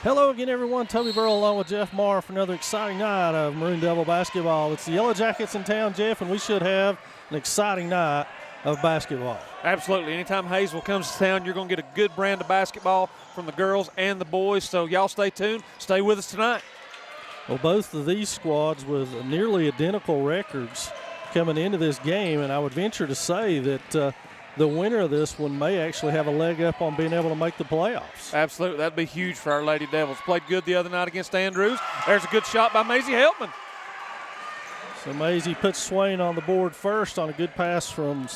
Hello again, everyone. Toby Burrow along with Jeff Marr for another exciting night of Maroon Devil basketball. It's the Yellowjackets in town, Jeff, and we should have an exciting night of basketball. Absolutely. Anytime Hayesville comes to town, you're going to get a good brand of basketball from the girls and the boys. So y'all stay tuned. Stay with us tonight. Well, both of these squads with nearly identical records coming into this game, and I would venture to say that the winner of this one may actually have a leg up on being able to make the playoffs. Absolutely. That'd be huge for our Lady Devils. Played good the other night against Andrews. There's a good shot by Maisie Heltman. So Maisie puts Swain on the board first on a good pass from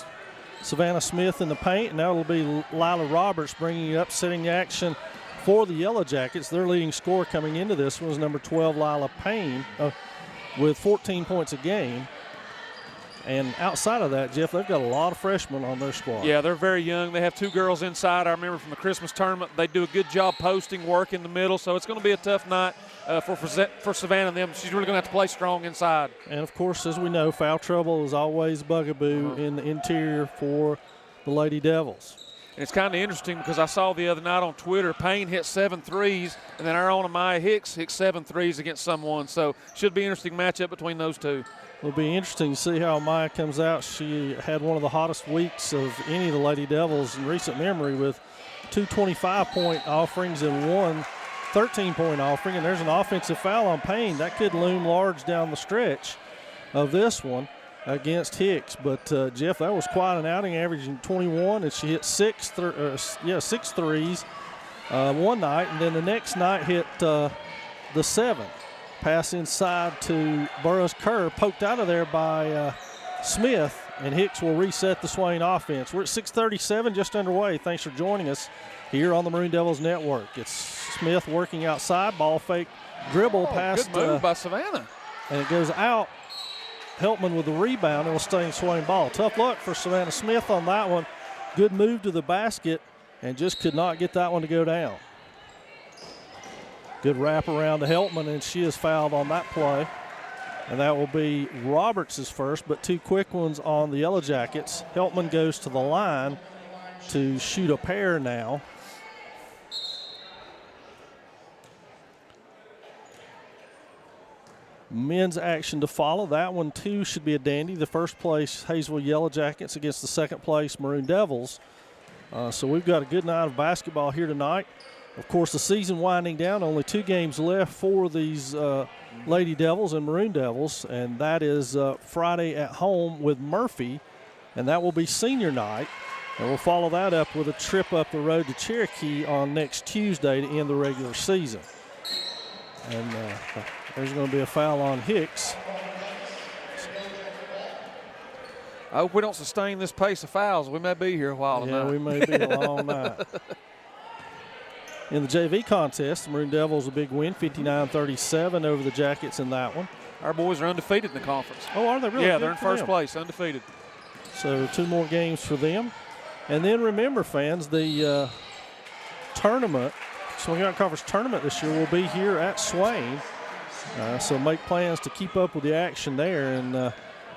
Savannah Smith in the paint, and now it'll be Lila Roberts bringing it up, setting the action for the Yellowjackets. Their leading scorer coming into this was number 12, Lila Payne, with 14 points a game. And outside of that, Jeff, they've got a lot of freshmen on their squad. Yeah, they're very young. They have two girls inside. I remember from the Christmas tournament, they do a good job posting work in the middle, so it's going to be a tough night for Savannah and them. She's really going to have to play strong inside. And, of course, as we know, foul trouble is always bugaboo in the interior for the Lady Devils. And it's kind of interesting because I saw the other night on Twitter, Payne hit 7 threes, and then our own Amaya Hicks hit 7 threes against someone. So should be an interesting matchup between those two. It'll be interesting to see how Maya comes out. She had one of the hottest weeks of any of the Lady Devils in recent memory with 2 25-point offerings and one 13-point offering. And there's an offensive foul on Payne. That could loom large down the stretch of this one against Hicks. But, Jeff, that was quite an outing, averaging 21, and she hit six threes one night, and then the next night hit the 7th. Pass inside to Burroughs Kerr, poked out of there by Smith, and Hicks will reset the Swain offense. We're at 6:37, just underway. Thanks for joining us here on the Maroon Devils Network. It's Smith working outside, ball fake, dribble past. Good move by Savannah. And it goes out. Heltman with the rebound, and will stay in Swain ball. Tough luck for Savannah Smith on that one. Good move to the basket, and just could not get that one to go down. Good wrap around to Heltman, and she is fouled on that play. And that will be Roberts' first, but two quick ones on the Yellowjackets. Heltman goes to the line to shoot a pair now. Men's action to follow. That one, too, should be a dandy. The first place Hayesville Yellowjackets against the second place Maroon Devils. So we've got a good night of basketball here tonight. Of course, the season winding down, only 2 games left for these Lady Devils and Maroon Devils, and that is Friday at home with Murphy, and that will be senior night. And we'll follow that up with a trip up the road to Cherokee on next Tuesday to end the regular season. And there's going to be a foul on Hicks. I hope we don't sustain this pace of fouls. We may be here a while tonight. Yeah, we may be a long night. In the JV contest, the Maroon Devils a big win, 59-37 over the Jackets in that one. Our boys are undefeated in the conference. Oh, are they really? Yeah, Good they're in for first them. place, undefeated. So 2 more games for them. And then remember, fans, the tournament, Swain Conference tournament this year will be here at Swain. So make plans to keep up with the action there, and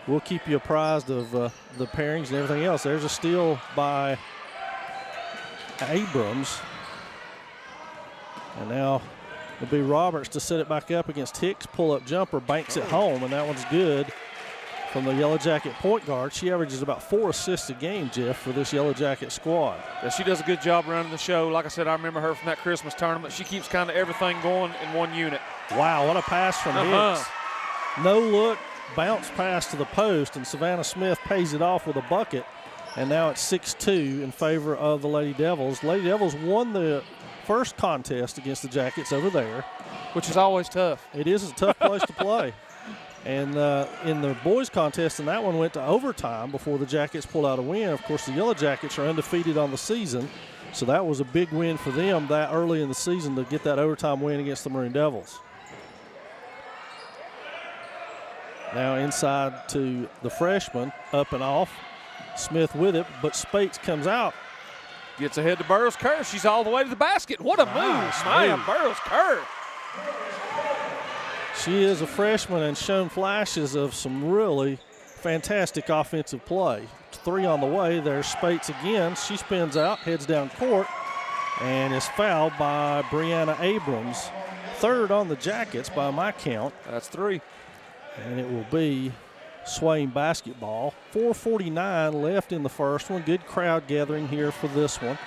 we'll keep you apprised of the pairings and everything else. There's a steal by Abrams. And now it'll be Roberts to set it back up against Hicks. Pull-up jumper, banks it home, and that one's good from the Yellow Jacket point guard. She averages about 4 assists a game, Jeff, for this Yellow Jacket squad. Yeah, she does a good job running the show. Like I said, I remember her from that Christmas tournament. She keeps kind of everything going in one unit. Wow, what a pass from Hicks. No look, bounce pass to the post, and Savannah Smith pays it off with a bucket. And now it's 6-2 in favor of the Lady Devils. Lady Devils won the first contest against the Jackets over there. Which is always tough. It is a tough place to play. And in the boys contest, and that one went to overtime before the Jackets pulled out a win. Of course, the Yellow Jackets are undefeated on the season, so that was a big win for them that early in the season to get that overtime win against the Maroon Devils. Now inside to the freshman, up and off. Smith with it, but Spates comes out. Gets ahead to Burroughs Kerr. She's all the way to the basket. What a move. Maya Burroughs Kerr. She is a freshman and shown flashes of some really fantastic offensive play. 3 on the way. There's Spates again. She spins out, heads down court, and is fouled by Brianna Abrams. Third on the Jackets by my count. That's 3. And it will be Swain basketball. 4:49 left in the first one. Good crowd gathering here for this one.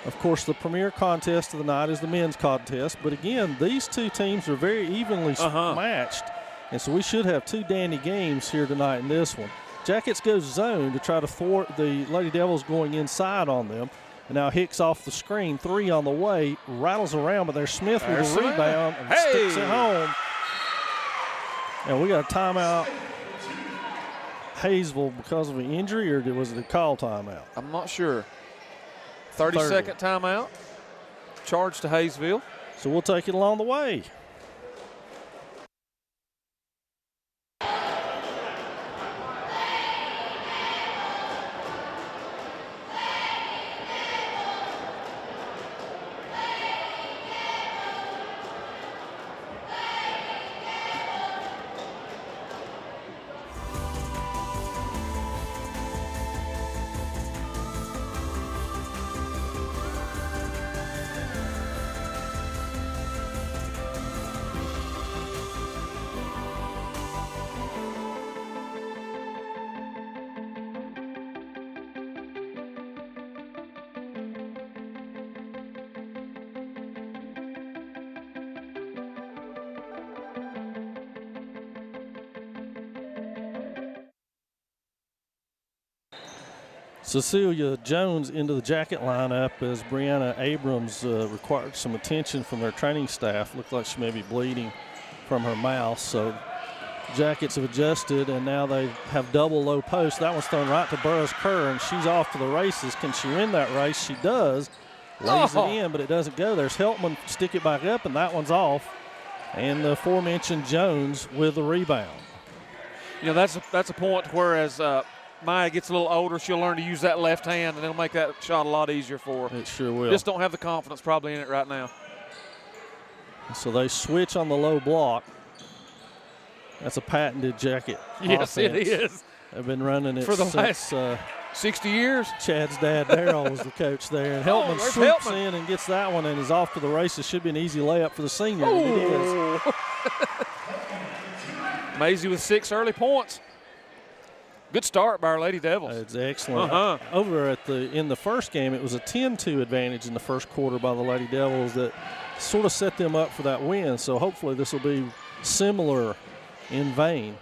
Of course, the premier contest of the night is the men's contest. But again, these two teams are very evenly matched. And so we should have 2 dandy games here tonight in this one. Jackets go zone to try to thwart the Lady Devils going inside on them. And now Hicks off the screen, 3 on the way, rattles around, but there's Smith with a rebound and sticks it home. And we got a timeout, Hayesville, because of an injury, or was it a call timeout? I'm not sure. 30-second timeout, charge to Hayesville. So we'll take it along the way. Cecilia Jones into the Jacket lineup as Brianna Abrams required some attention from their training staff. Looked like she may be bleeding from her mouth. So Jackets have adjusted, and now they have double low post. That one's thrown right to Burroughs Kerr, and she's off to the races. Can she win that race? She does. Lays it in, but it doesn't go. There's Heltman, stick it back up, and that one's off. And the aforementioned Jones with the rebound. You know, that's a point where as Maya gets a little older, she'll learn to use that left hand, and it'll make that shot a lot easier for her. It sure will. Just don't have the confidence probably in it right now. So they switch on the low block. That's a patented Jacket Yes, offense. it is. They've been running it for the since last 60 years. Chad's dad Darryl was the coach there. And Heltman swoops in and gets that one and is off to the races. Should be an easy layup for the senior. And it is. Maisie with 6 early points. Good start by our Lady Devils. It's excellent. Over in the first game, it was a 10-2 advantage in the first quarter by the Lady Devils that sort of set them up for that win. So hopefully this will be similar in vein.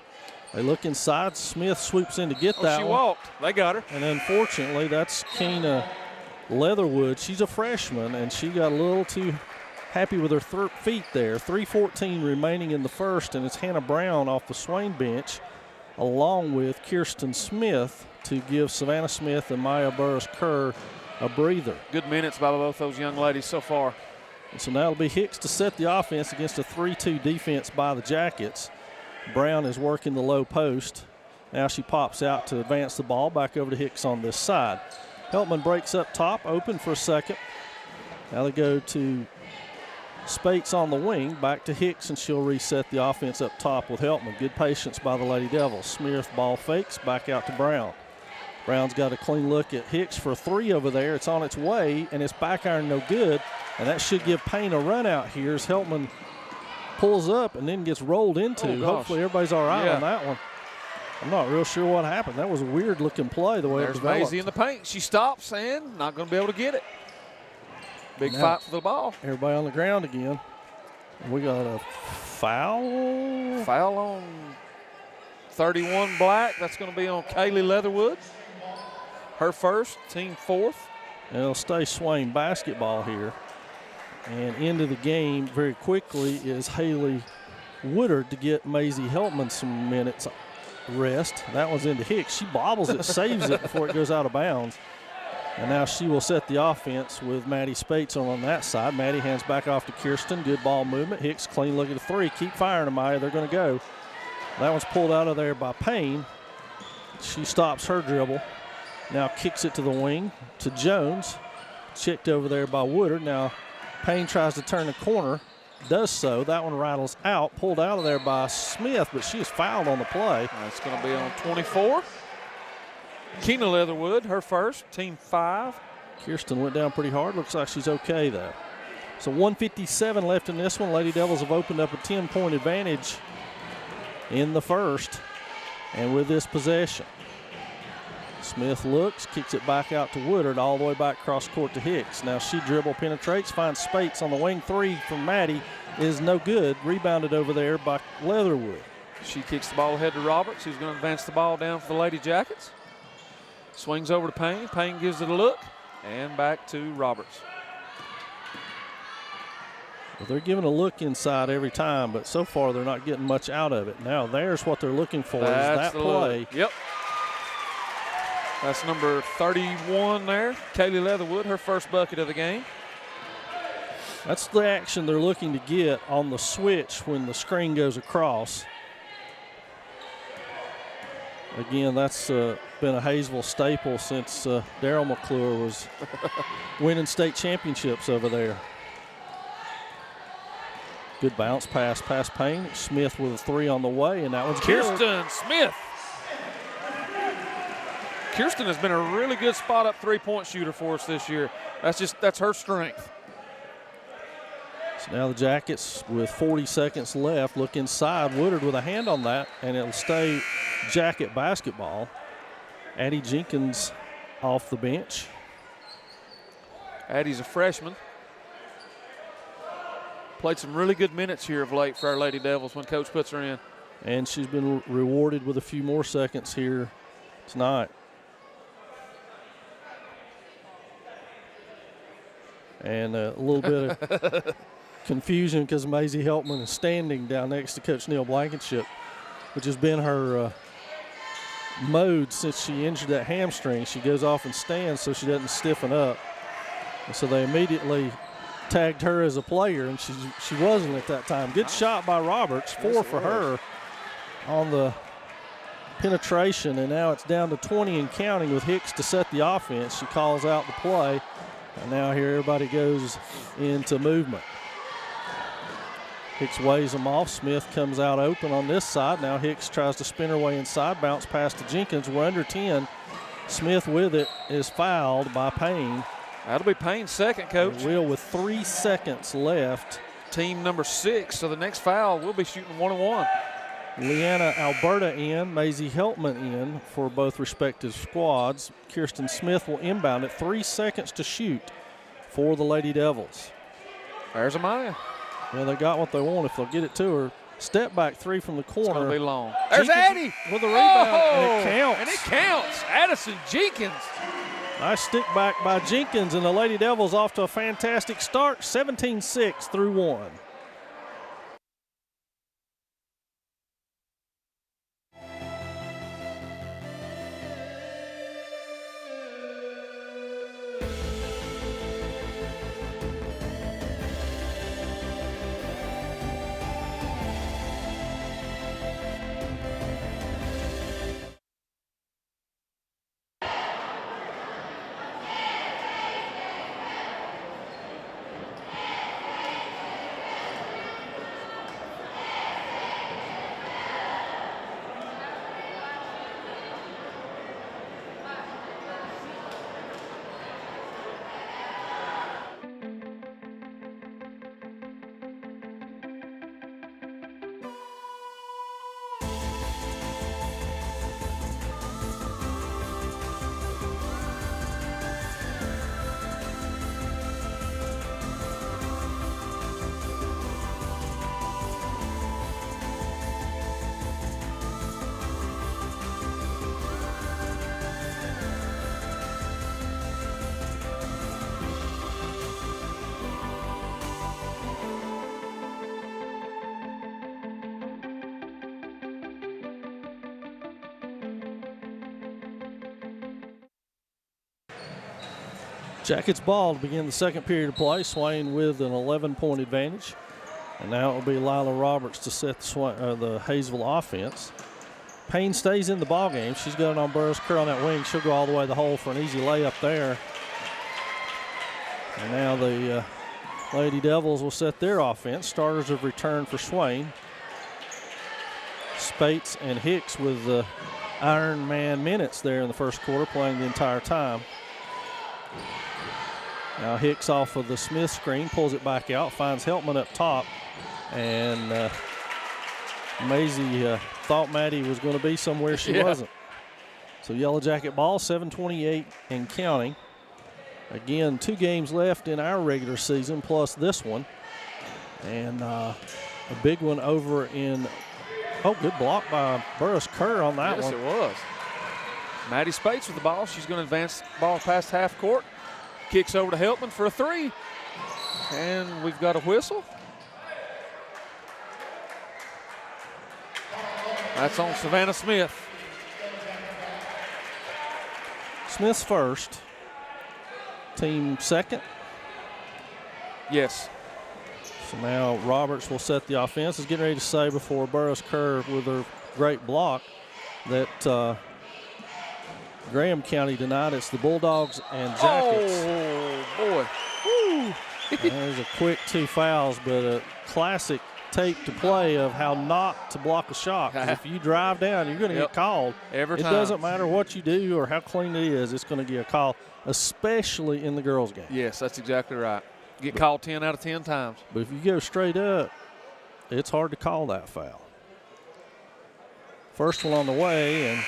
They look inside. Smith swoops in to get that one. She walked. They got her. And unfortunately, that's Keena Leatherwood. She's a freshman, and she got a little too happy with her feet there. 3:14 remaining in the first, and it's Hannah Brown off the Swain bench, along with Kirsten Smith, to give Savannah Smith and Maya Burris Kerr a breather. Good minutes by both those young ladies so far. And so now it'll be Hicks to set the offense against a 3-2 defense by the Jackets. Brown is working the low post. Now she pops out to advance the ball back over to Hicks on this side. Heltman breaks up top, open for a second. Now they go to Spates on the wing, back to Hicks, and she'll reset the offense up top with Heltman. Good patience by the Lady Devils. Smith ball fakes, back out to Brown. Brown's got a clean look at Hicks for a 3 over there. It's on its way, and it's back iron no good. And that should give Payne a run out here as Heltman pulls up and then gets rolled into. Hopefully everybody's all right on that one. I'm not real sure what happened. That was a weird-looking play the way it developed. Maisie in the paint. She stops and not going to be able to get it. Big fight for the ball. Everybody on the ground again. We got a foul. Foul on 31 Black. That's going to be on Kaylee Leatherwood. Her first, team 4th. And it'll stay Swain basketball here. And into the game very quickly is Haley Woodard to get Maisie Heltman some minutes rest. That one's into Hicks. She bobbles it, saves it before it goes out of bounds. And now she will set the offense with Maddie Spates on that side. Maddie hands back off to Kirsten. Good ball movement. Hicks clean look at a 3. Keep firing them, Maya. They're going to go. That one's pulled out of there by Payne. She stops her dribble. Now kicks it to the wing to Jones. Checked over there by Woodard. Now Payne tries to turn the corner. Does so. That one rattles out. Pulled out of there by Smith, but she is fouled on the play. That's going to be on 24. Keena Leatherwood, her first, team 5. Kirsten went down pretty hard. Looks like she's okay, though. So 1:57 left in this one. Lady Devils have opened up a 10-point advantage in the first. And with this possession, Smith looks, kicks it back out to Woodard, all the way back cross court to Hicks. Now she dribble penetrates, finds Spates on the wing. 3 from Maddie is no good. Rebounded over there by Leatherwood. She kicks the ball ahead to Roberts, who's going to advance the ball down for the Lady Jackets. Swings over to Payne. Payne gives it a look, and back to Roberts. Well, they're giving a look inside every time, but so far they're not getting much out of it. Now there's what they're looking for, That's is that play. Look. Yep. That's number 31 there, Kaylee Leatherwood, her first bucket of the game. That's the action they're looking to get on the switch when the screen goes across. Again, that's been a Hayesville staple since Daryl McClure was winning state championships over there. Good bounce pass past Payne. Smith with a 3 on the way, and that one's Kirsten good. Smith. Kirsten has been a really good spot-up three-point shooter for us this year. That's her strength. So now the Jackets with 40 seconds left look inside. Woodard with a hand on that, and it'll stay Jacket basketball. Addie Jenkins off the bench. Addie's a freshman. Played some really good minutes here of late for our Lady Devils when Coach puts her in. And she's been rewarded with a few more seconds here tonight. And a little bit of confusion because Maisie Heltman is standing down next to Coach Neil Blankenship, which has been her mode since she injured that hamstring. She goes off and stands so she doesn't stiffen up. And so they immediately tagged her as a player, and she wasn't at that time. Good shot by Roberts, 4 for her on the penetration, and now it's down to 20 and counting with Hicks to set the offense. She calls out the play, and now here everybody goes into movement. Hicks weighs them off. Smith comes out open on this side. Now Hicks tries to spin her way inside, bounce pass to Jenkins. We're under 10. Smith with it is fouled by Payne. That'll be Payne's second, Coach. Will with 3 seconds left. Team number 6, so the next foul will be shooting 1-on-1. Leanna Alberta in, Maisie Heltman in for both respective squads. Kirsten Smith will inbound it. 3 seconds to shoot for the Lady Devils. There's Amaya. Well, they got what they want if they'll get it to her. Step back 3 from the corner. It's going to be long. There's Jenkins Addie with a rebound, and it counts. And it counts. Addison Jenkins. Nice stick back by Jenkins, and the Lady Devils off to a fantastic start, 17-6 through 1. Jackets ball to begin the second period of play. Swain with an 11-point advantage. And now it will be Lila Roberts to set the Hayesville offense. Payne stays in the ball game. She's got it on Burroughs Kerr on that wing. She'll go all the way to the hole for an easy layup there. And now the Lady Devils will set their offense. Starters have returned for Swain. Spates and Hicks with the Iron Man minutes there in the first quarter, playing the entire time. Now Hicks off of the Smith screen, pulls it back out, finds Heltman up top. And Maisie thought Maddie was going to be somewhere she wasn't. So Yellow Jacket ball, 7:28 and counting. Again, 2 games left in our regular season plus this one. And a big one over in, good block by Burris Kerr on that one. Yes, it was. Maddie Spates with the ball. She's going to advance the ball past half court. Kicks over to Heltman for a 3. And we've got a whistle. That's on Savannah Smith. Smith's first. Team second. Yes. So now Roberts will set the offense. Is getting ready to say before Burris Kerr with her great block that Graham County tonight, it's the Bulldogs and Jackets. Oh, boy. There's a quick 2 fouls, but a classic tape to play of how not to block a shot. 'Cause if you drive down, you're going to get called. Every time. It doesn't matter what you do or how clean it is, it's going to get a call, especially in the girls' game. Yes, that's exactly right. Get called 10 out of 10 times. But if you go straight up, it's hard to call that foul. First one on the way, and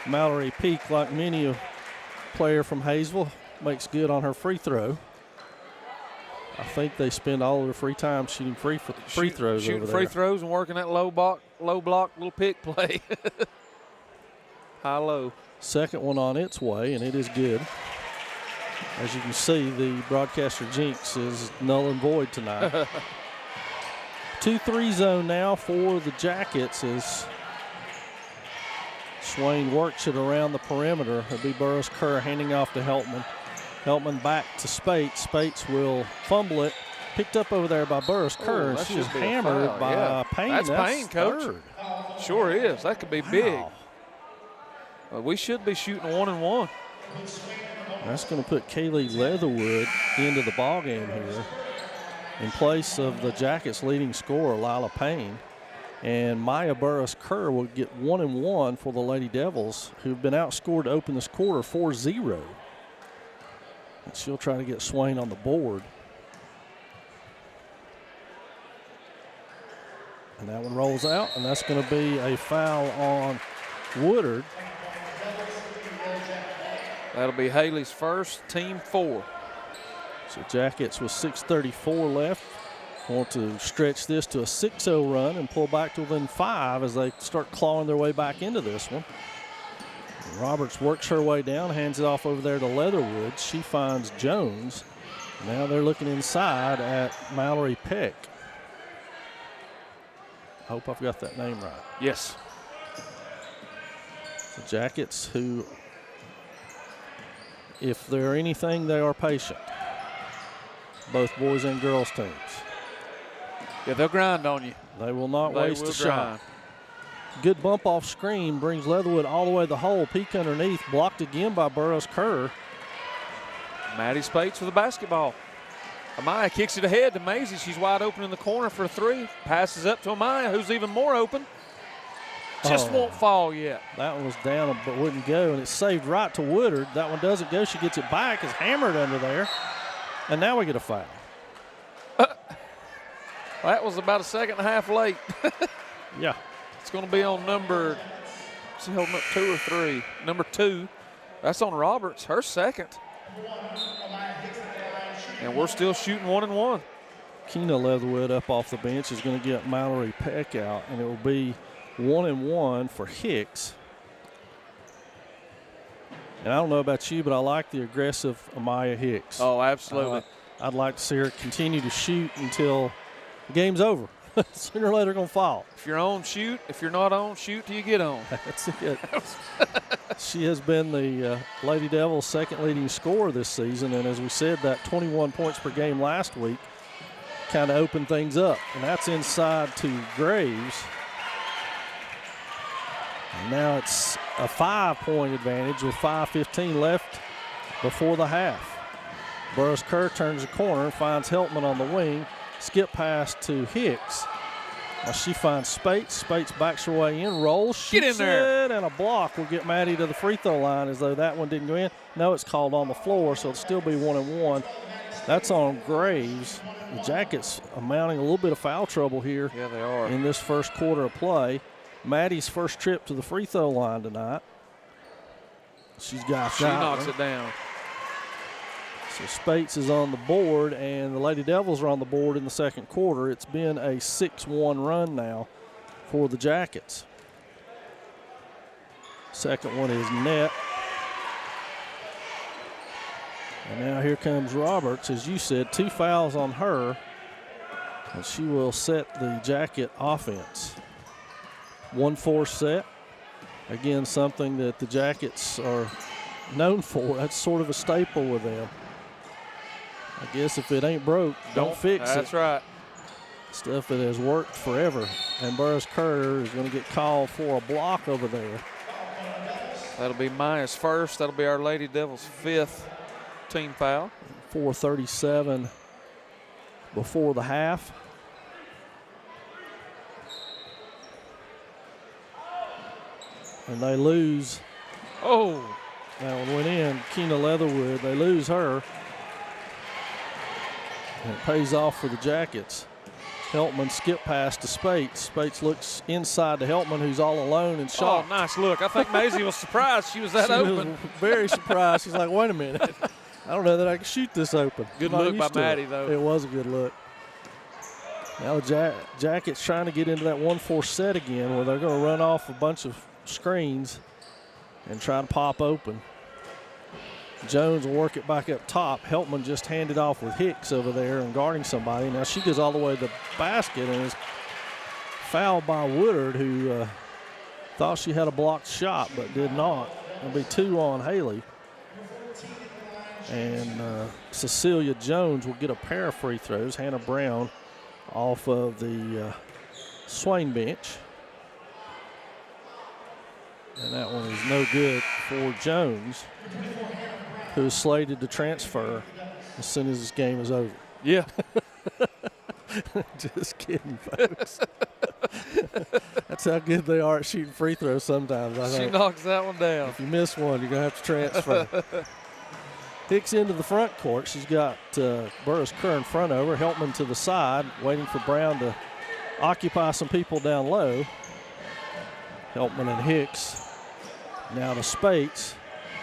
Mallory Peak, like many a player from Hayesville, makes good on her free throw. I think they spend all of their free time shooting free throws shooting over there. Free throws and working that low block little pick play. High-low. Second one on its way, and it is good. As you can see, the broadcaster jinx is null and void tonight. 2-3 zone now for the Jackets as Swain works it around the perimeter. It'll be Burris Kerr handing off to Heltman. Heltman back to Spates. Spates will fumble it. Picked up over there by Burris Kerr. She is hammered by Payne. That's Payne, Coach. Third. Sure is. That could be big. We should be shooting 1-1. That's going to put Kaylee Leatherwood into the ballgame here in place of the Jackets' leading scorer, Lila Payne. And Maya Burris Kerr will get 1-1 for the Lady Devils, who've been outscored to open this quarter 4-0. And she'll try to get Swain on the board. And that one rolls out, and that's going to be a foul on Woodard. That'll be Haley's first, team 4. So Jackets with 6:34 left want to stretch this to a 6-0 run and pull back to within 5 as they start clawing their way back into this one. Roberts works her way down, hands it off over there to Leatherwood. She finds Jones. Now they're looking inside at Mallory Peck. I hope I've got that name right. Yes. The Jackets, who, if they're anything, they are patient. Both boys and girls teams. Yeah, they'll grind on you. They will not waste a grind. shot. Good bump off screen brings Leatherwood all the way to the hole. Peek underneath, blocked again by Burris Kerr. Maddie Spates with the basketball. Amaya kicks it ahead to Maisie. She's wide open in the corner for a 3. Passes up to Amaya, who's even more open. Just won't fall yet. That one was down but wouldn't go, and it's saved right to Woodard. That one doesn't go. She gets it back. It's hammered under there. And now we get a foul. That was about a second and a half late. Yeah. It's going to be on number, is he holding up 2 or 3? Number 2. That's on Roberts, her second. And we're still shooting 1-1. Keena Leatherwood up off the bench is going to get Mallory Peck out, and it will be 1-1 for Hicks. And I don't know about you, but I like the aggressive Amaya Hicks. Oh, absolutely. I'd like to see her continue to shoot until the game's over. Sooner or later, they're going to fall. If you're on, shoot. If you're not on, shoot till you get on. That's it. She has been the Lady Devils' second leading scorer this season, and as we said, that 21 points per game last week kind of opened things up. And that's inside to Graves. And now it's a 5-point advantage with 5:15 left before the half. Burris Kerr turns the corner, finds Heltman on the wing. Skip pass to Hicks. Now she finds Spates. Spates backs her way in, rolls, shoots Get in there. it, and a block will get Maddie to the free throw line as though that one didn't go in. No, it's called on the floor, so it'll still be 1-1. That's on Graves. The Jackets are mounting a little bit of foul trouble here. Yeah, they are. In this first quarter of play. Maddie's first trip to the free throw line tonight. She knocks it down. So Spates is on the board, and the Lady Devils are on the board in the second quarter. It's been a 6-1 run now for the Jackets. Second one is net. And now here comes Roberts. As you said, 2 fouls on her, and she will set the Jacket offense. 1-4 set. Again, something that the Jackets are known for. That's sort of a staple with them. I guess if it ain't broke, don't fix it. That's right. Stuff that has worked forever. And Burris Kerr is going to get called for a block over there. That'll be Maya's first. That'll be our Lady Devils' 5th team foul. 4:37 before the half. And they lose. Oh. That one went in. Keena Leatherwood, they lose her. And it pays off for the Jackets. Heltman skip pass to Spates. Spates looks inside to Heltman, who's all alone and shot. Oh, nice look. I think Maisie was surprised she was that open. Was very surprised. She's like, wait a minute. I don't know that I can shoot this open. Good look by Maddie, though. It was a good look. Now Jackets trying to get into that 1-4 set again, where they're going to run off a bunch of screens and try to pop open. Jones will work it back up top. Heltman just handed off with Hicks over there and guarding somebody. Now she goes all the way to the basket and is fouled by Woodard, who thought she had a blocked shot but did not. It'll be 2 on Haley. And Cecilia Jones will get a pair of free throws. Hannah Brown off of the Swain bench. And that one is no good for Jones, who is slated to transfer as soon as this game is over. Yeah. Just kidding, folks. That's how good they are at shooting free throws sometimes, I think. She knocks that one down. If you miss one, you're going to have to transfer. Hicks into the front court. She's got Burris Kerr in front of her. Heltman to the side, waiting for Brown to occupy some people down low. Heltman and Hicks. Now to Spates.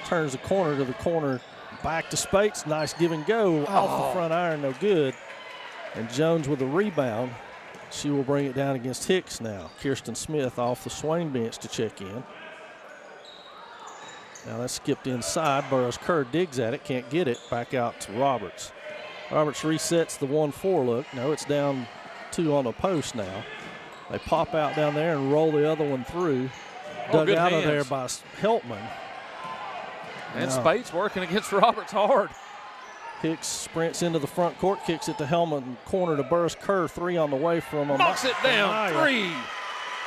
Turns the corner to the corner. Back to Spates. Nice give and go. Off the front iron, no good. And Jones with a rebound. She will bring it down against Hicks now. Kirsten Smith off the Swain bench to check in. Now that's skipped inside. Burris Kerr digs at it, can't get it. Back out to Roberts. Roberts resets the 1-4 look. No, it's down 2 on the post now. They pop out down there and roll the other one through. Dug out of there by Heltman. And Spates working against Roberts hard. Hicks sprints into the front court, kicks it to Heltman, corner to Burris Kerr, 3 on the way from him. Knocks it down, 3.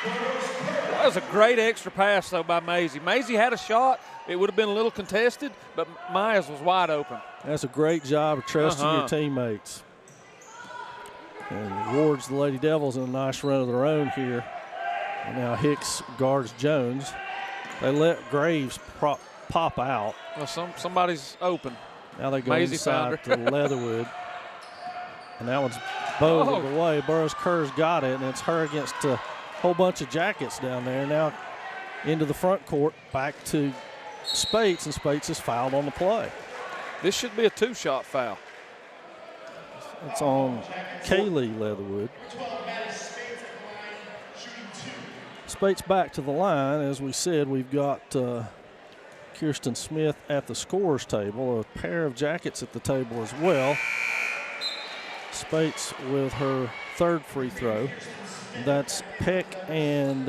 That was a great extra pass, though, by Maisie. Maisie had a shot. It would have been a little contested, but Myers was wide open. That's a great job of trusting your teammates. And rewards the Lady Devils in a nice run of their own here. And now Hicks guards Jones. They let Graves pop out. Well, somebody's open. Now they go Maisie inside to Leatherwood. And that one's bowled away. Burris Kerr's got it, and it's her against a whole bunch of Jackets down there. Now into the front court, back to Spates, and Spates is fouled on the play. This should be a 2-shot foul. It's on Kaylee Leatherwood. Spates back to the line. As we said, we've got Kirsten Smith at the scorer's table, a pair of Jackets at the table as well. Spates with her 3rd free throw. That's Peck and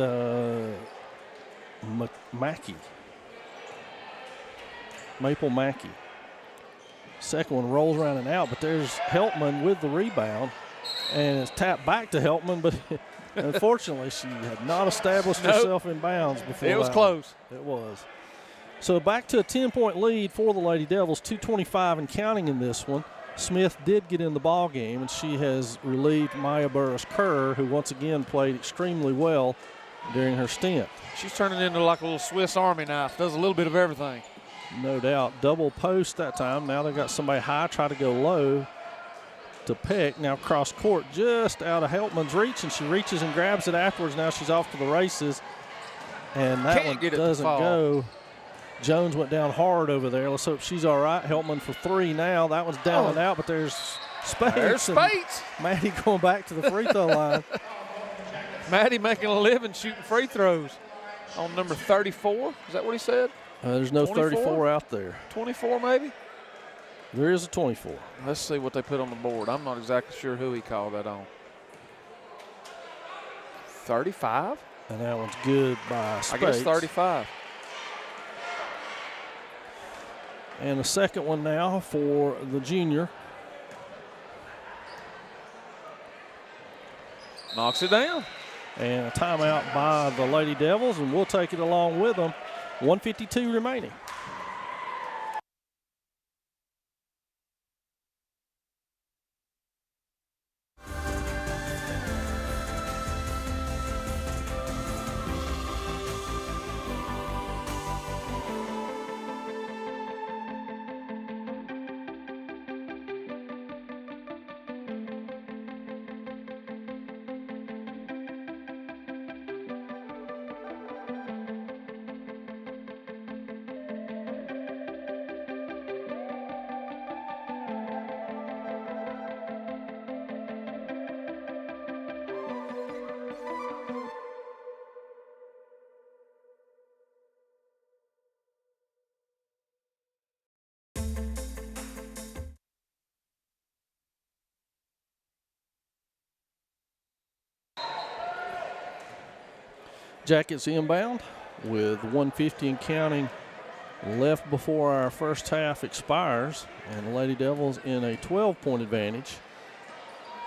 Maple Mackey. Second one rolls around and out, but there's Heltman with the rebound, and it's tapped back to Heltman, but unfortunately she had not established herself in bounds before. It was close. It was. So back to a 10-point lead for the Lady Devils, 2:25 and counting in this one. Smith did get in the ball game, and she has relieved Maya Burris Kerr, who once again played extremely well during her stint. She's turning into like a little Swiss Army knife, does a little bit of everything. No doubt. Double post that time. Now they've got somebody high, try to go low. to Peck. Now cross court just out of Heltman's reach, and she reaches and grabs it afterwards. Now she's off to the races. And that one doesn't go. Jones went down hard over there. Let's hope she's all right. Heltman for three now. That one's down and out, but there's Spates. There's Spates. Maddie going back to the free throw line. Maddie making a living shooting free throws on number 34. Is that what he said? There's no 34 out there. 24 maybe? There is a 24. Let's see what they put on the board. I'm not exactly sure who he called that on. 35? And that one's good by Spates. I guess 35. And the second one now for the junior. Knocks it down. And a timeout by the Lady Devils, and we'll take it along with them. 1:52 remaining. Jackets inbound with 1:50 and counting left before our first half expires, and the Lady Devils in a 12-point advantage.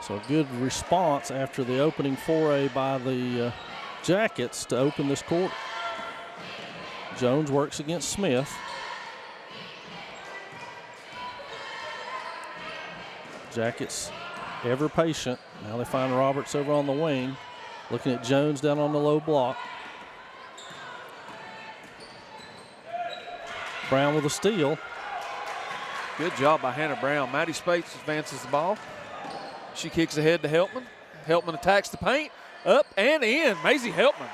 So good response after the opening foray by the Jackets to open this quarter. Jones works against Smith. Jackets ever patient. Now they find Roberts over on the wing. Looking at Jones down on the low block. Brown with a steal. Good job by Hannah Brown. Maddie Spates advances the ball. She kicks ahead to Heltman. Heltman attacks the paint. Up and in. Maisie Heltman.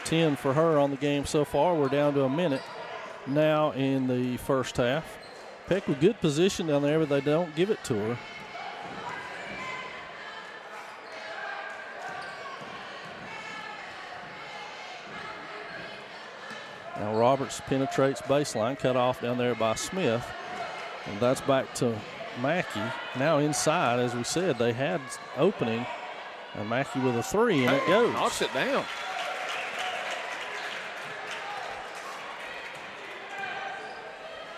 10 for her on the game so far. We're down to a minute now in the first half. Peck with good position down there, but they don't give it to her. Now Roberts penetrates baseline, cut off down there by Smith. And that's back to Mackey. Now inside, as we said, they had opening. And Mackey with a three, and it goes. Knocks it down.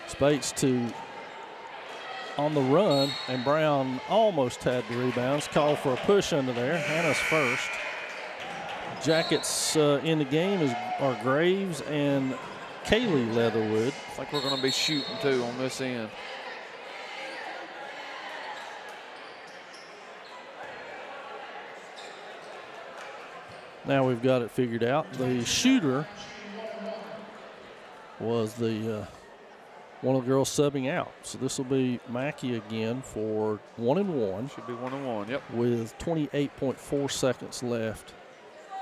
Spates on the run, and Brown almost had the rebounds. Called for a push under there. Hannah's first. Jackets in the game are Graves and Kaylee Leatherwood. I think we're going to be shooting too on this end. Now we've got it figured out. The shooter was the one of the girls subbing out. So this will be Mackey again for 1-1. Should be 1-1, yep. With 28.4 seconds left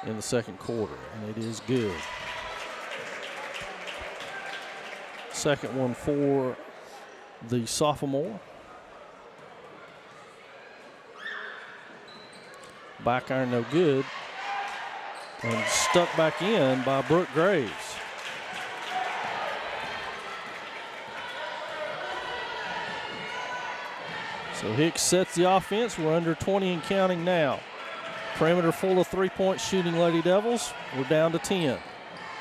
in the second quarter, and it is good. Second one for the sophomore. Back iron no good, and stuck back in by Brooke Graves. So Hicks sets the offense. We're under 20 and counting now. Perimeter full of three-point shooting Lady Devils. We're down to 10.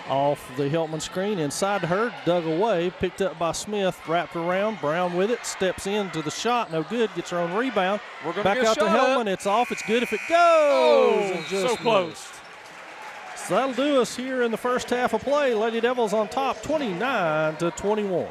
Off the Heltman screen, inside to her, dug away, picked up by Smith, wrapped around, Brown with it, steps into the shot, no good, gets her own rebound. We're gonna back get out to Heltman, it's off, it's good if it goes. Oh, and just so close. missed. So that'll do us here in the first half of play. Lady Devils on top, 29-21.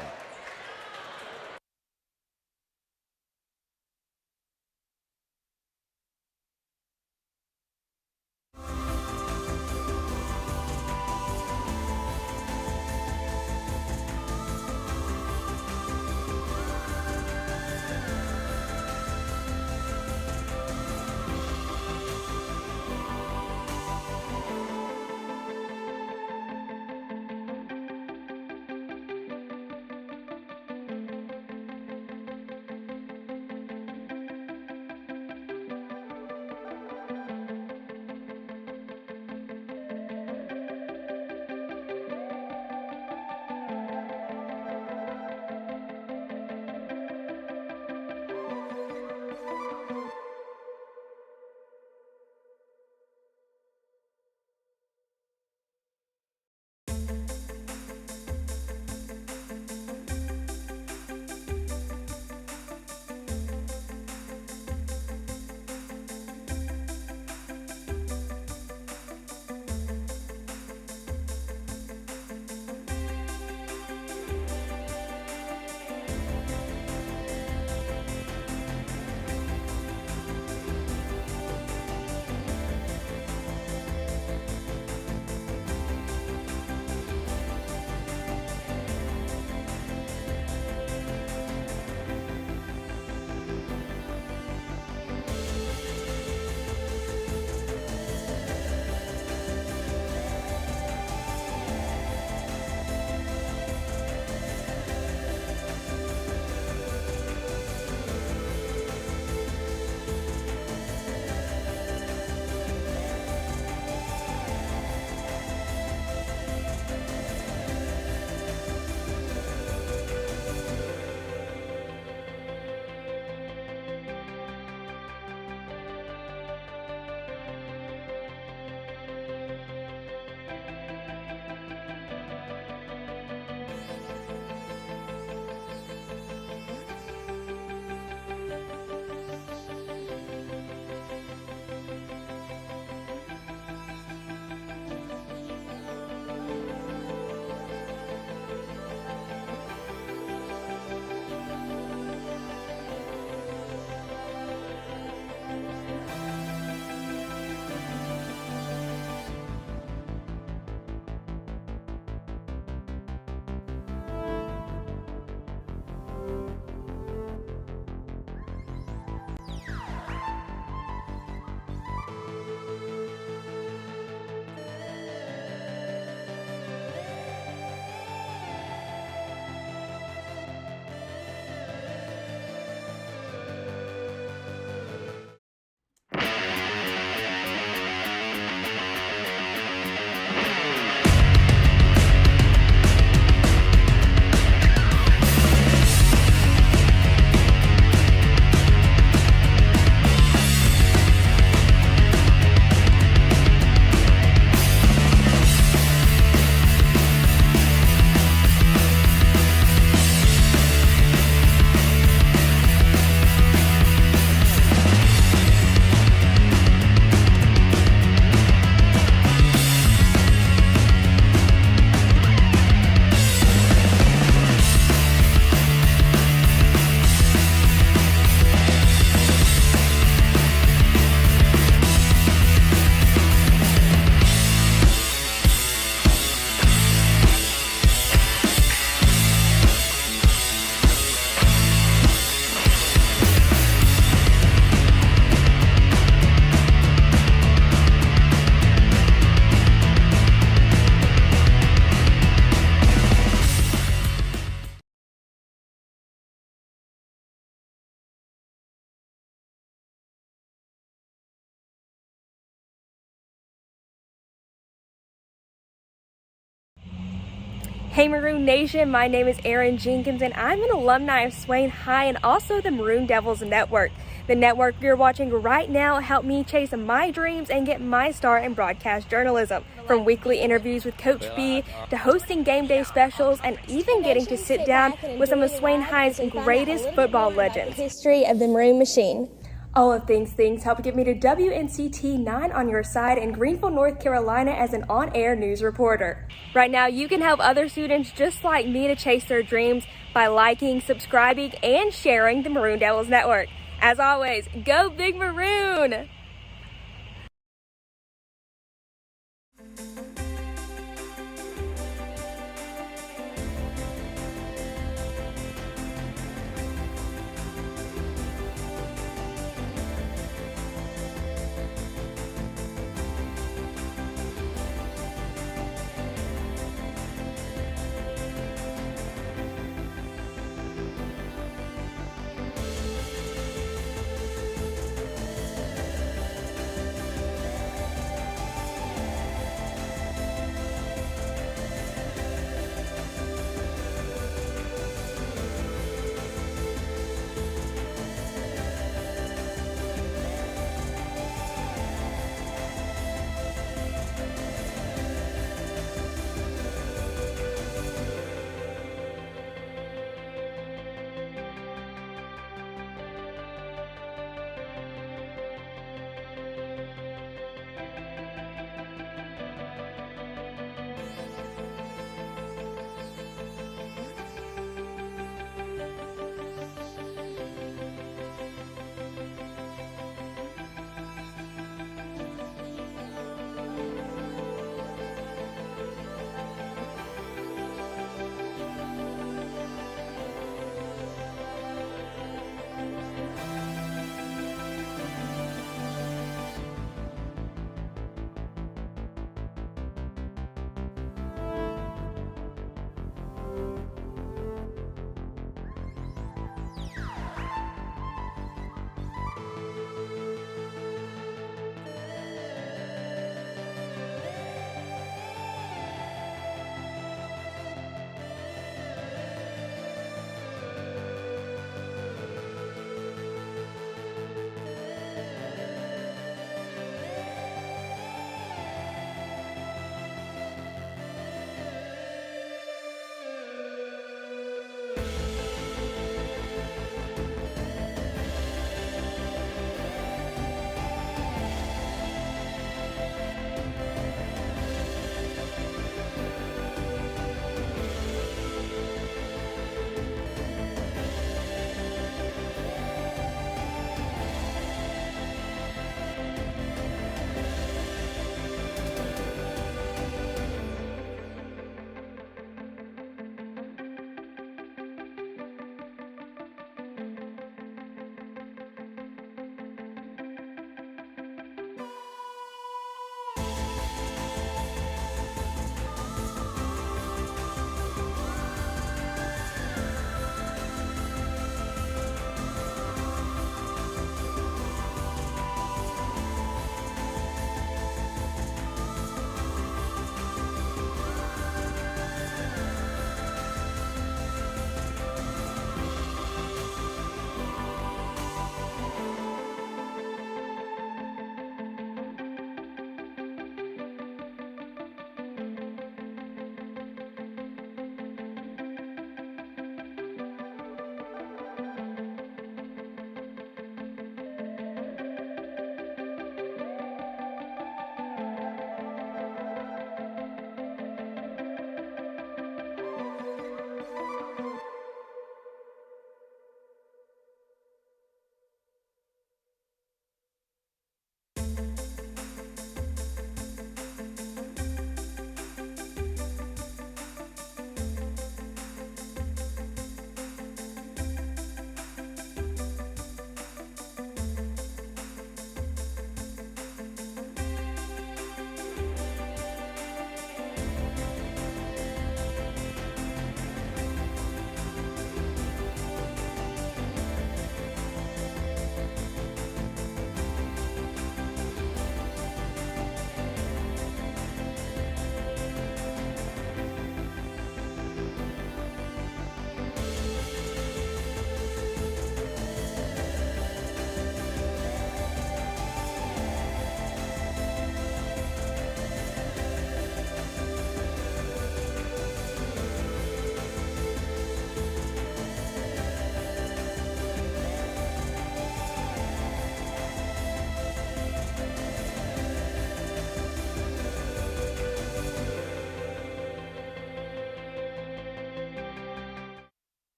Hey Maroon Nation, my name is Erin Jenkins and I'm an alumni of Swain High and also the Maroon Devils Network. The network you're watching right now helped me chase my dreams and get my start in broadcast journalism. From weekly interviews with Coach B to hosting game day specials and even getting to sit down with some of Swain High's greatest football legends. History of the Maroon Machine. All of things helped get me to WNCT 9 on your side in Greenville, North Carolina as an on-air news reporter. Right now, you can help other students just like me to chase their dreams by liking, subscribing, and sharing the Maroon Devils Network. As always, go Big Maroon!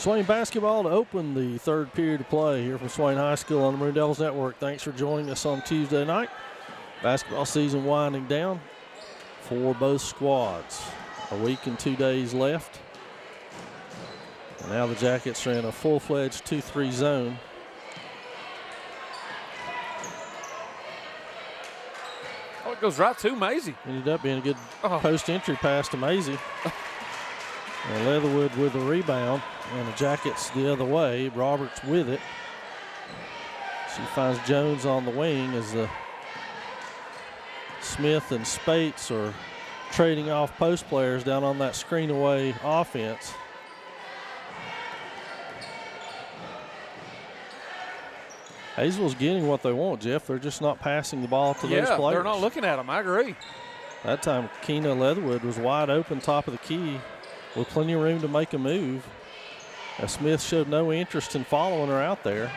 Swain basketball to open the third period of play here from Swain High School on the Maroon Devils Network. Thanks for joining us on Tuesday night. Basketball season winding down for both squads. A week and 2 days left. And now the Jackets are in a full-fledged 2-3 zone. Oh, it goes right to Maisie. Ended up being a good post-entry pass to Maisie. And Leatherwood with the rebound, and the Jackets the other way. Roberts with it. She finds Jones on the wing as the Smith and Spates are trading off post players down on that screen away offense. Hayesville's getting what they want, Jeff. They're just not passing the ball to those players. Yeah, they're not looking at them. I agree. That time, Keena Leatherwood was wide open, top of the key, with plenty of room to make a move. Smith showed no interest in following her out there.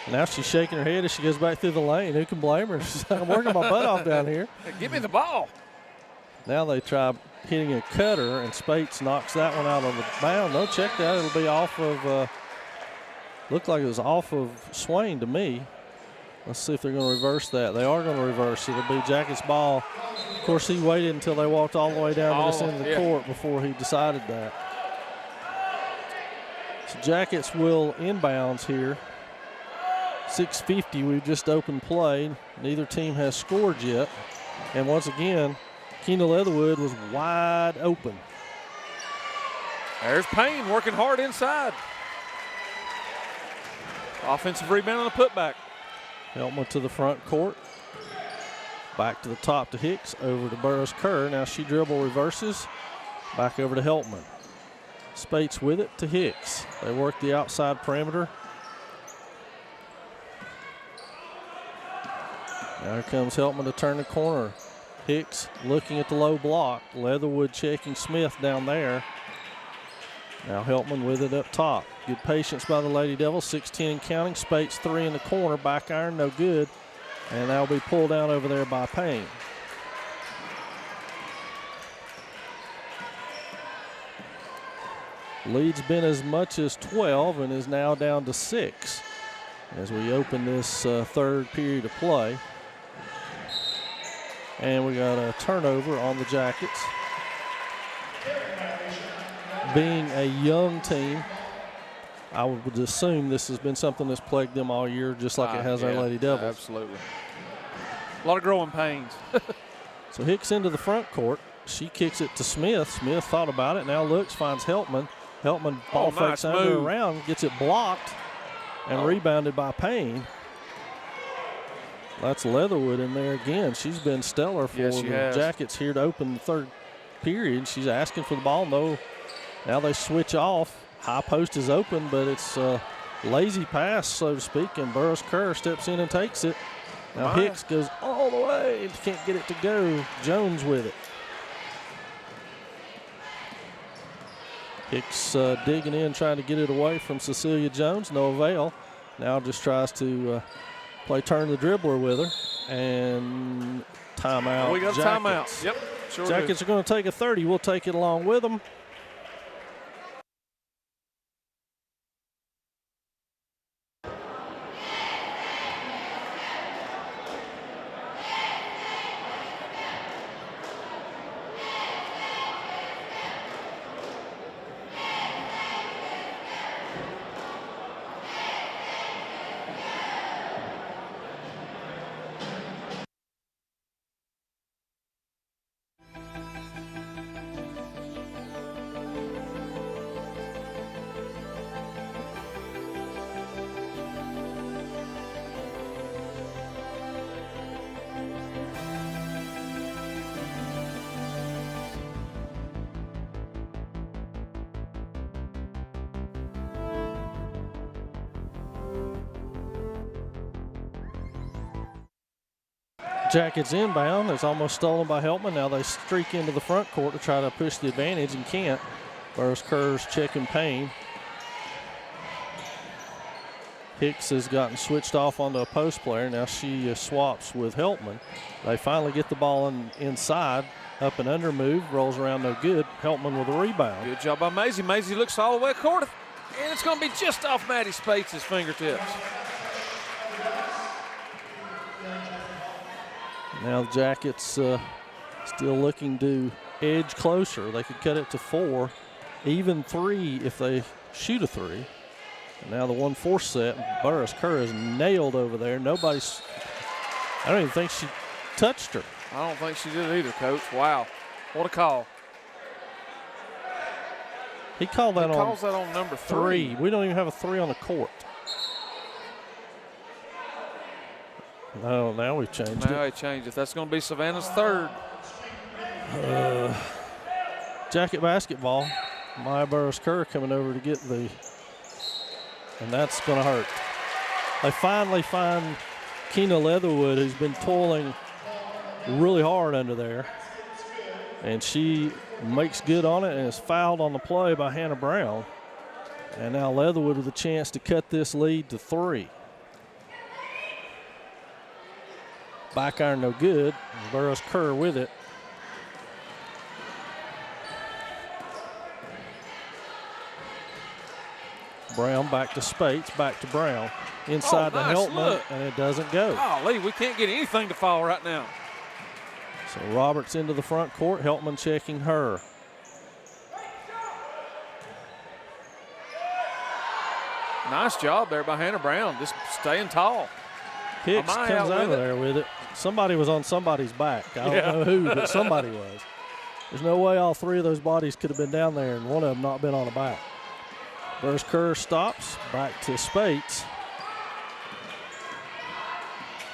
And now she's shaking her head as she goes back through the lane. Who can blame her? She's like, I'm working my butt off down here. Hey, give me the ball. Now they try hitting a cutter, and Spates knocks that one out on the bound. No, check that. It'll be off of, looked like it was off of Swain to me. Let's see if they're going to reverse that. They are going to reverse it. It'll be Jackets' ball. Of course, he waited until they walked all the way down to this end of the court before he decided that. So Jackets will inbounds here. 6:50, we've just opened play. Neither team has scored yet. And once again, Keena Leatherwood was wide open. There's Payne working hard inside. Offensive rebound on the putback. Heltman to the front court. Back to the top to Hicks, over to Burroughs Kerr. Now she dribble reverses. Back over to Heltman. Spates with it to Hicks. They work the outside perimeter. Now here comes Heltman to turn the corner. Hicks looking at the low block. Leatherwood checking Smith down there. Now Heltman with it up top. Good patience by the Lady Devils. 6-10 and counting. Spates 3 in the corner. Back iron, no good. And that'll be pulled down over there by Payne. Lead's been as much as 12 and is now down to 6 as we open this third period of play. And we got a turnover on the Jackets. Being a young team, I would assume this has been something that's plagued them all year, just like it has our Lady Devils. Absolutely. A lot of growing pains. So Hicks into the front court. She kicks it to Smith. Smith thought about it, now looks, finds Heltman. Heltman ball fakes under around, gets it blocked and rebounded by Payne. That's Leatherwood in there again. She's been stellar for the Jackets here to open the third period. She's asking for the ball. No. Now they switch off. High post is open, but it's a lazy pass, so to speak, and Burroughs Kerr steps in and takes it. Now Hicks goes all the way and can't get it to go. Jones with it. Hicks digging in, trying to get it away from Cecilia Jones. No avail. Now just tries to play turn the dribbler with her. And timeout. We got a timeout. Yep. Sure Jackets are going to take a 30. We'll take it along with them. Jackets inbound. It's almost stolen by Heltman. Now they streak into the front court to try to push the advantage and can't. Burroughs Kerr's checking Payne. Hicks has gotten switched off onto a post player. Now she swaps with Heltman. They finally get the ball inside. Up and under move. Rolls around no good. Heltman with a rebound. Good job by Maisie. Maisie looks all the way court. And it's going to be just off Maddie Spates' fingertips. Now the Jackets still looking to edge closer. They could cut it to 4, even 3 if they shoot a 3. And now the 1-4 set. Burris Kerr is nailed over there. Nobody's. I don't even think she touched her. I don't think she did either, Coach. Wow. What a call. He called that calls that on number 3. We don't even have a 3 on the court. No, now we've changed it. Now they changed it. That's going to be Savannah's 3rd. Jacket basketball. Maya Burris Kerr coming over to get the. And that's going to hurt. They finally find Keena Leatherwood, who's been toiling really hard under there. And she makes good on it and is fouled on the play by Hannah Brown. And now Leatherwood with a chance to cut this lead to 3. Back iron no good. Burris Kerr with it. Brown back to Spates, back to Brown. Inside to nice Heltman, look. and it doesn't go. Golly, we can't get anything to fall right now. So Roberts into the front court, Heltman checking her. Nice job there by Hannah Brown, just staying tall. Hicks Amaya comes out of with it. there with it. Somebody was on somebody's back. I don't know who, but somebody was. There's no way all 3 of those bodies could have been down there and one of them not been on the back. Burris Kerr stops, back to Spates.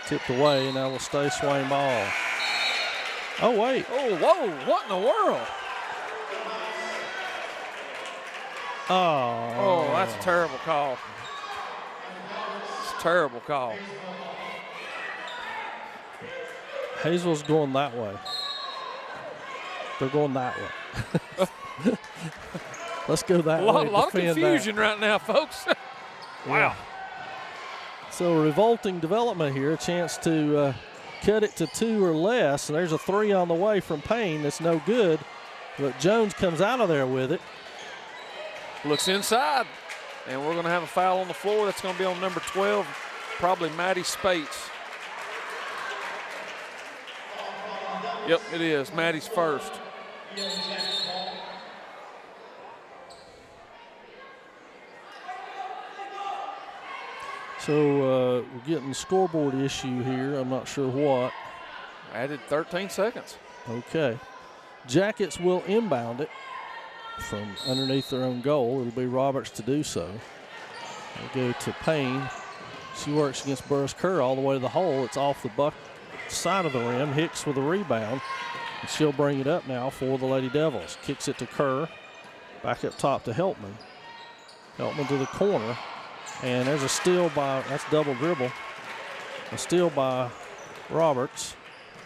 Tipped away, and now will stay Swain ball. Oh, wait. Oh, whoa, what in the world? Oh, that's a terrible call. It's a terrible call. Hayesville's going that way. They're going that way. Let's go that way. A lot of defend confusion that. right now, folks. Wow. Yeah. So a revolting development here. A chance to cut it to 2 or less. And there's a 3 on the way from Payne that's no good. But Jones comes out of there with it. Looks inside. And we're going to have a foul on the floor. That's going to be on number 12, probably Maddie Spates. Yep, it is. Maddie's first. So we're getting a scoreboard issue here. I'm not sure what. Added 13 seconds. Okay. Jackets will inbound it from underneath their own goal. It'll be Roberts to do so. They go to Payne. She works against Burris Kerr all the way to the hole. It's off the side of the rim. Hicks with a rebound. And she'll bring it up now for the Lady Devils. Kicks it to Kerr. Back up top to Heltman. Heltman to the corner. And there's a steal by, that's double dribble. A steal by Roberts.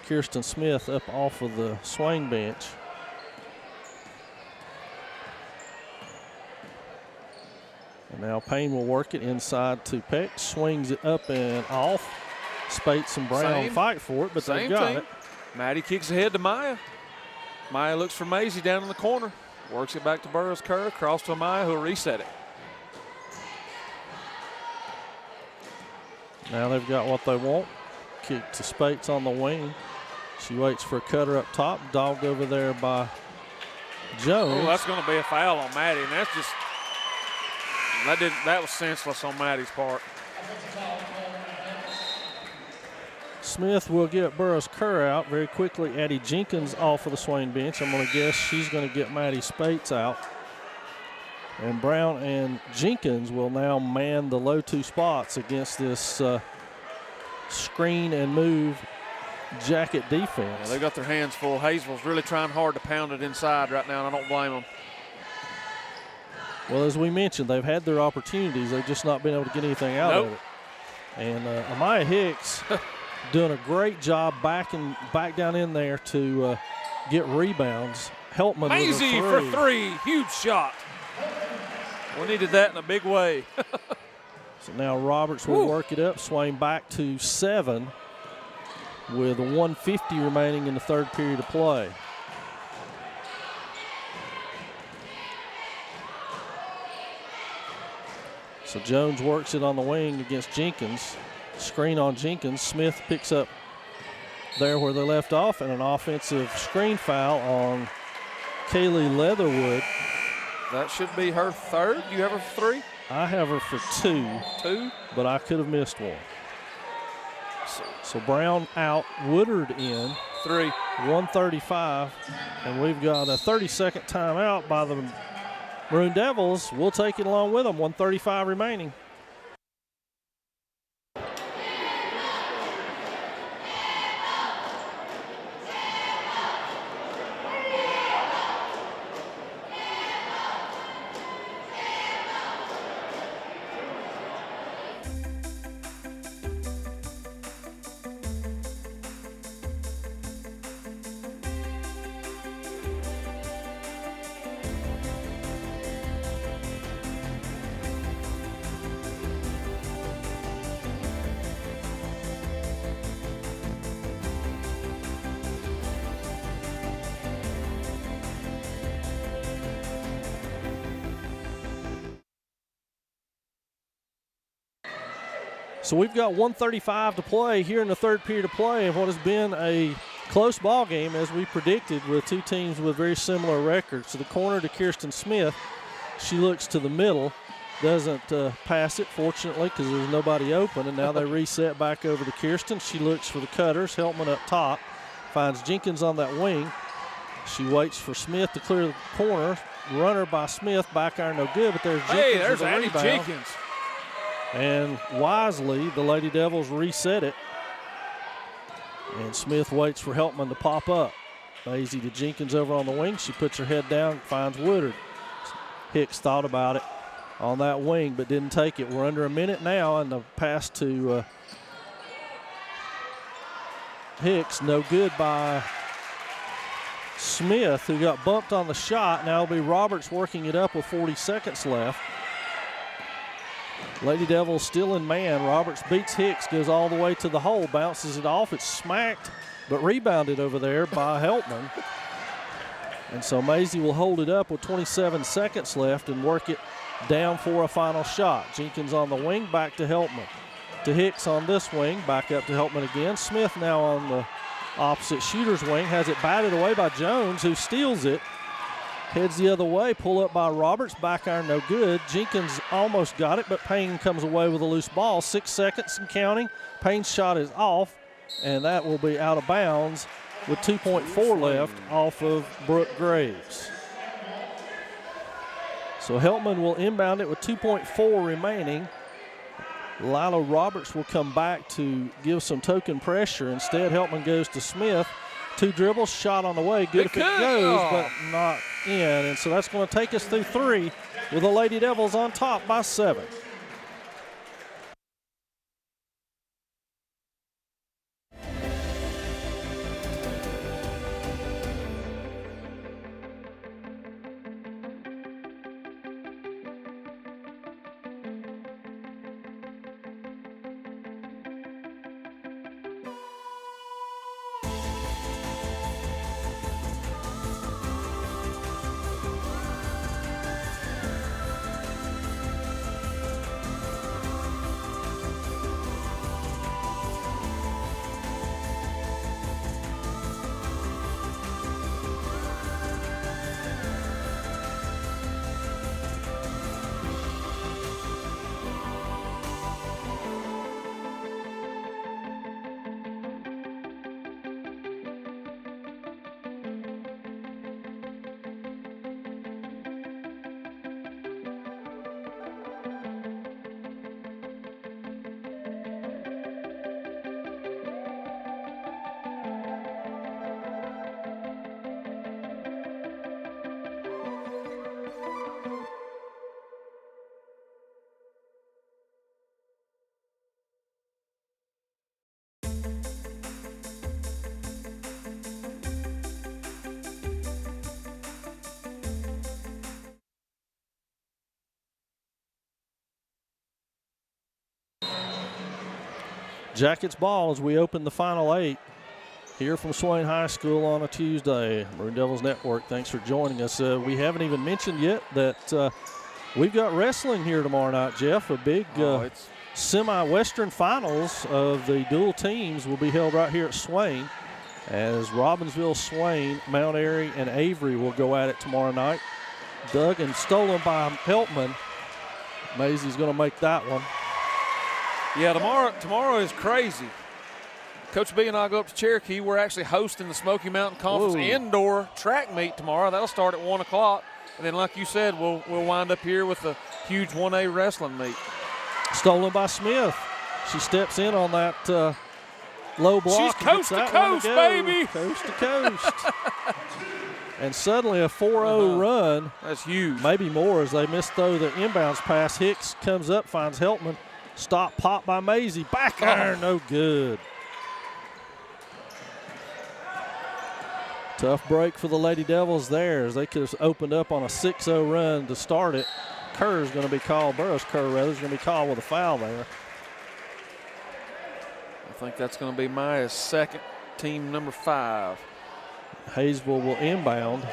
Kirsten Smith up off of the Swain bench. And now Payne will work it inside to Peck. Swings it up and off. Spates and Brown fight for it, but they've got it. Maddie kicks ahead to Maya. Maya looks for Maisie down in the corner. Works it back to Burris Kerr. Across to Maya, who'll reset it. Now they've got what they want. Kick to Spates on the wing. She waits for a cutter up top. Dogged over there by Jones. Oh, that's going to be a foul on Maddie, and that's just that was senseless on Maddie's part. Smith will get Burris Kerr out very quickly. Addie Jenkins off of the Swain bench. I'm going to guess she's going to get Maddie Spates out. And Brown and Jenkins will now man the low 2 spots against this screen and move Jacket defense. Yeah, they've got their hands full. Hayesville's really trying hard to pound it inside right now, and I don't blame them. Well, as we mentioned, they've had their opportunities. They've just not been able to get anything out of it. And Amaya Hicks doing a great job back down in there to get rebounds. Heltman Maisie for 3. Huge shot. We needed that in a big way. So now Roberts will work it up. Swain back to 7 with 1:50 remaining in the third period of play. So Jones works it on the wing against Jenkins. Screen on Jenkins. Smith picks up there where they left off, and an offensive screen foul on Kaylee Leatherwood. That should be her third. You have her for 3? I have her for 2. 2? But I could have missed one. So Brown out, Woodard in. 3. 1:35, and we've got a 30-second timeout by the Maroon Devils. We'll take it along with them. 1:35 remaining. So we've got 1:35 to play here in the third period of play of what has been a close ball game, as we predicted, with two teams with very similar records. So the corner to Kirsten Smith. She looks to the middle, doesn't pass it, fortunately, because there's nobody open, and now they reset back over to Kirsten. She looks for the cutters. Heltman up top, finds Jenkins on that wing. She waits for Smith to clear the corner. Runner by Smith, back iron no good, but there's Jenkins. Hey, there's with a Annie rebound. Jenkins. And wisely, the Lady Devils reset it. And Smith waits for Heltman to pop up. Maisie to Jenkins over on the wing. She puts her head down, finds Woodard. Hicks thought about it on that wing, but didn't take it. We're under a minute now, and the pass to Hicks, no good by Smith, who got bumped on the shot. Now it'll be Roberts working it up with 40 seconds left. Lady Devils still in man. Roberts beats Hicks, goes all the way to the hole, bounces it off. It's smacked, but rebounded over there by Heltman. And so Maisie will hold it up with 27 seconds left and work it down for a final shot. Jenkins on the wing, back to Heltman. To Hicks on this wing, back up to Heltman again. Smith now on the opposite shooter's wing, has it batted away by Jones, who steals it. Heads the other way, pull up by Roberts, back iron no good. Jenkins almost got it, but Payne comes away with a loose ball. 6 seconds and counting. Payne's shot is off, and that will be out of bounds with 2.4 left off of Brooke Graves. So Heltman will inbound it with 2.4 remaining. Lila Roberts will come back to give some token pressure. Instead, Heltman goes to Smith. 2 dribbles, shot on the way. Good if it goes, but not in. And so that's going to take us through 3 with the Lady Devils on top by 7. Jackets ball as we open the final 8 here from Swain High School on a Tuesday. Maroon Devils Network, thanks for joining us. We haven't even mentioned yet that We've got wrestling here tomorrow night, Jeff. A big semi-western finals of the dual teams will be held right here at Swain, as Robbinsville, Swain, Mount Airy, and Avery will go at it tomorrow night. Dug and stolen by Heltman. Maisie's going to make that one. Yeah, tomorrow is crazy. Coach B and I go up to Cherokee. We're actually hosting the Smoky Mountain Conference indoor track meet tomorrow. That'll start at 1 o'clock. And then, like you said, we'll wind up here with a huge 1A wrestling meet. Stolen by Smith. She steps in on that low block. She's coast to coast, baby. Coast to coast. And suddenly a 4-0 run. That's huge. Maybe more as they misthrow the inbounds pass. Hicks comes up, finds Heltman. Stop, pop by Maisie. Back iron, no good. Tough break for the Lady Devils there, as they could have opened up on a 6-0 run to start it. Kerr's going to be called, Burroughs Kerr rather, is going to be called with a foul there. I think that's going to be Maya's second, team number 5. Hayesville will inbound.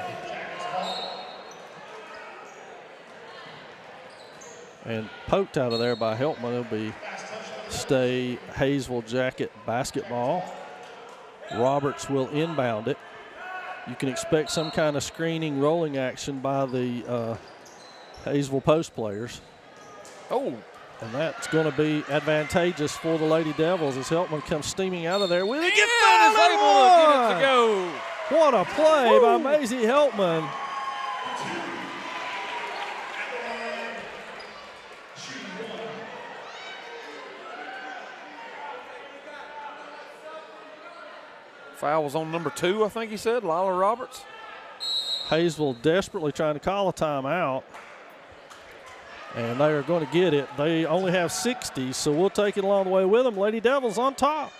And poked out of there by Heltman. It'll be stay Hayesville Jacket basketball. Roberts will inbound it. You can expect some kind of screening, rolling action by the Hayesville post players. Oh. And that's going to be advantageous for the Lady Devils as Heltman comes steaming out of there. Will he get fouled? Is able to get it to go. What a play by Maisie Heltman. Foul was on number 2, I think he said, Lila Roberts. Hayesville desperately trying to call a timeout. And they are going to get it. They only have 60, so we'll take it along the way with them. Lady Devils on top.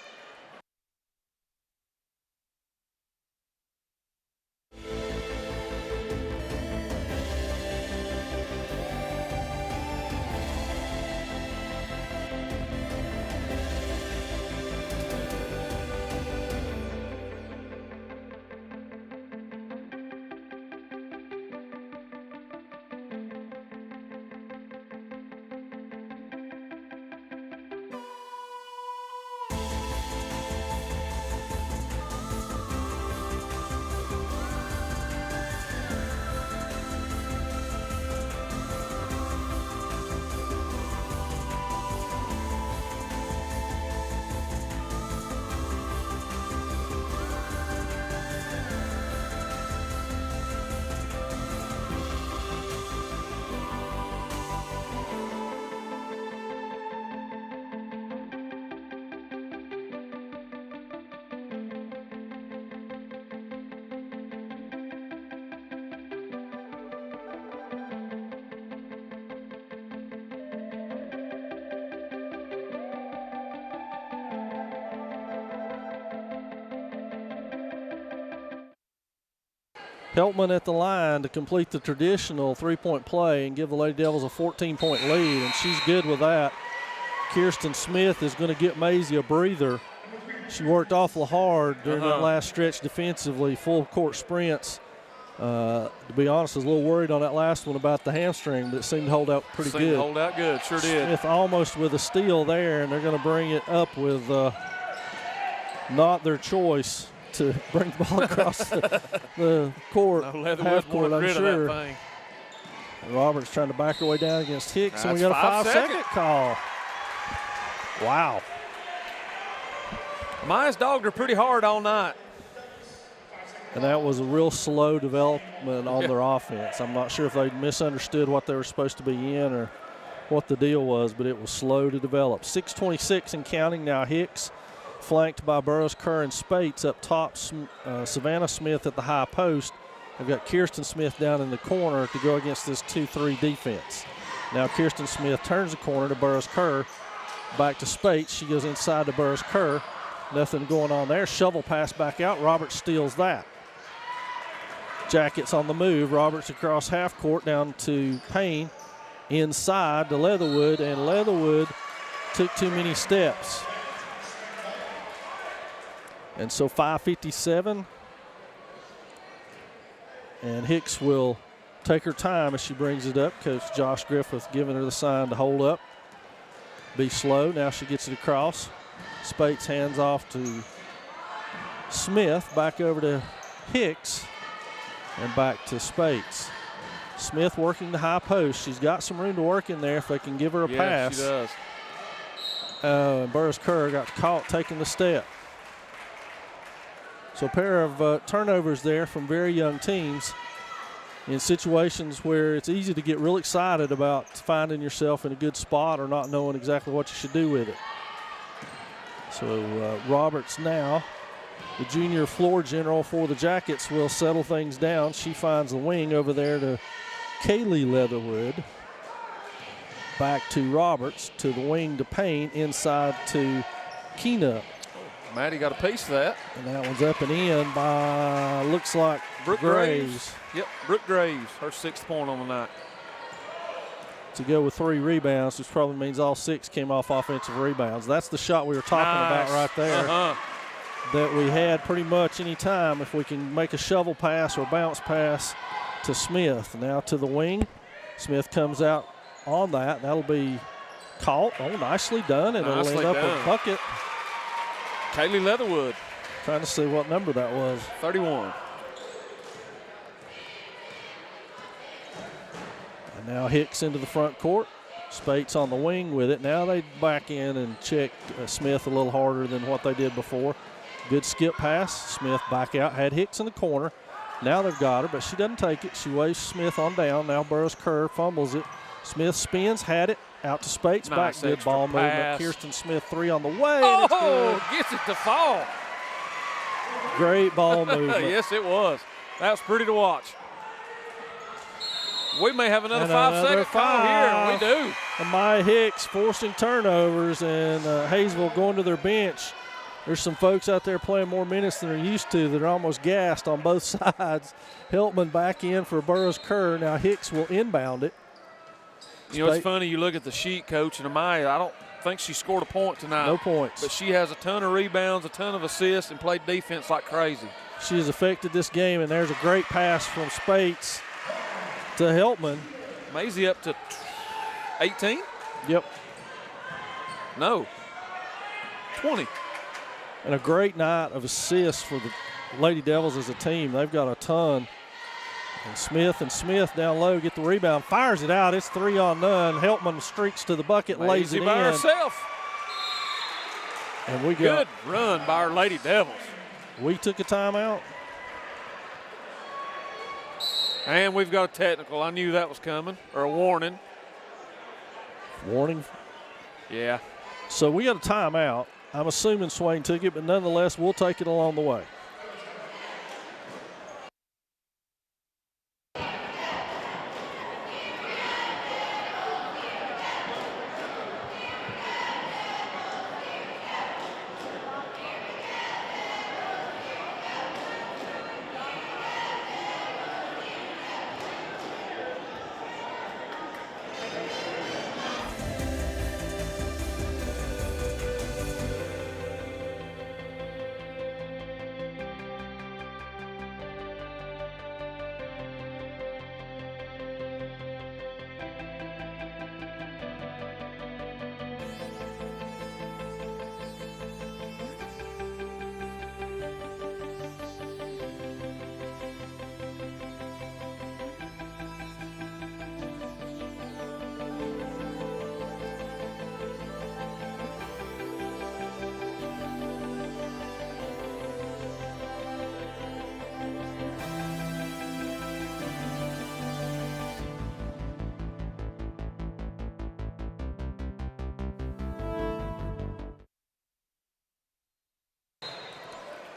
Heltman at the line to complete the traditional three-point play and give the Lady Devils a 14-point lead, and she's good with that. Kirsten Smith is going to get Maisie a breather. She worked awful hard during that last stretch defensively, full court sprints. To be honest, I was a little worried on that last one about the hamstring, but it seemed to hold out pretty good. Seemed to hold out good, sure did. Smith almost with a steal there, and they're going to bring it up with not their choice to bring the ball across the court, half court, I'm sure. And Roberts trying to back her way down against Hicks, and we got a 5-second call. Wow. Maya's dogged her pretty hard all night. And that was a real slow development on their offense. I'm not sure if they misunderstood what they were supposed to be in or what the deal was, but it was slow to develop. 6:26 and counting now. Hicks flanked by Burroughs, Kerr, and Spates up top. Savannah Smith at the high post. They've got Kirsten Smith down in the corner to go against this 2-3 defense. Now Kirsten Smith turns the corner to Burroughs, Kerr. Back to Spates. She goes inside to Burroughs, Kerr. Nothing going on there. Shovel pass back out. Roberts steals that. Jackets on the move. Roberts across half court down to Payne. Inside to Leatherwood, and Leatherwood took too many steps. And so 5:57. And Hicks will take her time as she brings it up. Coach Josh Griffith giving her the sign to hold up. Be slow. Now she gets it across. Spates hands off to Smith. Back over to Hicks. And back to Spates. Smith working the high post. She's got some room to work in there if they can give her a pass. Yeah, she does. And Burris Kerr got caught taking the step. So a pair of turnovers there from very young teams in situations where it's easy to get real excited about finding yourself in a good spot or not knowing exactly what you should do with it. So Roberts now, the junior floor general for the Jackets, will settle things down. She finds the wing over there to Kaylee Leatherwood. Back to Roberts, to the wing to Payne, inside to Keenup. Maddie got a piece of that. And that one's up and in by, looks like, Brooke Graves. Yep, Brooke Graves, her 6th point on the night. To go with 3 rebounds, which probably means all 6 came off offensive rebounds. That's the shot we were talking about right there. That we had pretty much any time if we can make a shovel pass or bounce pass to Smith. Now to the wing. Smith comes out on that. That'll be caught. Oh, nicely done. And it'll end up a bucket. Kaylee Leatherwood. Trying to see what number that was. 31. And now Hicks into the front court. Spates on the wing with it. Now they back in and check Smith a little harder than what they did before. Good skip pass. Smith back out. Had Hicks in the corner. Now they've got her, but she doesn't take it. She waves Smith on down. Now Burris Kerr fumbles it. Smith spins, had it. Out to Spates. Nice back. Good ball movement. Kirsten Smith 3 on the way. Oh, gets it to fall. Great ball movement. Yes, it was. That was pretty to watch. We may have another 5-second call here. We do. And Maya Hicks forcing turnovers, and Hayesville going to their bench. There's some folks out there playing more minutes than they're used to that are almost gassed on both sides. Heltman back in for Burris Kerr. Now Hicks will inbound it. You know, it's funny, you look at the sheet, Coach, and Amaya, I don't think she scored a point tonight. No points. But she has a ton of rebounds, a ton of assists, and played defense like crazy. She has affected this game, and there's a great pass from Spates to Heltman. Maisie up to 18? Yep. No. 20. And a great night of assists for the Lady Devils as a team. They've got a ton. And Smith down low, get the rebound, fires it out. It's 3 on none. Heltman streaks to the bucket, lays it in. By herself. And we got good run by our Lady Devils. We took a timeout. And we've got a technical. I knew that was coming, or a warning. Warning? Yeah. So we got a timeout. I'm assuming Swain took it, but nonetheless, we'll take it along the way.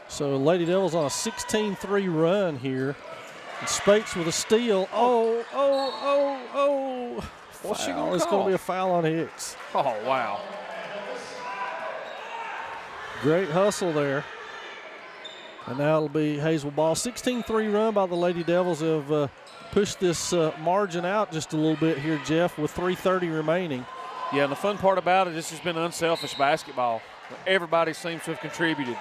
So Lady Devils on a 16-3 run here. And Spates with a steal. Oh. What's she Foul. gonna It's call? going to be a foul on Hicks. Oh, wow. Great hustle there. And now it'll be Hayesville ball. 16-3 run by the Lady Devils have pushed this margin out just a little bit here, Jeff, with 3:30 remaining. Yeah, and the fun part about it, this has been unselfish basketball. Everybody seems to have contributed.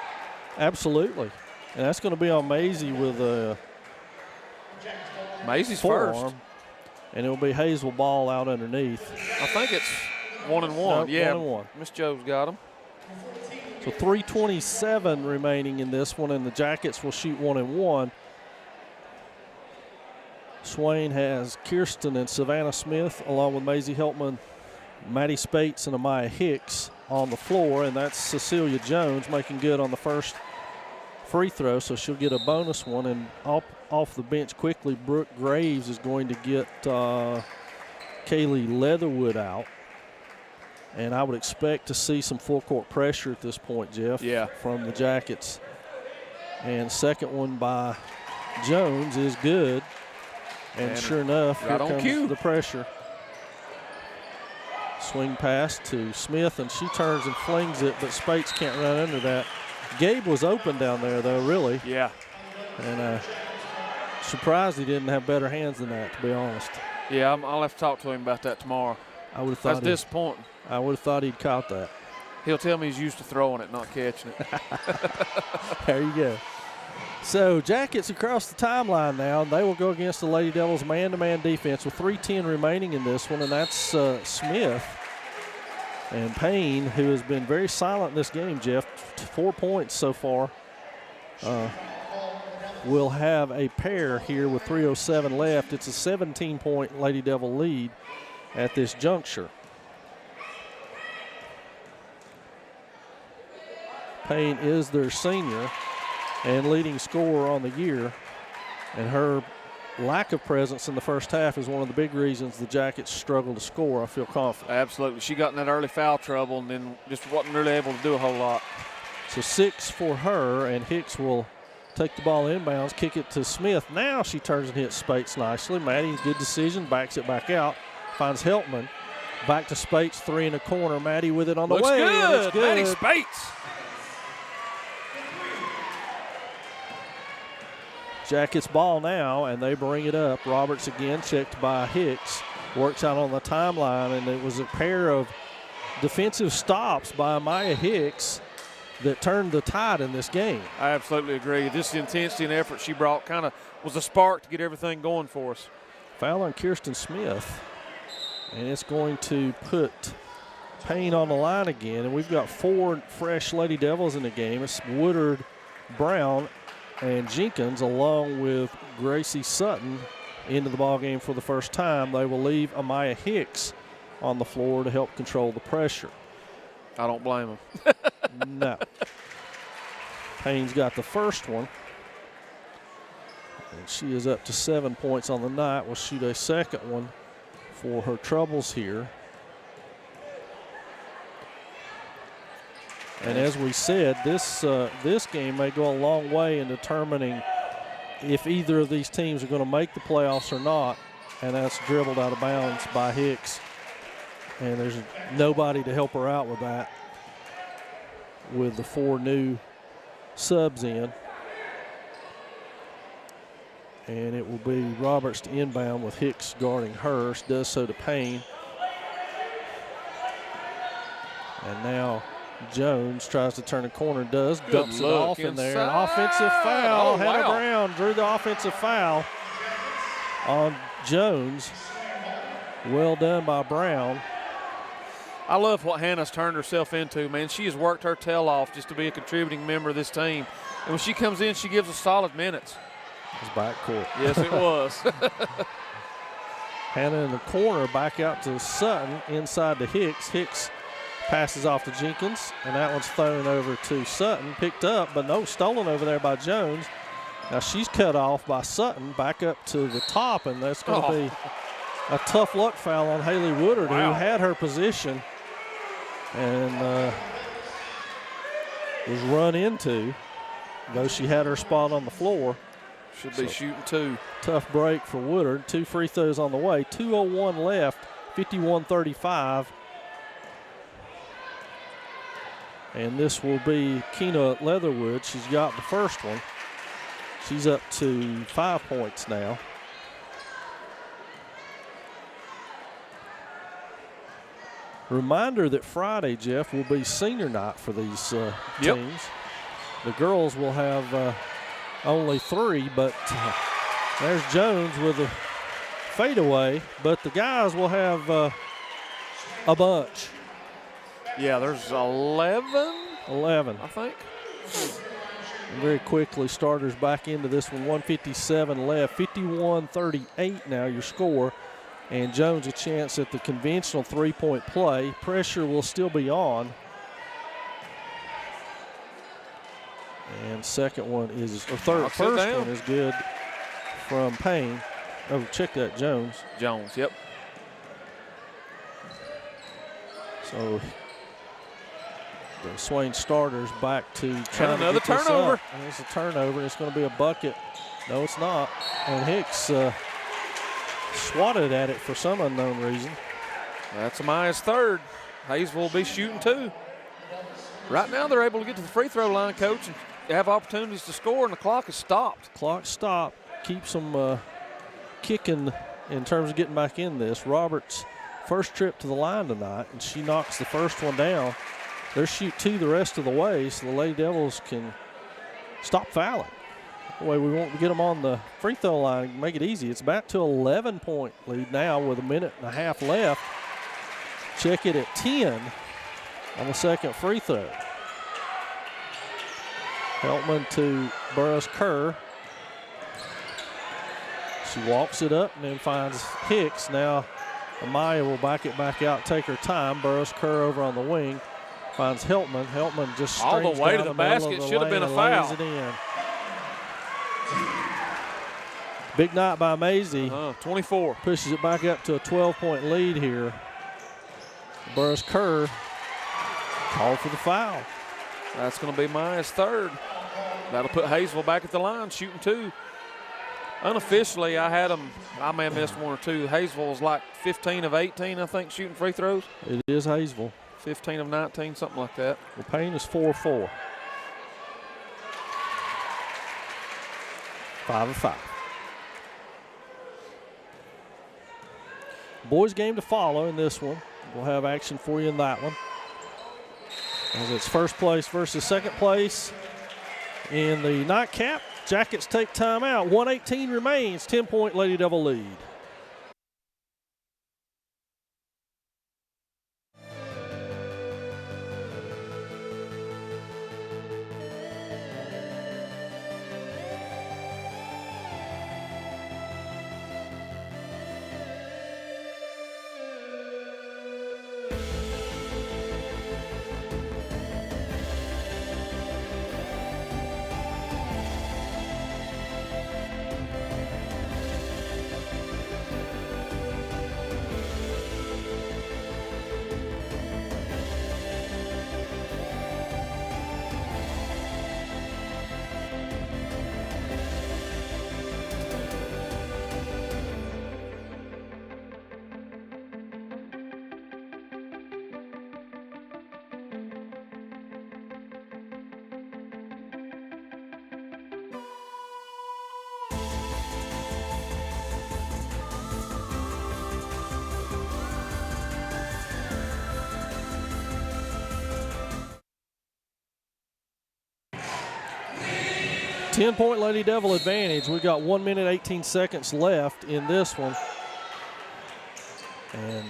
Absolutely. And that's going to be on Maisie with Maisie's forearm. first. And it'll be Hayesville ball out underneath. I think it's 1-1. Nope, Yeah, 1-1. Miss Joe's got him. So 3:27 remaining in this one, and the Jackets will shoot 1-1. Swain has Kirsten and Savannah Smith, along with Maisie Heltman, Maddie Spates, and Amaya Hicks on the floor, and that's Cecilia Jones making good on the first free throw, so she'll get a bonus one. And off the bench quickly, Brooke Graves is going to get Kaylee Leatherwood out. And I would expect to see some full court pressure at this point, Jeff, from the Jackets. And second one by Jones is good. And sure enough, here comes the pressure. Swing pass to Smith, and she turns and flings it, but Spates can't run under that. Gabe was open down there, though, really. Yeah. And surprised he didn't have better hands than that, to be honest. Yeah, I'll have to talk to him about that tomorrow. I would have thought that's disappointing. I would have thought he'd caught that. He'll tell me he's used to throwing it, not catching it. There you go. So Jackets across the timeline now. They will go against the Lady Devils man-to-man defense with 3:10 remaining in this one, and that's Smith and Payne, who has been very silent in this game, Jeff. 4 points so far. Will have a pair here with 3:07 left. It's a 17-point Lady Devil lead at this juncture. Payne is their senior and leading scorer on the year, and her lack of presence in the first half is one of the big reasons the Jackets struggle to score. I feel confident. Absolutely. She got in that early foul trouble and then just wasn't really able to do a whole lot. So 6 for her, and Hicks will take the ball inbounds, kick it to Smith. Now she turns and hits Spates nicely. Maddie, good decision, backs it back out, finds Heltman. Back to Spates, 3 in the corner. Maddie with it on the way. Looks good. Maddie Spates. Jackets ball now, and they bring it up. Roberts again, checked by Hicks. Works out on the timeline, and it was a pair of defensive stops by Maya Hicks that turned the tide in this game. I absolutely agree. This intensity and effort she brought kind of was a spark to get everything going for us. Foul on Kirsten Smith, and it's going to put Payne on the line again. And we've got 4 fresh Lady Devils in the game. It's Woodard, Brown, and Jenkins, along with Gracie Sutton, into the ball game for the first time. They will leave Amaya Hicks on the floor to help control the pressure. I don't blame him. No. Payne's got the first one. And she is up to 7 points on the night. Will shoot a second one for her troubles here. And as we said, this game may go a long way in determining if either of these teams are going to make the playoffs or not. And that's dribbled out of bounds by Hicks. And there's nobody to help her out with that, with the 4 new subs in. And it will be Roberts to inbound with Hicks guarding her. She does so to Payne. And now Jones tries to turn a corner, dumps it off in there. An offensive foul. Oh, Hannah wow. Brown drew the offensive foul on Jones. Well done by Brown. I love what Hannah's turned herself into, man. She has worked her tail off just to be a contributing member of this team. And when she comes in, she gives us solid minutes. It's backcourt. Yes, it was. Hannah in the corner, back out to Sutton, inside to Hicks. Hicks passes off to Jenkins, and that one's thrown over to Sutton. Picked up, but no, stolen over there by Jones. Now she's cut off by Sutton, back up to the top, and that's going to be a tough luck foul on Haley Woodard, who had her position and was run into, though she had her spot on the floor. Should be shooting 2. Tough break for Woodard. 2 free throws on the way. 2:01 left, 51-35. And this will be Keena Leatherwood. She's got the first one. She's up to 5 points now. Reminder that Friday, Jeff, will be senior night for these teams. The girls will have only 3, but There's Jones with a fadeaway, but the guys will have a bunch. Yeah, there's 11. 11. I think. And very quickly, starters back into this one. 1:57 left. 51-38 now your score. And Jones a chance at the conventional three-point play. Pressure will still be on. And second one is, or first one is good from Payne. Oh, check that, Jones. Jones, yep. So the Swain starters back to trying another to get this turnover. up. And it's a turnover. It's going to be a bucket. No, it's not. And Hicks swatted at it for some unknown reason. That's Amaya's third. Hayesville will be shooting two. Right now they're able to get to the free throw line, Coach, and have opportunities to score, and the clock is stopped. Clock stopped. Keeps them kicking in terms of getting back in this. Roberts' first trip to the line tonight, and she knocks the first one down. They'll shoot two the rest of the way, so the Lady Devils can stop fouling. That way we won't get them on the free throw line and make it easy. It's back to 11-point lead now with a minute and a half left. Check it at 10 on the second free throw. Heltman to Burroughs Kerr. She walks it up and then finds Hicks. Now Amaya will back it back out, take her time. Burroughs Kerr over on the wing. Finds Heltman. Heltman just all the way to the middle basket. of the Should have been a lane foul. and lays it in. Big night by Maisie. 24. Pushes it back up to a 12-point lead here. Burroughs Kerr called for the foul. That's going to be Maya's third. That'll put Hayesville back at the line, shooting two. Unofficially, I had them, I may have missed one or two. Hayesville was like 15 of 18, I think, shooting free throws. It is Hayesville. 15 of 19, something like that. Well, Payne is 4-4. 5 of 5. Boys game to follow in this one. We'll have action for you in that one. As it's first place versus second place. In the nightcap, Jackets take timeout. 1:18 remains, 10-point Lady Devil lead. Ten-point Lady Devil advantage. We've got 1 minute, 18 seconds left in this one. And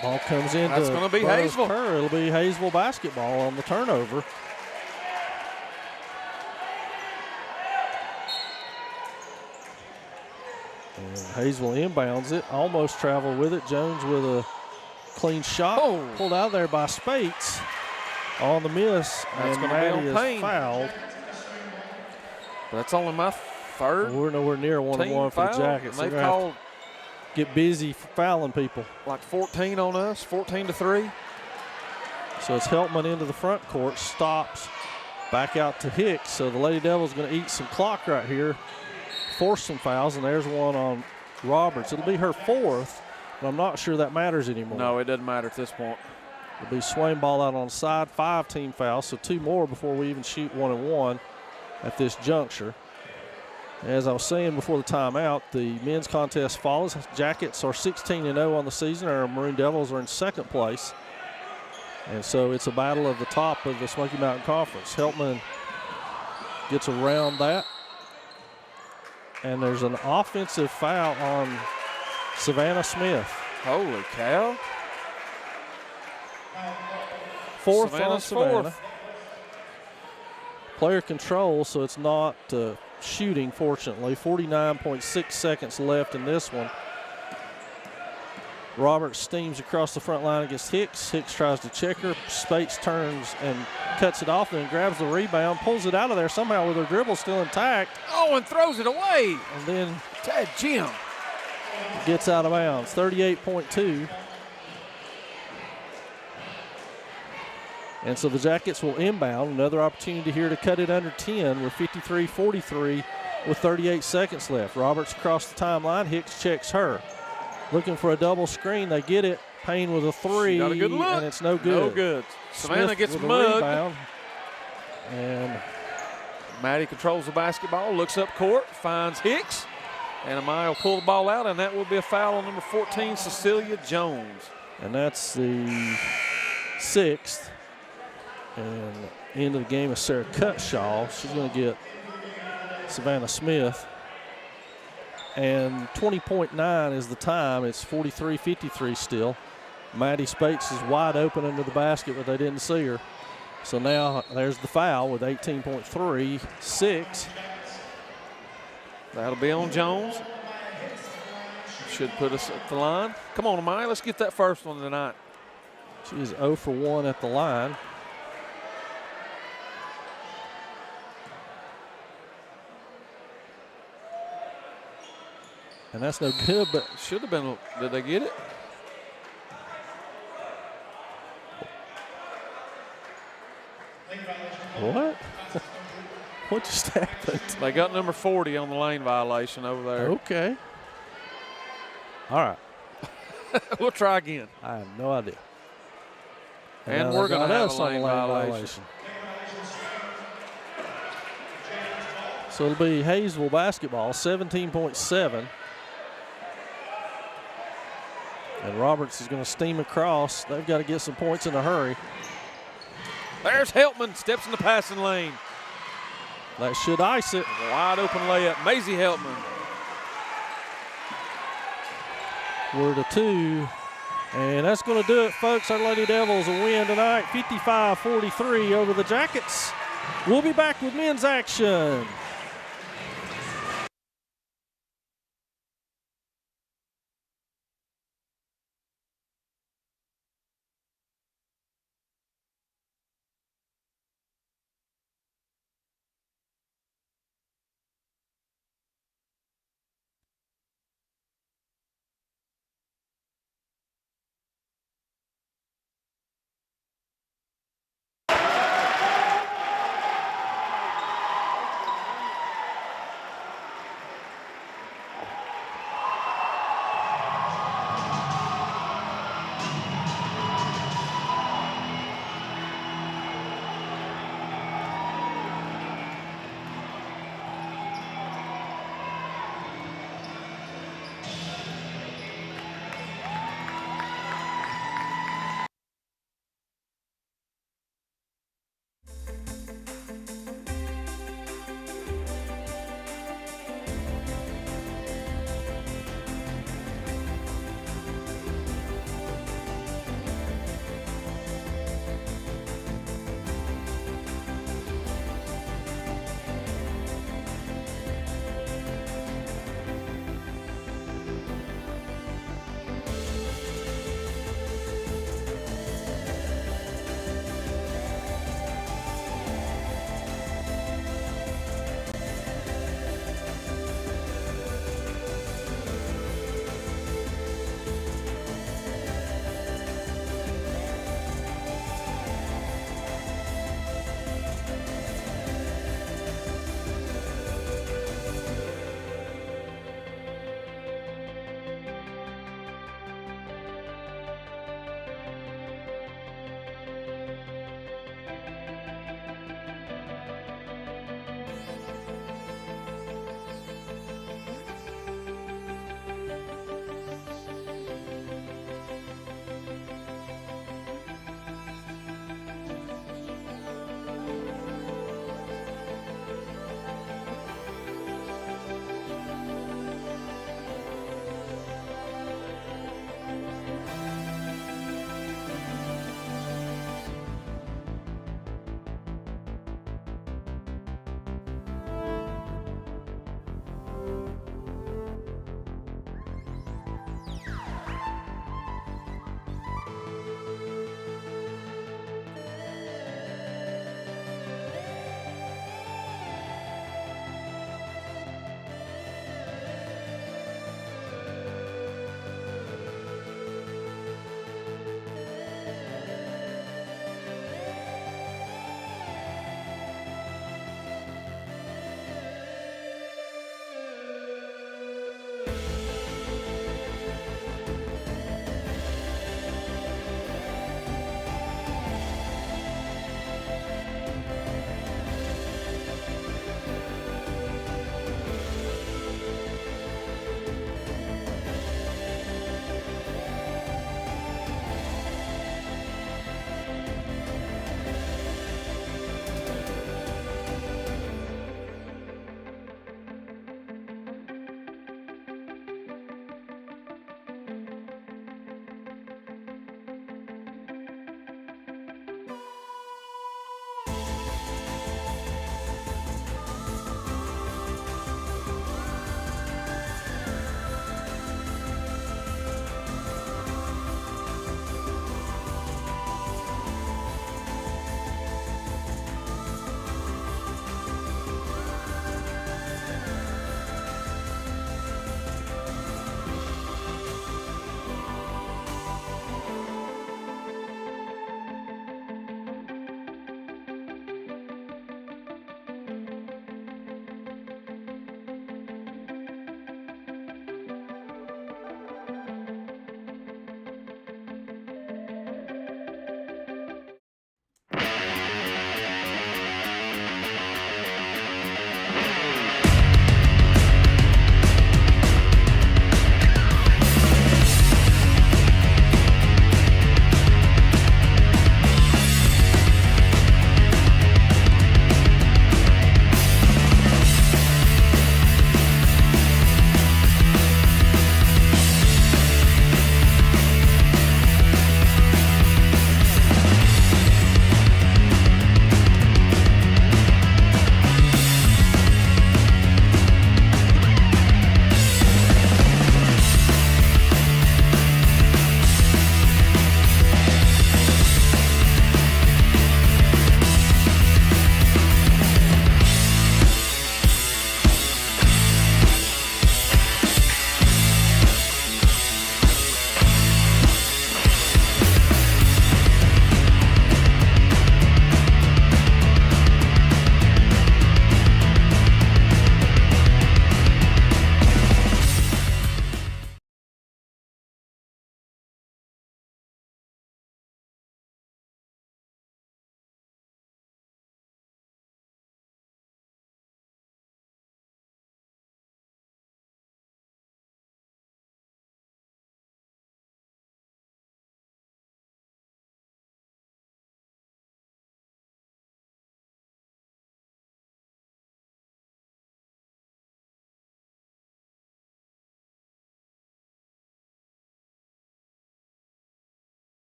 ball comes in. That's going to be Hayesville. Kerr. It'll be Hayesville basketball on the turnover. And Hayesville inbounds it. Almost traveled with it. Jones with a clean shot. Oh. Pulled out there by Spates on the miss. That's and going to be Maddie on is Payne. fouled. But that's only my third. We're nowhere near a one-on-one for the Jackets. They've They're gonna have called to get busy fouling people. like 14 on us, 14 to 3. So it's Heltman into the front court, stops, back out to Hicks. So the Lady Devils going to eat some clock right here, force some fouls, and there's one on Roberts. It'll be her fourth, but I'm not sure that matters anymore. No, it doesn't matter at this point. It'll be Swain ball out on the side, 5 team fouls, so 2 more before we even shoot 1-and-1 at this juncture. As I was saying before the timeout, the men's contest follows. Jackets are 16-0 on the season. Our Maroon Devils are in second place. And so it's a battle of the top of the Smoky Mountain Conference. Heltman gets around that. And there's an offensive foul on Savannah Smith. Holy cow. Fourth on Savannah. Fourth. Player control, so it's not shooting, fortunately. 49.6 seconds left in this one. Roberts steams across the front line against Hicks. Hicks tries to check her. Spates turns and cuts it off, then grabs the rebound, pulls it out of there somehow with her dribble still intact. Oh, and throws it away. And then Tad Jim gets out of bounds. 38.2. And so the Jackets will inbound. Another opportunity here to cut it under 10 with 53-43 with 38 seconds left. Roberts across the timeline. Hicks checks her. Looking for a double screen. They get it. Payne with a three. Got a good look. And it's no good. No good. Savannah Smith gets with a mugged. rebound. And Maddie controls the basketball, looks up court, finds Hicks, and Amaya will pull the ball out, and that will be a foul on number 14, Cecilia Jones. And that's the 6th. And end of the game is Sarah Cutshaw. She's going to get Savannah Smith. And 20.9 is the time. It's 43-53 still. Maddie Spates is wide open under the basket, but they didn't see her. So now there's the foul with 18.36. That'll be on Jones. Should put us at the line. Come on, Amaya, let's get that first one tonight. She is 0 for 1 at the line. And that's no good, but Should have been. Did they get it? what? What just happened? They got number 40 on the lane violation over there. Okay. All right. We'll try again. I have no idea. And now we're they going to got have us a on the lane violation. So it'll be Hayesville basketball, 17.7. And Roberts is going to steam across. They've got to get some points in a hurry. There's Heltman, steps in the passing lane. That should ice it. Wide open layup, Maisie Heltman. We're to 2. And that's going to do it, folks. Our Lady Devils will win tonight, 55-43 over the Jackets. We'll be back with men's action.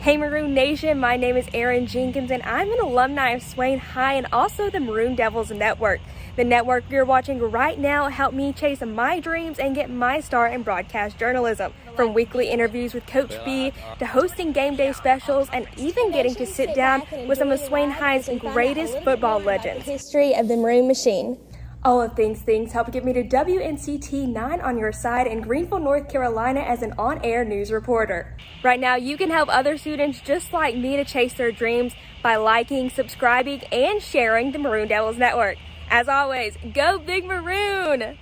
Hey Maroon Nation, my name is Erin Jenkins and I'm an alumni of Swain High and also the Maroon Devils network. The network you're watching right now helped me chase my dreams and get my start in broadcast journalism. From weekly interviews with Coach B to hosting game day specials and even getting to sit down with some of Swain High's greatest football legends. History of the Maroon Machine. All of things help get me to WNCT 9 on your side in Greenville, North Carolina as an on-air news reporter. Right now, you can help other students just like me to chase their dreams by liking, subscribing, and sharing the Maroon Devils Network. As always, go Big Maroon!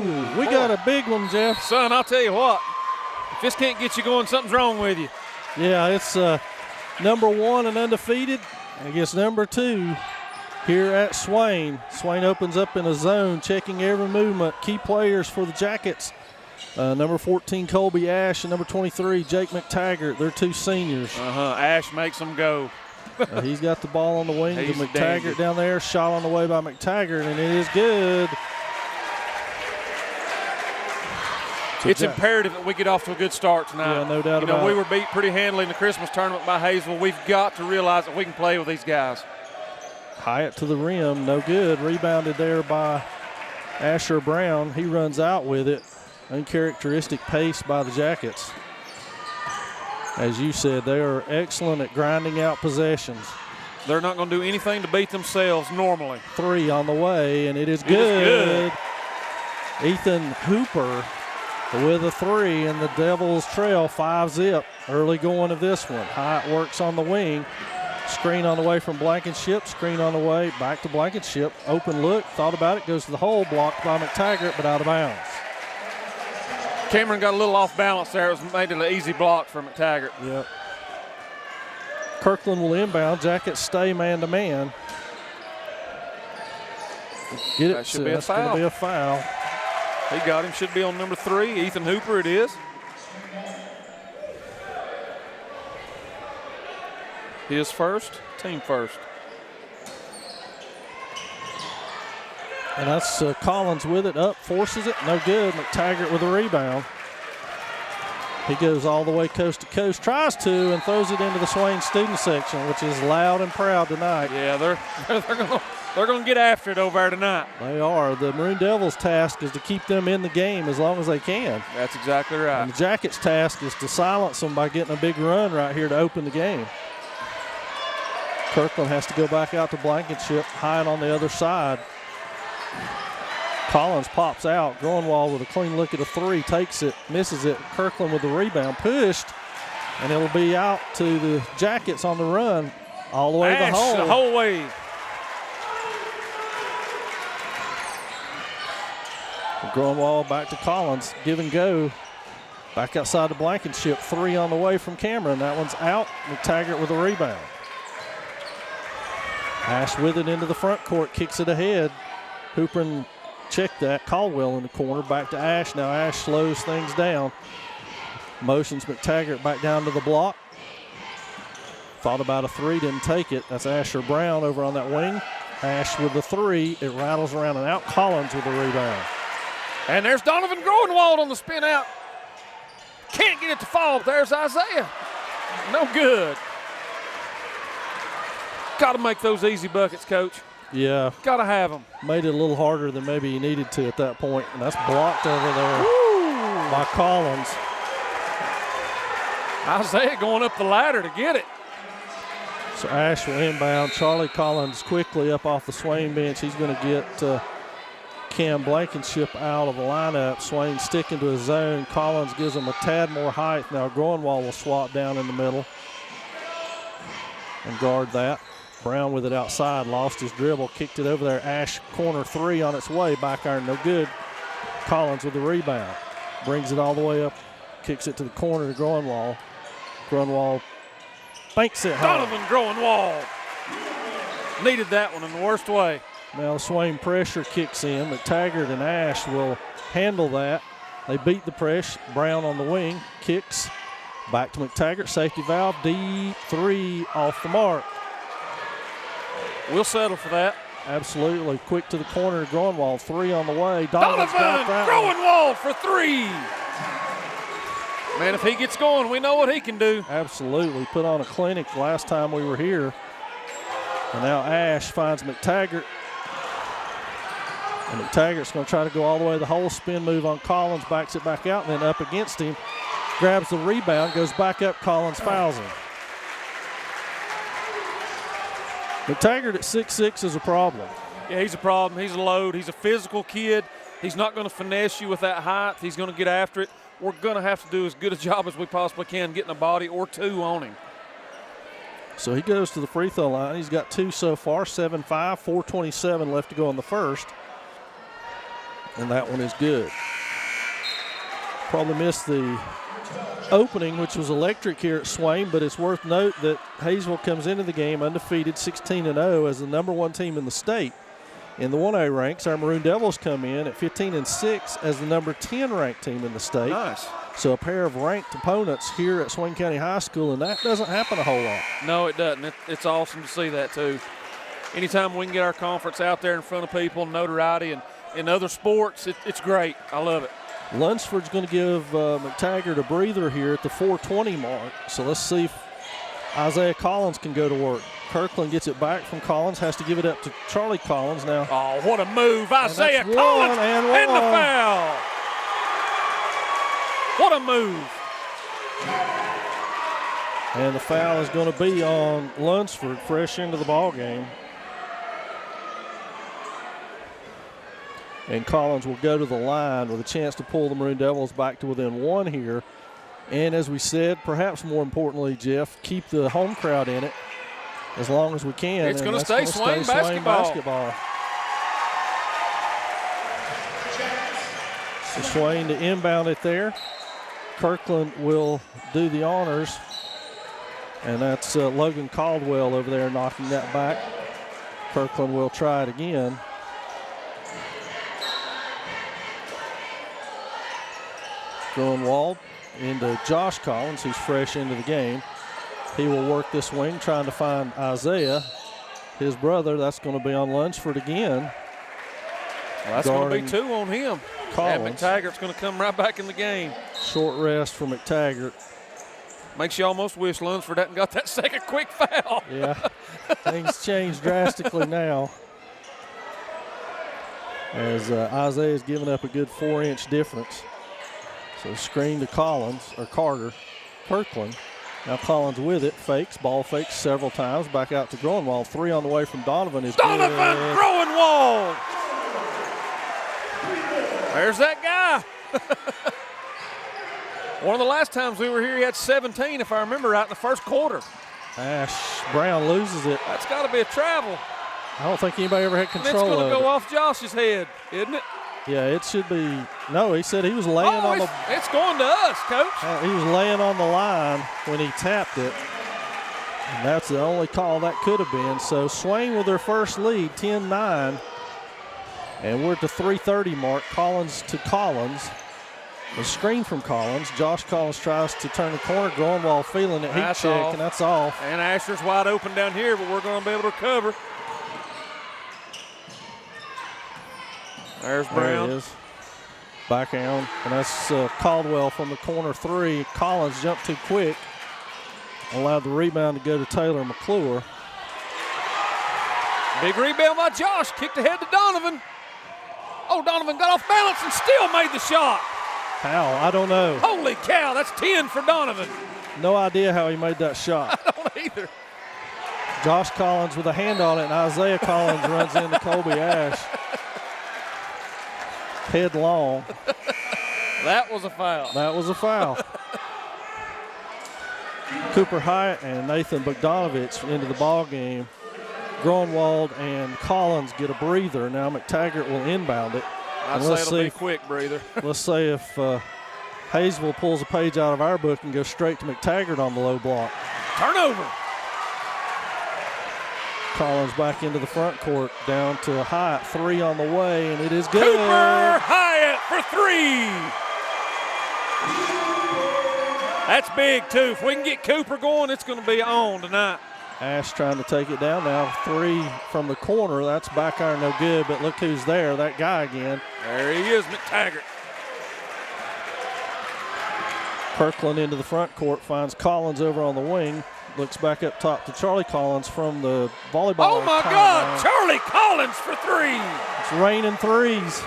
Ooh, we got a big one, Jeff. Son, I'll tell you what. If this can't get you going, something's wrong with you. Yeah, it's number 1 and undefeated against number 2 here at Swain. Swain opens up in a zone, checking every movement. Key players for the Jackets. Number 14, Colby Ash, and number 23, Jake McTaggart. They're 2 seniors. Ash makes them go. He's got the ball on the wing to He's McTaggart dandy. down there. Shot on the way by McTaggart, and it is good. It's imperative that we get off to a good start tonight. Yeah, no doubt about it. We were beat pretty handily in the Christmas tournament by Hayesville. We've got to realize that we can play with these guys. Hyatt to the rim, no good. Rebounded there by Asher Brown. He runs out with it. Uncharacteristic pace by the Jackets. As you said, they are excellent at grinding out possessions. They're not going to do anything to beat themselves normally. 3 on the way, and it is It good. is good. Ethan Hooper with a 3, and the Devils trail 5-zip. Early going of this one. Hyatt works on the wing. Screen on the way from Blankenship. Screen on the way back to Blankenship. Open look. Thought about it. Goes to the hole. Blocked by McTaggart, but out of bounds. Cameron got a little off balance there. It was made it an easy block for McTaggart. Yep. Kirkland will inbound. Jackets stay man-to-man. Get it. That should be a That's going to foul. be a foul. He got him. Should be on number 3. Ethan Hooper it is. His first, team first. And that's Collins with it. Up, forces it. No good. McTaggart with a rebound. He goes all the way coast to coast. Tries to and throws it into the Swain student section, which is loud and proud tonight. Yeah, they're going to get after it over there tonight. They are. The Maroon Devils' task is to keep them in the game as long as they can. That's exactly right. And the Jackets' task is to silence them by getting a big run right here to open the game. Kirkland has to go back out to Blankenship, Hyatt on the other side. Collins pops out. Groenwald with a clean look at a 3, takes it, misses it. Kirkland with the rebound, pushed, and it'll be out to the Jackets on the run all the way to the Ash hole. the whole way. Groenwald back to Collins, give and go. Back outside to Blankenship, 3 on the way from Cameron. That one's out. McTaggart with a rebound. Ash with it into the front court, kicks it ahead. Hooper checked that. Caldwell in the corner, back to Ash. Now Ash slows things down. Motions McTaggart back down to the block. Thought about a 3, didn't take it. That's Asher Brown over on that wing. Ash with the 3. It rattles around and out. Collins with the rebound. And there's Donovan Groenwald on the spin out. Can't get it to fall, but there's Isaiah. No good. Got to make those easy buckets, Coach. Yeah. Got to have them. Made it a little harder than maybe he needed to at that point. And that's blocked over there by Collins. Isaiah going up the ladder to get it. So Ash will inbound. Charlie Collins quickly up off the Swain bench. He's going to get Cam Blankenship out of the lineup. Swain sticking to his zone. Collins gives him a tad more height. Now Groenwald will swap down in the middle and guard that. Brown with it outside, lost his dribble, kicked it over there. Ash corner 3 on its way, back iron, no good. Collins with the rebound, brings it all the way up, kicks it to the corner to Groenwald. Groenwald banks it home. Donovan Groenwald. Needed that one in the worst way. Now the Swain pressure kicks in. McTaggart and Ash will handle that. They beat the press. Brown on the wing, kicks. Back to McTaggart, safety valve, deep 3 off the mark. We'll settle for that. Absolutely. Quick to the corner, Groenwald, 3 on the way. Donovan's got that one. Groenwald for 3. Man, if he gets going, we know what he can do. Absolutely. Put on a clinic last time we were here. And now Ash finds McTaggart. And McTaggart's going to try to go all the way to the hole. Spin move on Collins, backs it back out, and then up against him. Grabs the rebound, goes back up, Collins fouls him. McTaggart at 6'6" is a problem. Yeah, he's a problem. He's a load. He's a physical kid. He's not going to finesse you with that height. He's going to get after it. We're going to have to do as good a job as we possibly can getting a body or 2 on him. So he goes to the free throw line. He's got 2 so far, 7-5, 4:27 left to go in the first. And that one is good. Probably missed the opening, which was electric here at Swain, but it's worth note that Hayesville comes into the game undefeated 16-0 as the number 1 team in the state. In the 1A ranks, our Maroon Devils come in at 15-6 as the number 10 ranked team in the state. Nice. So a pair of ranked opponents here at Swain County High School, and that doesn't happen a whole lot. No, it doesn't. It's awesome to see that, too. Anytime we can get our conference out there in front of people, notoriety, and in other sports, it's great. I love it. Lunsford's going to give McTaggart a breather here at the 4:20 mark. So let's see if Isaiah Collins can go to work. Kirkland gets it back from Collins, has to give it up to Charlie Collins now. Oh, what a move. Isaiah And Collins and the foul. What a move. And the foul is going to be on Lunsford, fresh into the ball game. And Collins will go to the line with a chance to pull the Maroon Devils back to within 1 here. And as we said, perhaps more importantly, Jeff, keep the home crowd in it as long as we can. It's going to stay Swain basketball. So Swain to inbound it there. Kirkland will do the honors. And that's Logan Caldwell over there knocking that back. Kirkland will try it again. Grunwald into Josh Collins, who's fresh into the game. He will work this wing, trying to find Isaiah, his brother. That's going to be on Lunsford again. Well, that's going to be 2 on him. Collins. And McTaggart's going to come right back in the game. Short rest for McTaggart. Makes you almost wish Lunsford hadn't got that second quick foul. Yeah, things change drastically now. As Isaiah's giving up a good 4-inch difference. So screen to Collins, or Carter, Kirkland. Now Collins with it, ball fakes several times, back out to Groenwald. 3 on the way from Donovan is Donovan good. Groenwald! There's that guy. One of the last times we were here, he had 17, if I remember right, in the first quarter. Ash Brown loses it. That's got to be a travel. I don't think anybody ever had And control of it. it's going to go off Josh's head, isn't it? Yeah, it should be. No, he said he was laying on the. It's going to us, Coach. He was laying on the line when he tapped it. And that's the only call that could have been. So Swain with their first lead, 10-9. And we're at the 3:30 mark. Collins to Collins. A screen from Collins. Josh Collins tries to turn the corner. Groenwald feeling it. Heat check, and that's off. And Asher's wide open down here, but we're going to be able to cover. There's Brown. There it is. Back down. And that's Caldwell from the corner 3. Collins jumped too quick. Allowed the rebound to go to Taylor McClure. Big rebound by Josh. Kicked ahead to Donovan. Oh, Donovan got off balance and still made the shot. How? I don't know. Holy cow, that's 10 for Donovan. No idea how he made that shot. I don't either. Josh Collins with a hand on it, and Isaiah Collins runs into Colby Ash. Headlong. That was a foul. That was a foul. Cooper Hyatt and Nathan Bogdanovich into the ball game. Groenwald and Collins get a breather. Now McTaggart will inbound it. I'd say it'll be a quick breather. Let's say if Hayesville pulls a page out of our book and goes straight to McTaggart on the low block. Turnover. Collins back into the front court, down to Hyatt. 3 on the way, and it is good. Cooper Hyatt for 3. That's big, too. If we can get Cooper going, it's going to be on tonight. Ash trying to take it down now. 3 from the corner. That's back iron, no good, but look who's there, that guy again. There he is, McTaggart. Kirkland into the front court, finds Collins over on the wing. Looks back up top to Charlie Collins from the volleyball. Oh, my God, Charlie Collins for 3. It's raining threes.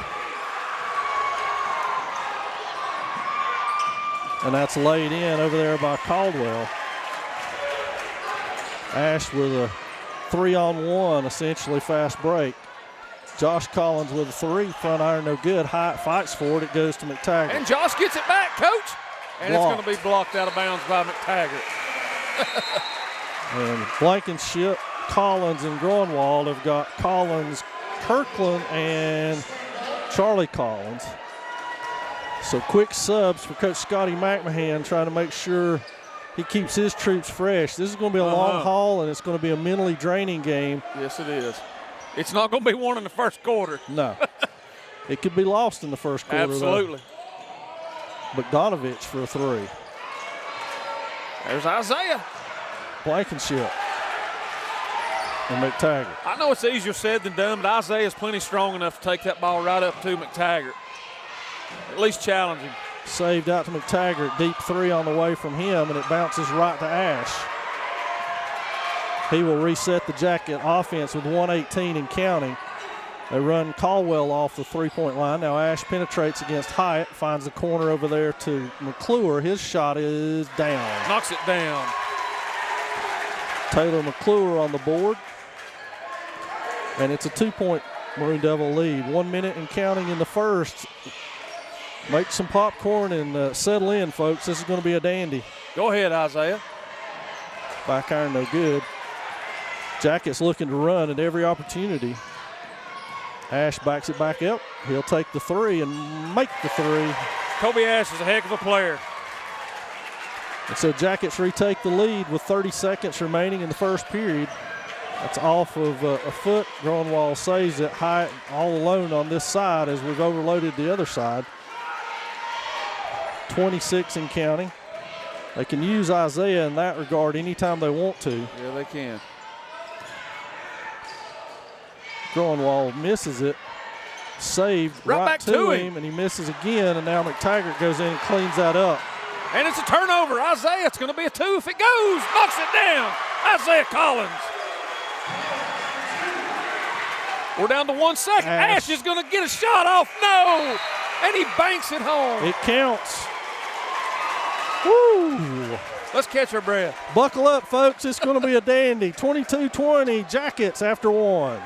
And that's laid in over there by Caldwell. Ash with a 3-on-1, essentially fast break. Josh Collins with a 3, front iron no good. Hyatt fights for it, it goes to McTaggart. And Josh gets it back, Coach. And Blocked. it's going to be blocked out of bounds by McTaggart. And Blankenship, Collins, and Groenwald have got Collins, Kirkland, and Charlie Collins. So quick subs for Coach Scotty McMahon, trying to make sure he keeps his troops fresh. This is going to be a long haul, and it's going to be a mentally draining game. Yes, it is. It's not going to be won in the first quarter. No. It could be lost in the first quarter. Absolutely. Bogdanovich for a three. There's Isaiah. Blankenship. And McTaggart. I know it's easier said than done, but Isaiah's plenty strong enough to take that ball right up to McTaggart. At least challenge him. Saved out to McTaggart. Deep three on the way from him, and it bounces right to Ash. He will reset the Jacket offense with 1:18 and counting. They run Caldwell off the three-point line. Now Ash penetrates against Hyatt, finds the corner over there to McClure. His shot is down. Knocks it down. Taylor McClure on the board. And it's a 2-point Maroon Devil lead. 1 minute and counting in the first. Make some popcorn and settle in, folks. This is going to be a dandy. Go ahead, Isaiah. Back iron no good. Jackets looking to run at every opportunity. Ash backs it back up. He'll take the three and make the three. Kobe Ash is a heck of a player. And so Jackets retake the lead with 30 seconds remaining in the first period. That's off of a foot. Groenwald saves it. Hyatt all alone on this side as we've overloaded the other side. 26 and counting. They can use Isaiah in that regard anytime they want to. Yeah, they can. Groenwald misses it. Saved right back to him, and he misses again, and now McTaggart goes in and cleans that up. And it's a turnover. Isaiah, it's going to be a two if it goes. Knocks it down. Isaiah Collins. We're down to 1 second. Ash is going to get a shot off. No. And he banks it home. It counts. Woo. Let's catch our breath. Buckle up, folks. It's going to be a dandy. 22-20, Jackets after one.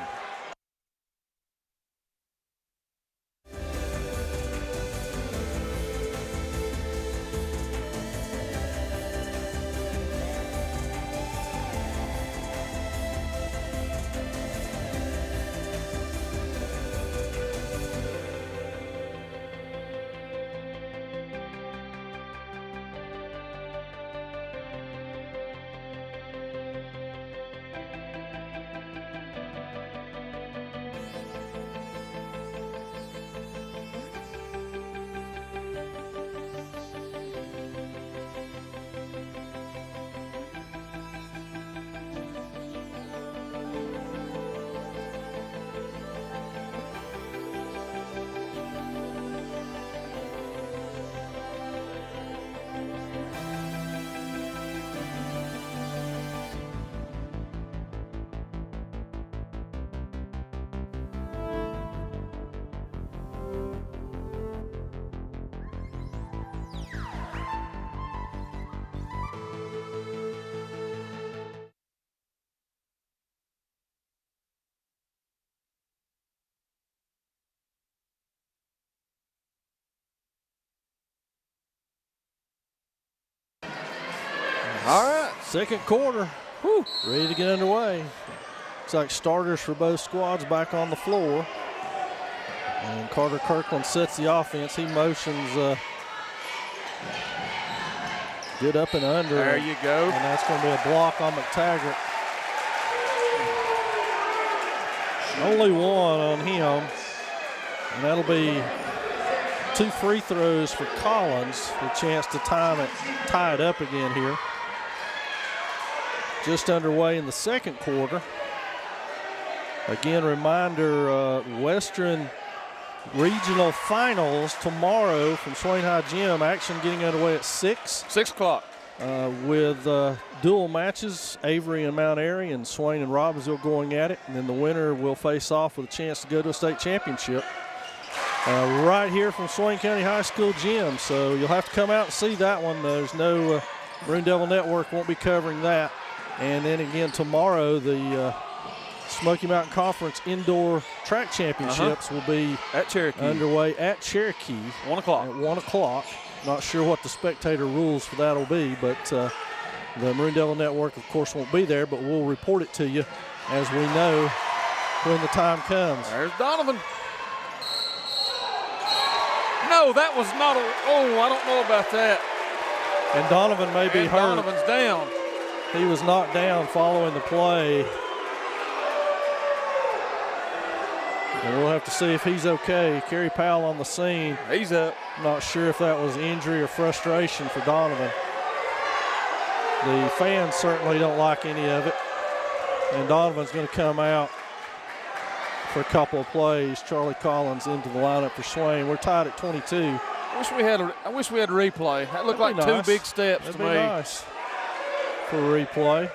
All right. Second quarter. Whew, ready to get underway. Looks like starters for both squads back on the floor. And Carter Kirkland sets the offense. He motions good up and under. There you go. And that's going to be a block on McTaggart. Only one on him. And that'll be 2 free throws for Collins. A chance to tie it up again here. Just underway in the second quarter. Again, reminder, Western Regional Finals tomorrow from Swain High Gym. Action getting underway at 6. 6 o'clock. With dual matches, Avery and Mount Airy and Swain and Robbinsville going at it. And then the winner will face off with a chance to go to a state championship. Right here from Swain County High School Gym. So you'll have to come out and see that one. There's no Maroon Devil Network won't be covering that. And then again tomorrow, the Smoky Mountain Conference Indoor Track Championships will be at Cherokee. Underway at Cherokee. 1 o'clock. At 1 o'clock. Not sure what the spectator rules for that will be, but the Maroon Devil Network, of course, won't be there, but we'll report it to you as we know when the time comes. There's Donovan. No, that was not a, oh, I don't know about that. And Donovan may be And hurt. Donovan's down. He was knocked down following the play. And we'll have to see if he's okay. Kerry Powell on the scene. He's up. Not sure if that was injury or frustration for Donovan. The fans certainly don't like any of it. And Donovan's going to come out for a couple of plays. Charlie Collins into the lineup for Swain. We're tied at 22. I wish we had a replay. That looked like That'd be two nice. big steps That'd to be me. nice for a replay.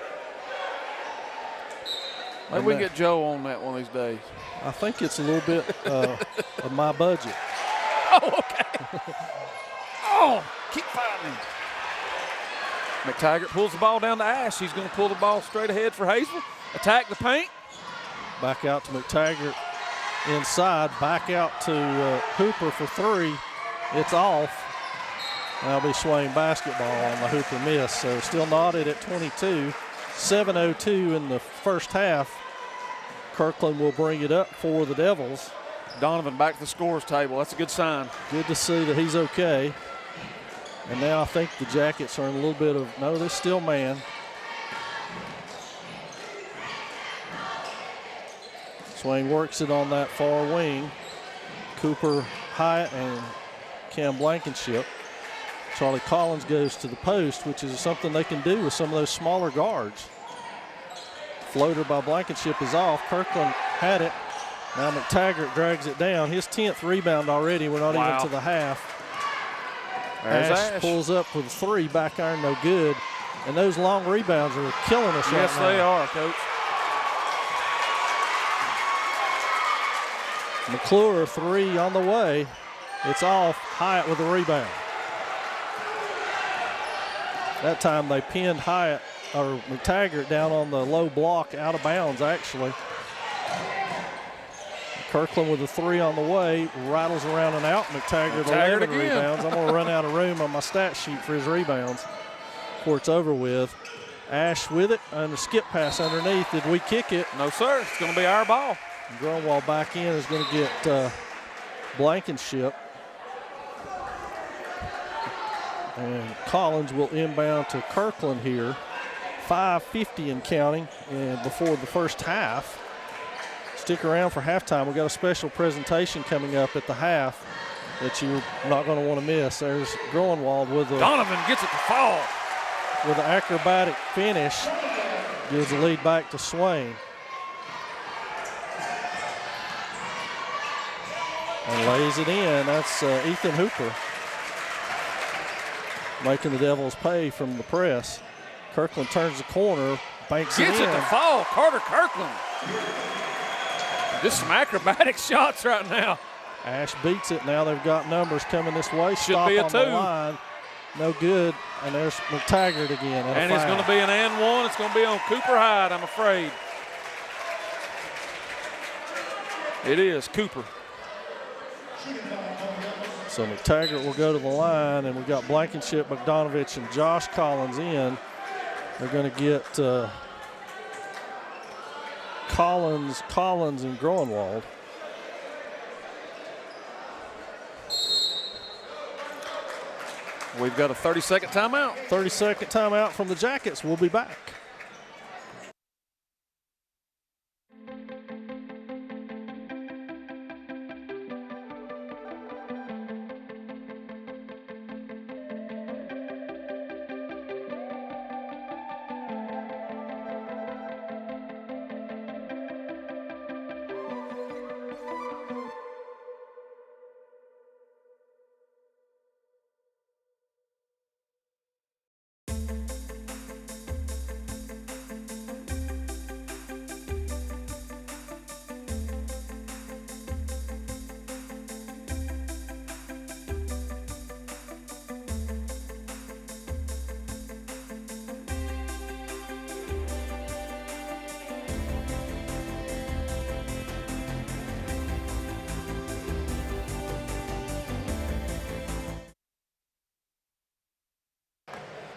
Maybe we can get Joe on that one of these days. I think it's a little bit of my budget. Oh, okay. Oh, keep fighting. McTaggart pulls the ball down to Ash. He's going to pull the ball straight ahead for Hayesville. Attack the paint. Back out to McTaggart inside. Back out to Hooper for three. It's off. That'll be Swain basketball on the Hooper miss. So still knotted at 22. 7:02 in the first half. Kirkland will bring it up for the Devils. Donovan back to the scorer's table. That's a good sign. Good to see that he's okay. And now I think the Jackets are in a little bit of, no, they're still man. Swain works it on that far wing. Cooper Hyatt and Cam Blankenship. Charlie Collins goes to the post, which is something they can do with some of those smaller guards. Floater by Blankenship is off. Kirkland had it. Now McTaggart drags it down. His 10th rebound already. We're not even to the half. There's Ash pulls up with a three. Back iron no good. And those long rebounds are killing us right now. Yes, they are, Coach. McClure, three on the way. It's off. Hyatt with a rebound. That time they pinned Hyatt or McTaggart down on the low block, out of bounds actually. Kirkland with a three on the way, rattles around and out. McTaggart 11 again. rebounds. I'm going to run out of room on my stat sheet for his rebounds before it's over with. Ash with it, and the skip pass underneath. Did we kick it? No, sir. It's going to be our ball. Grunwald back in is going to get Blankenship. And Collins will inbound to Kirkland here. 5:50 and counting and before the first half. Stick around for halftime. We've got a special presentation coming up at the half that you're not going to want to miss. There's Grunwald with a Donovan gets it to fall. with an acrobatic finish. Gives the lead back to Swain. And lays it in. That's Ethan Hooper making the Devils pay from the press. Kirkland turns the corner, banks Gets it it in. to fall. Carter Kirkland. Just some acrobatic shots right now. Ash beats it. Now they've got numbers coming this way. Should Stop be a on two. the line. No good. And there's McTaggart again. And it's going to be an and one. It's going to be on Cooper Hyde, I'm afraid. It is Cooper. So McTaggart will go to the line, and we've got Blankenship, Bogdanovich, and Josh Collins in. They're going to get Collins, and Groenwald. We've got a 30-second timeout. 30-second timeout from the Jackets. We'll be back.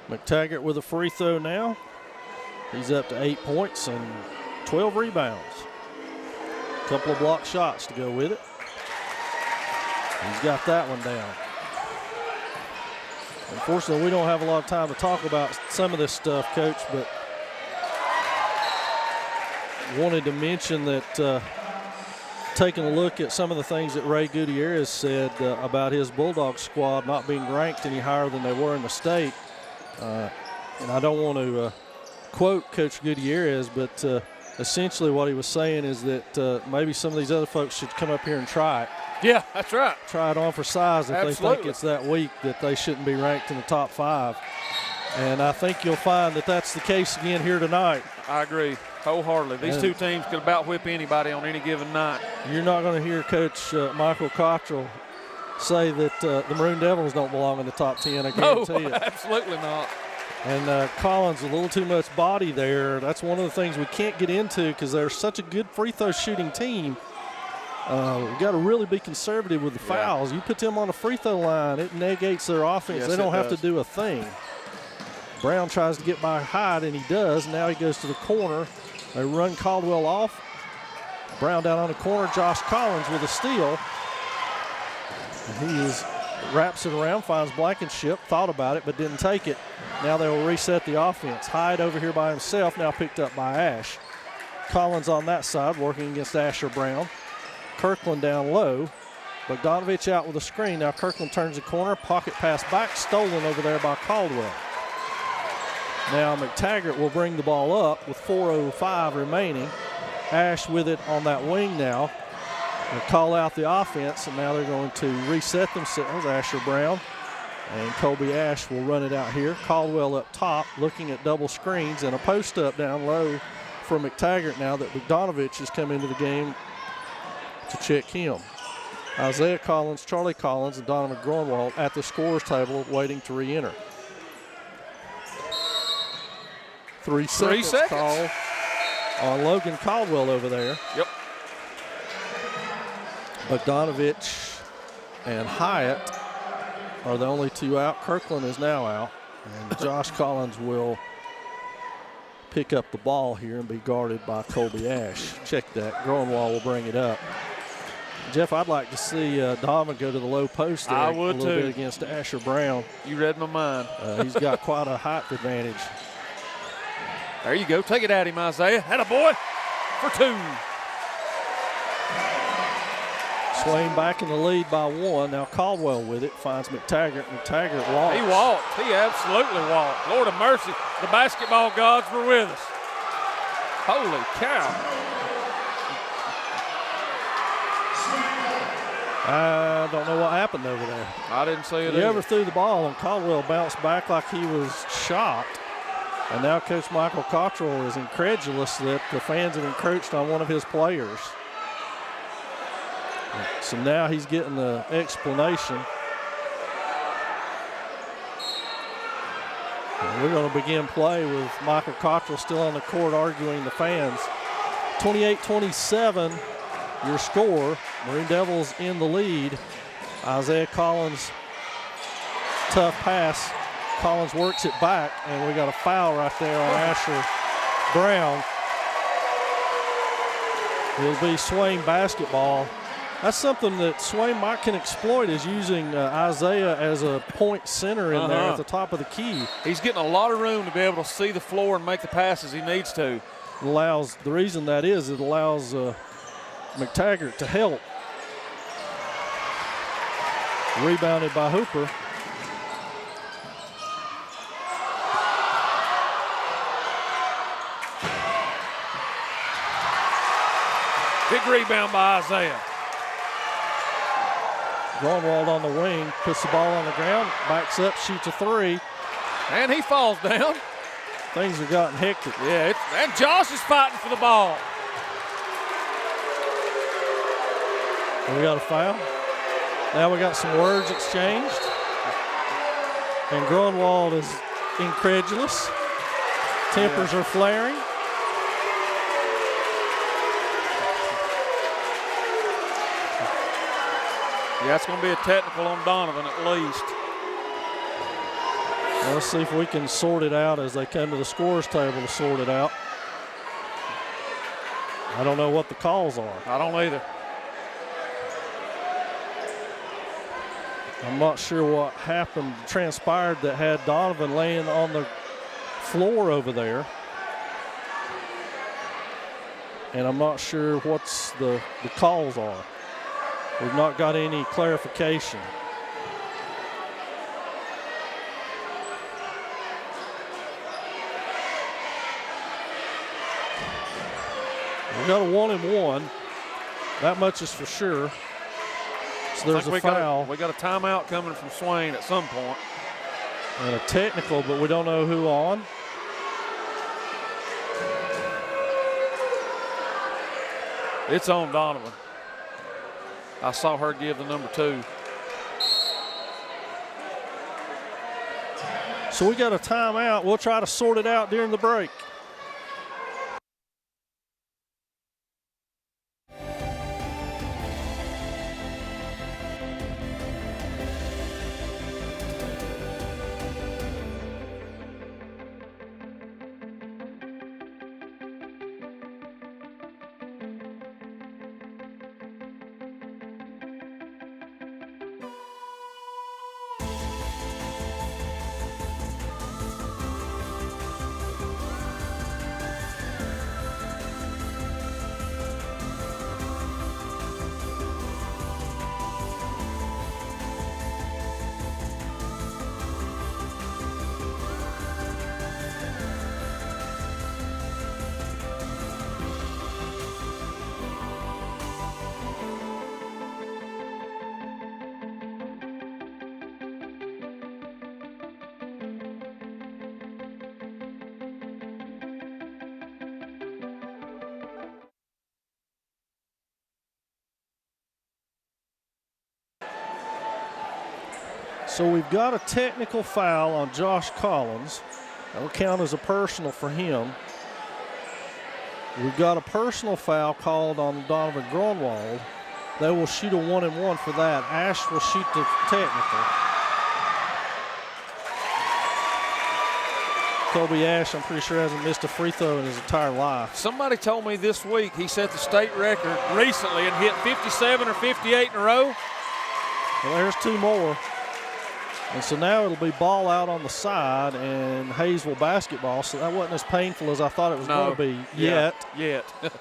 McTaggart with a free throw now. He's up to 8 points and 12 rebounds. A couple of block shots to go with it. He's got that one down. Unfortunately, we don't have a lot of time to talk about some of this stuff, Coach, but wanted to mention that taking a look at some of the things that Ray Gutierrez said about his Bulldog squad not being ranked any higher than they were in the state. And I don't want to quote Coach Gutierrez, but essentially what he was saying is that maybe some of these other folks should come up here and try it. Yeah, that's right. Try it on for size if Absolutely. they think it's that weak that they shouldn't be ranked in the top 5. And I think you'll find that that's the case again here tonight. I agree wholeheartedly. These two teams could about whip anybody on any given night. You're not going to hear Coach Michael Cottrell say that the Maroon Devils don't belong in the top 10, I guarantee you. No, absolutely not. And Collins, a little too much body there. That's one of the things we can't get into because they're such a good free throw shooting team. We've got to really be conservative with the fouls. You put them on the free throw line, it negates their offense. Yes, they don't have does. to do a thing. Brown tries to get by Hyde, and he does. Now he goes to the corner. They run Caldwell off. Brown down on the corner. Josh Collins with a steal. And wraps it around, finds Blankenship, thought about it, but didn't take it. Now they'll reset the offense. Hyde over here by himself, now picked up by Ash. Collins on that side, working against Asher Brown. Kirkland down low. Bogdanovich out with a screen. Now Kirkland turns the corner, pocket pass back, stolen over there by Caldwell. Now McTaggart will bring the ball up with 4:05 remaining. Ash with it on that wing now. They'll call out the offense, and now they're going to reset themselves. Asher Brown and Colby Ash will run it out here. Caldwell up top, looking at double screens, and a post up down low for McTaggart now that Bogdanovich has come into the game to check him. Isaiah Collins, Charlie Collins, and Donovan Gronwald at the scorer's table waiting to re-enter. 3 seconds call on Logan Caldwell over there. Yep. Bogdanovich and Hyatt are the only two out. Kirkland is now out. And Josh Collins will pick up the ball here and be guarded by Colby Ash. Check that. Gronwald will bring it up. Jeff, I'd like to see Donovan go to the low post there I would a little too. bit against Asher Brown. You read my mind. He's got quite a height advantage. There you go. Take it at him, Isaiah. Atta boy for 2. Swain back in the lead by 1. Now Caldwell with it. Finds McTaggart. McTaggart walks. He walked. He absolutely walked. Lord of mercy. The basketball gods were with us. Holy cow. I don't know what happened over there. I didn't see it He either. overthrew the ball, and Caldwell bounced back like he was shocked. And now Coach Michael Cottrell is incredulous that the fans have encroached on one of his players. So now he's getting the explanation. And we're going to begin play with Michael Cottrell still on the court arguing the fans. 28-27, your score. Maroon Devils in the lead. Isaiah Collins, tough pass. Collins works it back, and we got a foul right there on Asher Brown. It'll be Swain basketball. That's something that Swain might can exploit, is using Isaiah as a point center in there at the top of the key. He's getting a lot of room to be able to see the floor and make the passes he needs to. The reason that is, it allows McTaggart to help. Rebounded by Hooper. Big rebound by Isaiah. Gronwald on the wing, puts the ball on the ground, backs up, shoots a 3. And he falls down. Things have gotten hectic. Yeah, and Josh is fighting for the ball. And we got a foul. Now we got some words exchanged. And Gronwald is incredulous. Tempers are flaring. Yeah, it's going to be a technical on Donovan at least. Well, let's see if we can sort it out as they come to the scorer's table to sort it out. I don't know what the calls are. I don't either. I'm not sure what happened, transpired that had Donovan laying on the floor over there. And I'm not sure what's the calls are. We've not got any clarification. We got a 1-and-1. That much is for sure. So there's a foul. We got a timeout coming from Swain at some point. And a technical, but we don't know who on. It's on Donovan. I saw her give the number 2. So we got a timeout. We'll try to sort it out during the break. So we've got a technical foul on Josh Collins. That will count as a personal for him. We've got a personal foul called on Donovan Grunwald. They will shoot a 1-and-1 for that. Ash will shoot the technical. Kobe Ash, I'm pretty sure, hasn't missed a free throw in his entire life. Somebody told me this week he set the state record recently and hit 57 or 58 in a row. Well, there's 2 more. And so now it'll be ball out on the side and Hayesville basketball. So that wasn't as painful as I thought it was going to be yet.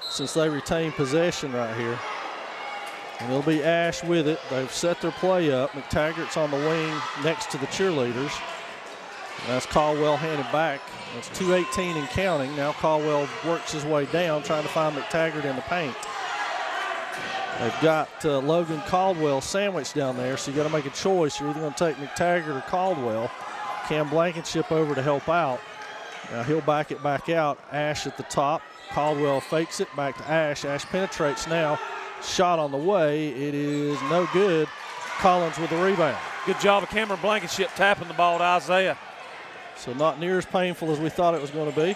Since they retain possession right here. And it'll be Ash with it. They've set their play up. McTaggart's on the wing next to the cheerleaders. And that's Caldwell handed back. It's 2:18 and counting. Now Caldwell works his way down, trying to find McTaggart in the paint. They've got Logan Caldwell sandwiched down there, so you got to make a choice. You're either going to take McTaggart or Caldwell. Cam Blankenship over to help out. Now he'll back it back out. Ash at the top. Caldwell fakes it back to Ash. Ash penetrates now. Shot on the way. It is no good. Collins with the rebound. Good job of Cameron Blankenship tapping the ball to Isaiah. So not near as painful as we thought it was going to be.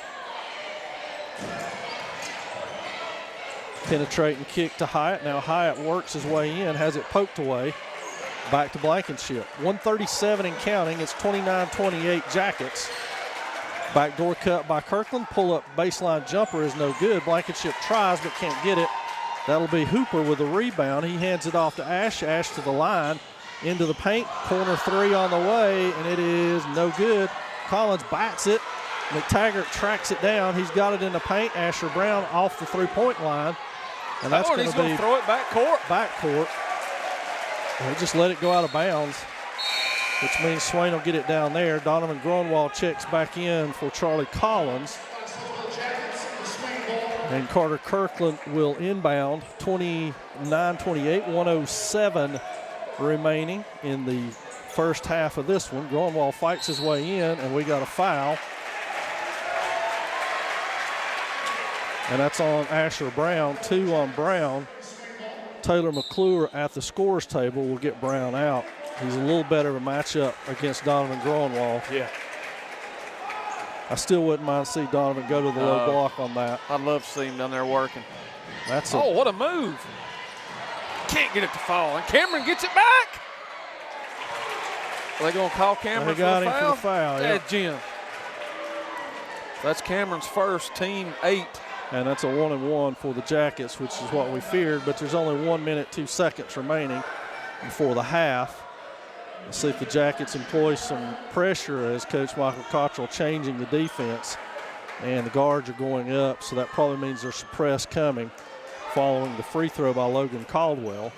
Penetrating kick to Hyatt. Now Hyatt works his way in, has it poked away. Back to Blankenship. 137 and counting. It's 29-28 Jackets. Backdoor cut by Kirkland. Pull-up baseline jumper is no good. Blankenship tries but can't get it. That'll be Hooper with the rebound. He hands it off to Ash. Ash to the line. Into the paint. Corner 3 on the way, and it is no good. Collins bats it. McTaggart tracks it down. He's got it in the paint. Asher Brown off the three-point line. And that's going to be throw it back court. And he just let it go out of bounds, which means Swain will get it down there. Donovan Grunwald checks back in for Charlie Collins. And Carter Kirkland will inbound. 29-28, 107 remaining in the first half of this one. Grunwald fights his way in, and we got a foul. And that's on Asher Brown. 2 on Brown. Taylor McClure at the scorer's table will get Brown out. He's a little better of a matchup against Donovan Grunwald. Yeah. I still wouldn't mind to see Donovan go to the low block on that. I'd love to see him down there working. What a move. Can't get it to fall. And Cameron gets it back. Are they going to call Cameron for the foul? They got him for the foul, yeah. Jim. That's Cameron's first, team 8. And that's a 1-and-1 for the Jackets, which is what we feared, but there's only 1 minute, 2 seconds remaining before the half. Let's see if the Jackets employ some pressure as Coach Michael Cottrell changing the defense. And the guards are going up, so that probably means there's some press coming following the free throw by Logan Caldwell,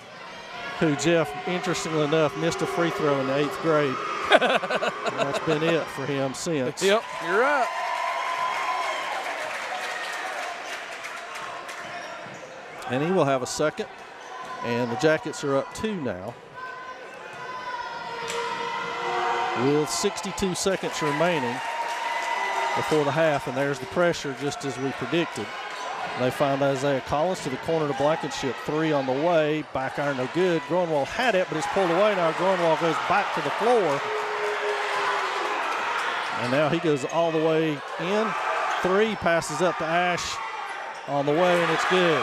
who, Jeff, interestingly enough, missed a free throw in the 8th grade. And that's been it for him since. Yep, you're right. And he will have a second. And the Jackets are up 2 now, with 62 seconds remaining before the half, and there's the pressure just as we predicted. They find Isaiah Collins to the corner to Blankenship. 3 on the way. Back iron no good. Groenwald had it, but it's pulled away. Now Groenwald goes back to the floor. And now he goes all the way in. 3 passes up to Ash on the way, and it's good.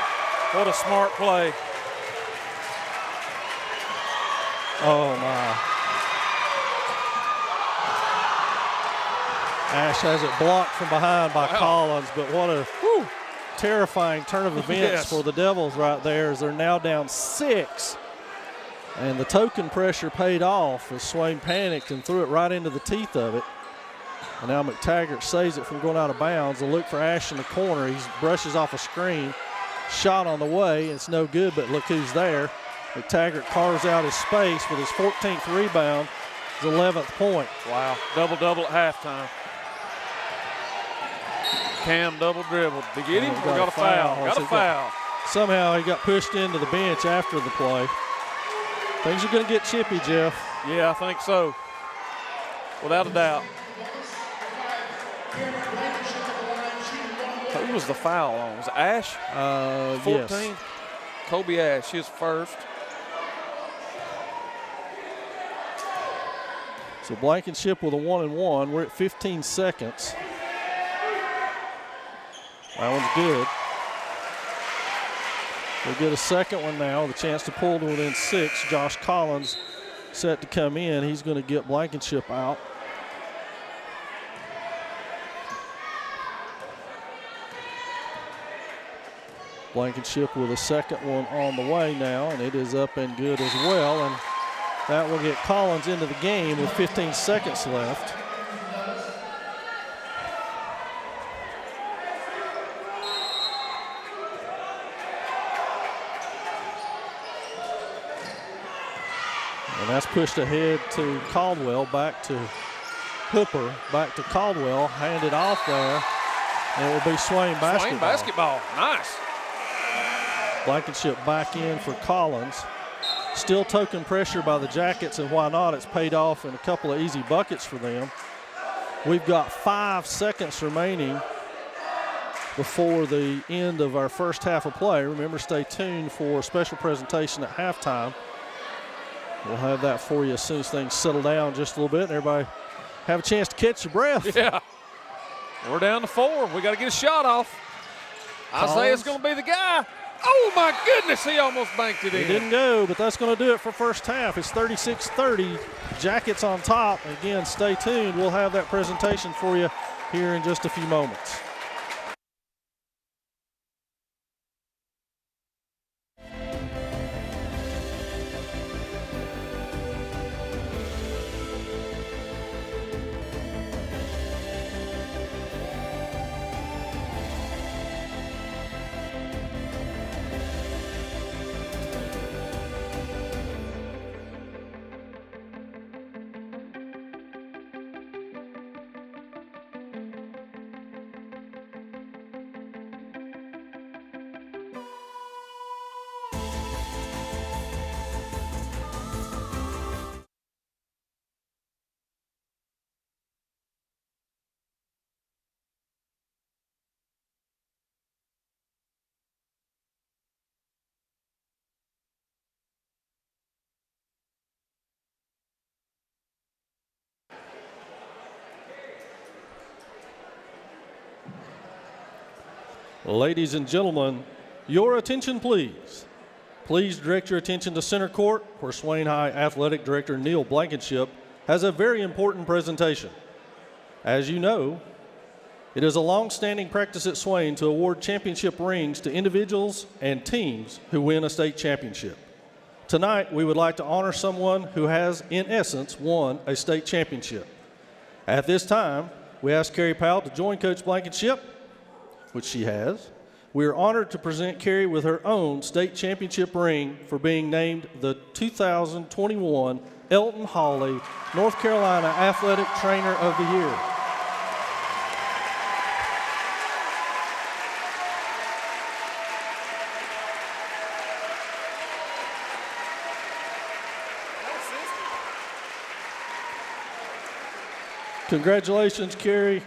What a smart play. Oh, my. Ash has it blocked from behind by Collins, but what a terrifying turn of events for the Devils right there, as they're now down 6. And the token pressure paid off as Swain panicked and threw it right into the teeth of it. And now McTaggart saves it from going out of bounds. A look for Ash in the corner. He brushes off a screen. Shot on the way. It's no good, but look who's there. McTaggart carves out his space with his 14th rebound, his 11th point. Wow, double-double at halftime. Cam double dribbled. Did he get him? We got a foul. Got a foul. Somehow he got pushed into the bench after the play. Things are going to get chippy, Jeff. Yeah, I think so. Without a doubt. Who was the foul on? Was it Ash? 14? Yes. Kobe Ash, his first. So Blankenship with a 1-and-1. We're at 15 seconds. That one's good. We'll get a second one now, the chance to pull to within 6. Josh Collins set to come in. He's going to get Blankenship out. Blankenship with a second one on the way now, and it is up and good as well. And that will get Collins into the game with 15 seconds left. And that's pushed ahead to Caldwell, back to Hooper, back to Caldwell, handed off there. And it will be Swain basketball. Swain basketball, nice. Blankenship back in for Collins. Still token pressure by the Jackets, and why not? It's paid off in a couple of easy buckets for them. We've got 5 seconds remaining before the end of our first half of play. Remember, stay tuned for a special presentation at halftime. We'll have that for you as soon as things settle down just a little bit and everybody have a chance to catch your breath. Yeah. We're down to 4. We got to get a shot off. Isaiah's going to be the guy. Oh, my goodness, he almost banked it in. He didn't go, but that's going to do it for first half. It's 36-30. Jackets on top. Again, stay tuned. We'll have that presentation for you here in just a few moments. Ladies and gentlemen, your attention please. Please direct your attention to center court, where Swain High Athletic Director Neil Blankenship has a very important presentation. As you know, it is a long-standing practice at Swain to award championship rings to individuals and teams who win a state championship. Tonight, we would like to honor someone who has, in essence, won a state championship. At this time, we ask Carrie Powell to join Coach Blankenship, which she has. We are honored to present Carrie with her own state championship ring for being named the 2021 Elton Hawley North Carolina Athletic Trainer of the Year. Congratulations, Carrie.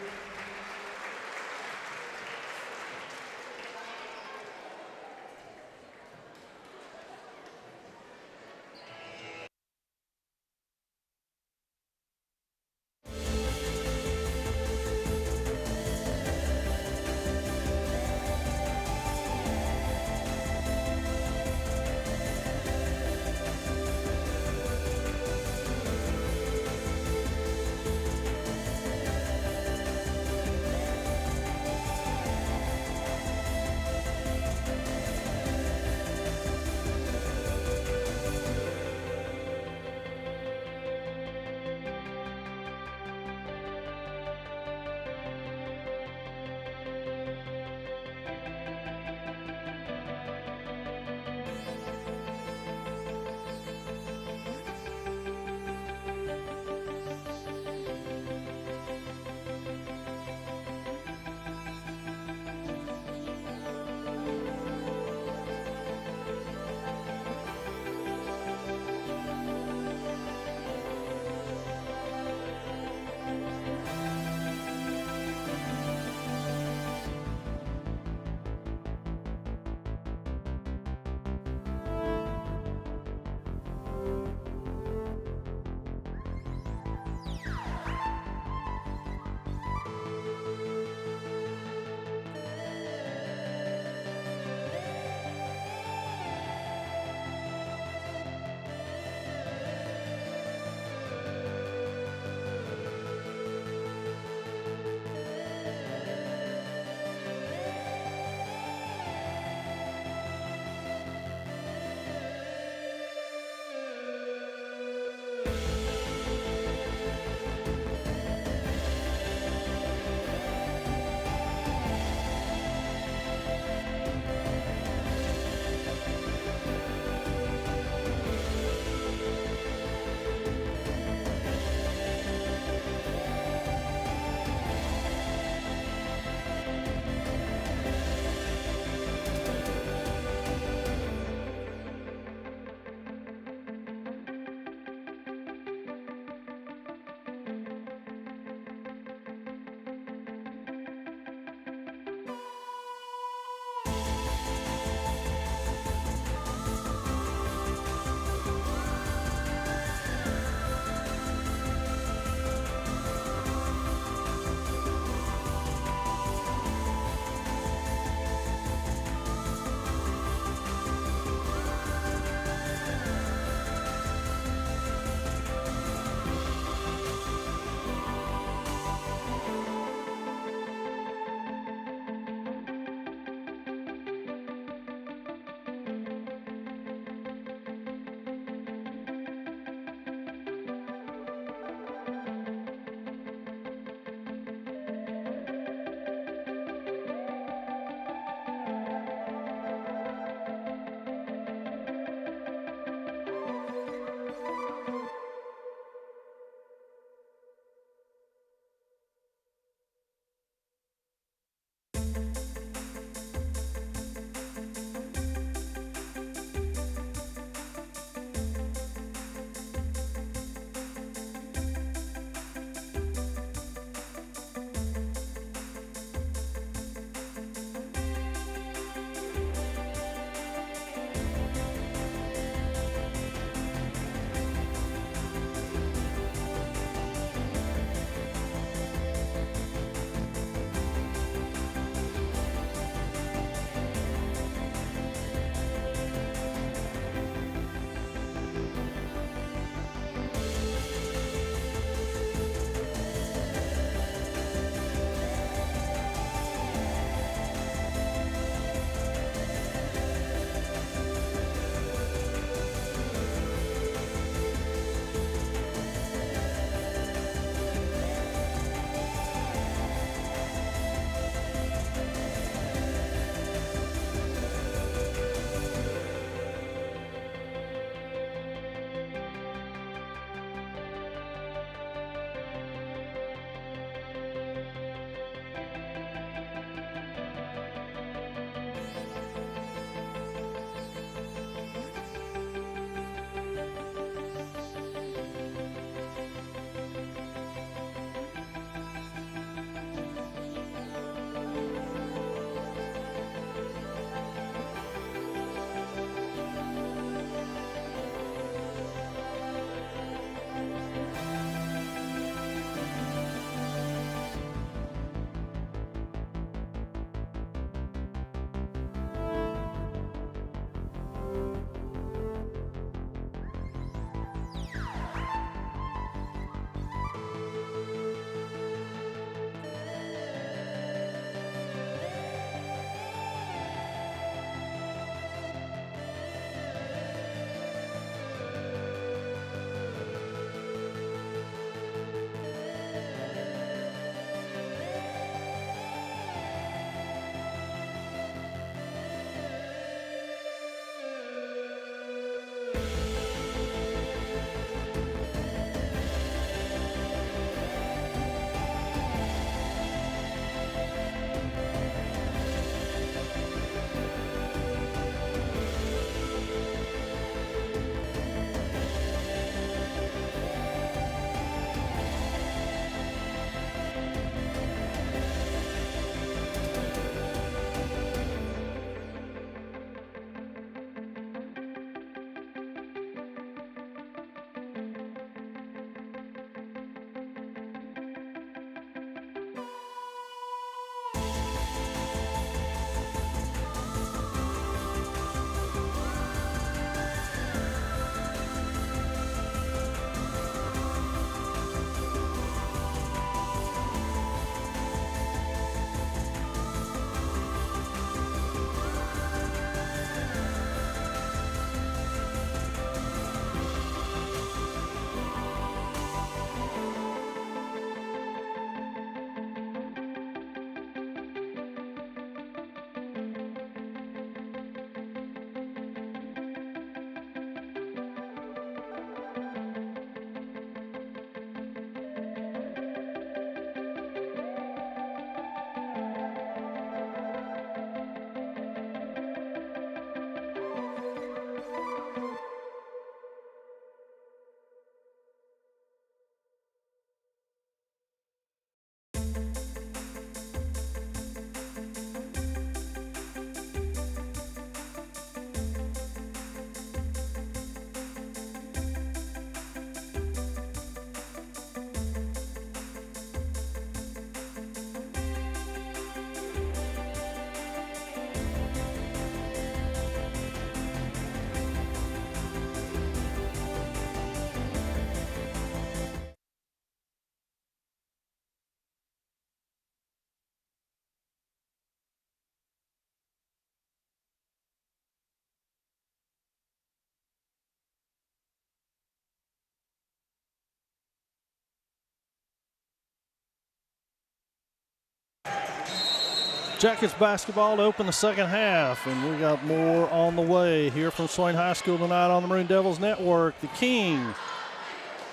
Jackets basketball to open the second half, and we got more on the way here from Swain High School tonight on the Maroon Devils Network, the king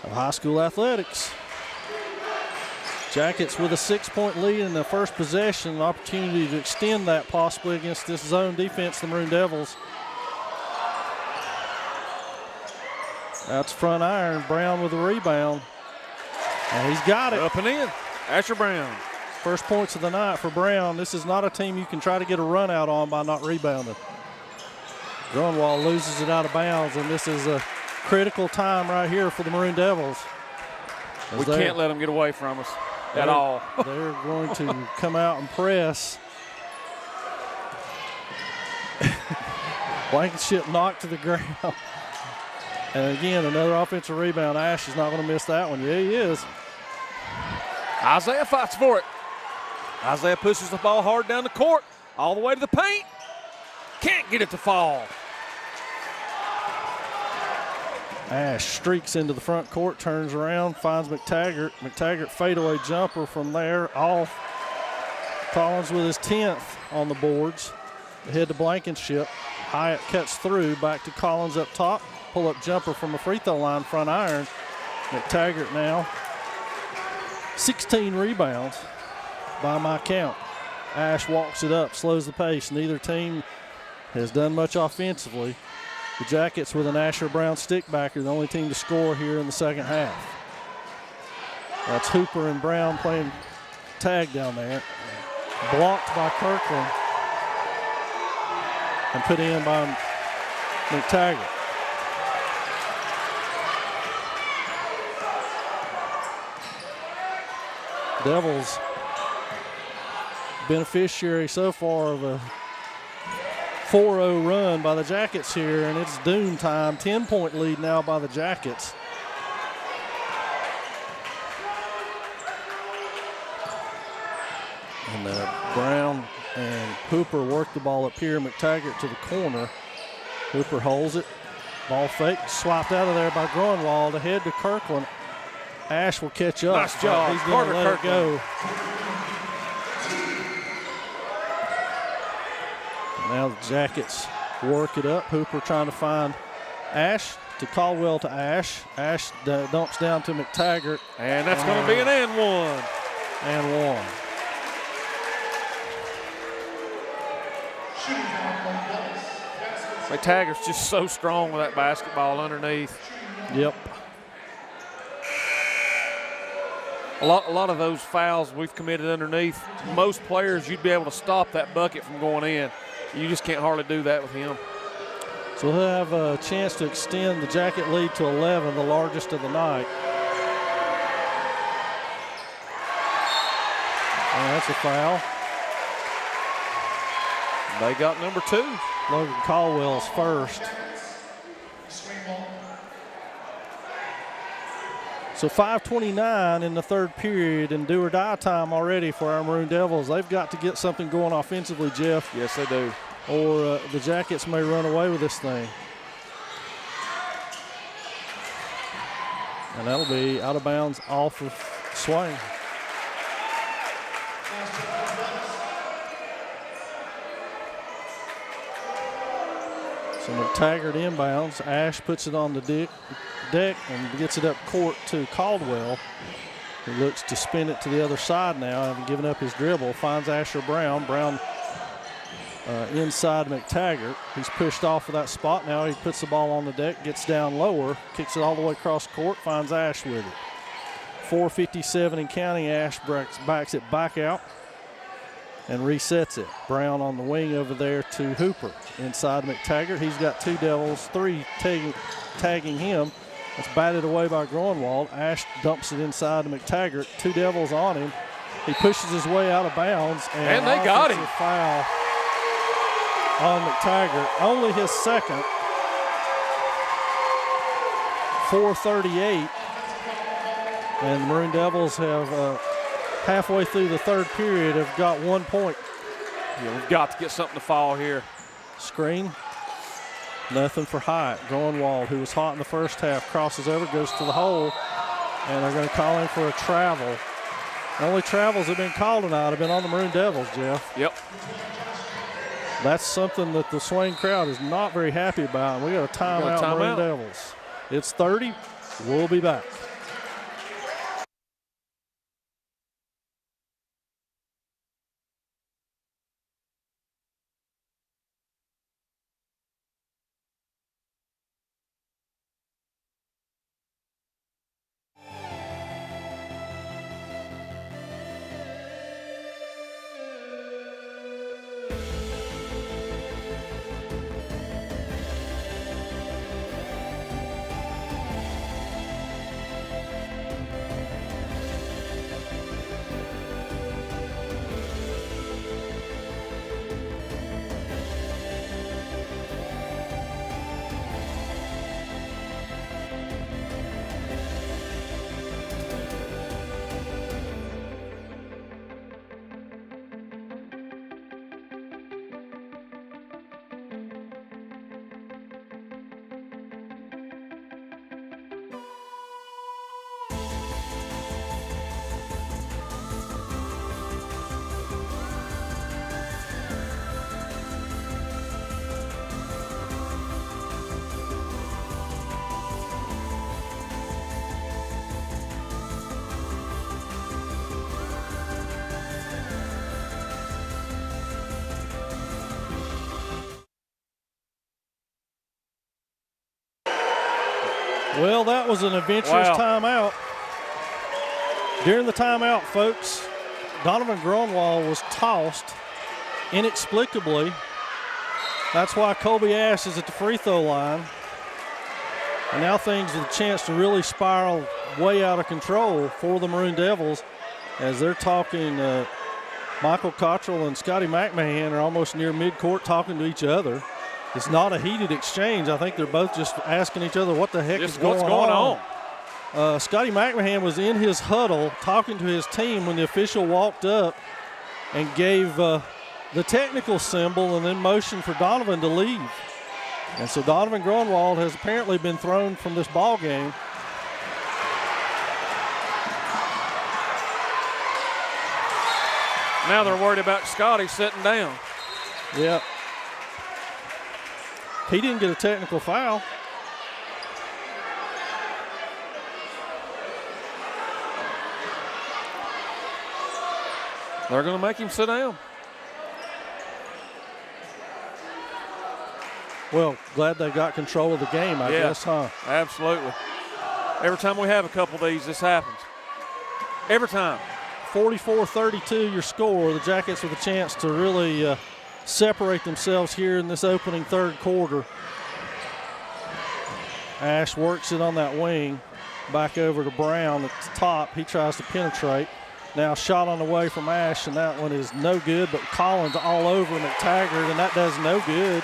of high school athletics. Jackets with a 6-point lead in the first possession, an opportunity to extend that possibly against this zone defense, the Maroon Devils. That's front iron, Brown with the rebound. And he's got it. Up and in, Asher Brown. First points of the night for Brown. This is not a team you can try to get a run out on by not rebounding. Grunwald loses it out of bounds, and this is a critical time right here for the Maroon Devils. We can't let them get away from us at all. They're going to come out and press. Blankenship knocked to the ground. And again, another offensive rebound. Ash is not going to miss that one. Yeah, he is. Isaiah fights for it. Isaiah pushes the ball hard down the court, all the way to the paint. Can't get it to fall. Ash streaks into the front court, turns around, finds McTaggart. McTaggart fadeaway jumper from there, off. Collins with his 10th on the boards. Ahead to Blankenship. Hyatt cuts through, back to Collins up top. Pull-up jumper from the free throw line, front iron. McTaggart now 16 rebounds by my count. Ash walks it up, slows the pace. Neither team has done much offensively. The Jackets with an Asher Brown stickbacker, the only team to score here in the second half. That's Hooper and Brown playing tag down there. Blocked by Kirkland and put in by McTaggart. Devils beneficiary so far of a 4-0 run by the Jackets here, and it's doom time. 10-point lead now by the Jackets. And Brown and Hooper work the ball up here. McTaggart to the corner. Hooper holds it. Ball fake, swiped out of there by Grunwald. Ahead to Kirkland. Ash will catch up. Nice job. He's going to let it go. Now the Jackets work it up. Hooper trying to find Ash to Caldwell to Ash. Ash dumps down to McTaggart. And that's going to be an and one. And one. McTaggart's just so strong with that basketball underneath. Yep. A lot of those fouls we've committed underneath, most players you'd be able to stop that bucket from going in. You just can't hardly do that with him. So he'll have a chance to extend the Jacket lead to 11, the largest of the night. And that's a foul. They got number 2. Logan Caldwell's first. So 5:29 in the third period, and do or die time already for our Maroon Devils. They've got to get something going offensively, Jeff. Yes, they do. Or the Jackets may run away with this thing. And that'll be out of bounds off of Swain. So McTaggart inbounds. Ash puts it on the deck and gets it up court to Caldwell, who looks to spin it to the other side now, having given up his dribble. Finds Asher Brown. Brown inside McTaggart. He's pushed off of that spot now. He puts the ball on the deck, gets down lower, kicks it all the way across court, finds Ash with it. 4:57 and counting. Ash backs it back out and resets it. Brown on the wing over there to Hooper. Inside McTaggart. He's got 2 Devils, 3 tagging him. It's batted away by Grunwald. Ash dumps it inside to McTaggart. 2 Devils on him. He pushes his way out of bounds. And they got him. Foul on McTaggart. Only his second. 4:38. And the Maroon Devils have halfway through the third period have got 1 point. Yeah, we've got to get something to fall here. Screen. Nothing for Hyatt. Grunwald, who was hot in the first half, crosses over, goes to the hole, and they're going to call him for a travel. Only travels have been called tonight have been on the Maroon Devils, Jeff. Yep. That's something that the Swain crowd is not very happy about. We got a timeout, Maroon Devils. It's 30. We'll be back. Well, that was an adventurous timeout. During the timeout, folks, Donovan Grunwald was tossed inexplicably. That's why Colby Ash is at the free throw line. And now things with a chance to really spiral way out of control for the Maroon Devils as they're talking. Michael Cottrell and Scotty McMahon are almost near midcourt talking to each other. It's not a heated exchange. I think they're both just asking each other what the heck is going on. Scotty McMahon was in his huddle talking to his team when the official walked up and gave the technical symbol and then motioned for Donovan to leave. And so Donovan Grunwald has apparently been thrown from this ball game. Now they're worried about Scotty sitting down. Yep. He didn't get a technical foul. They're going to make him sit down. Well, glad they got control of the game, I guess, huh? Absolutely. Every time we have a couple of these, this happens. Every time. 44-32 your score. The Jackets with a chance to really separate themselves here in this opening third quarter. Ash works it on that wing. Back over to Brown at the top. He tries to penetrate. Now shot on the way from Ash, and that one is no good, but Collins all over McTaggart, and that does no good.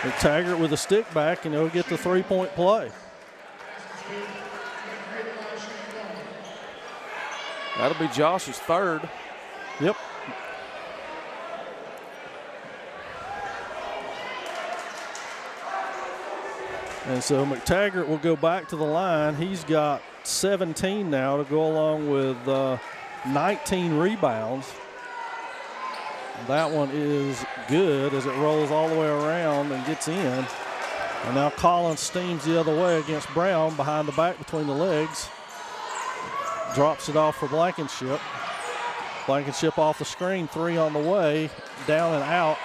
McTaggart with a stick back, and he'll get the three-point play. That'll be Josh's third. Yep. And so McTaggart will go back to the line. He's got 17 now to go along with 19 rebounds. That one is good as it rolls all the way around and gets in. And now Collins steams the other way against Brown behind the back between the legs. Drops it off for Blankenship. Blankenship off the screen, three on the way, down and out.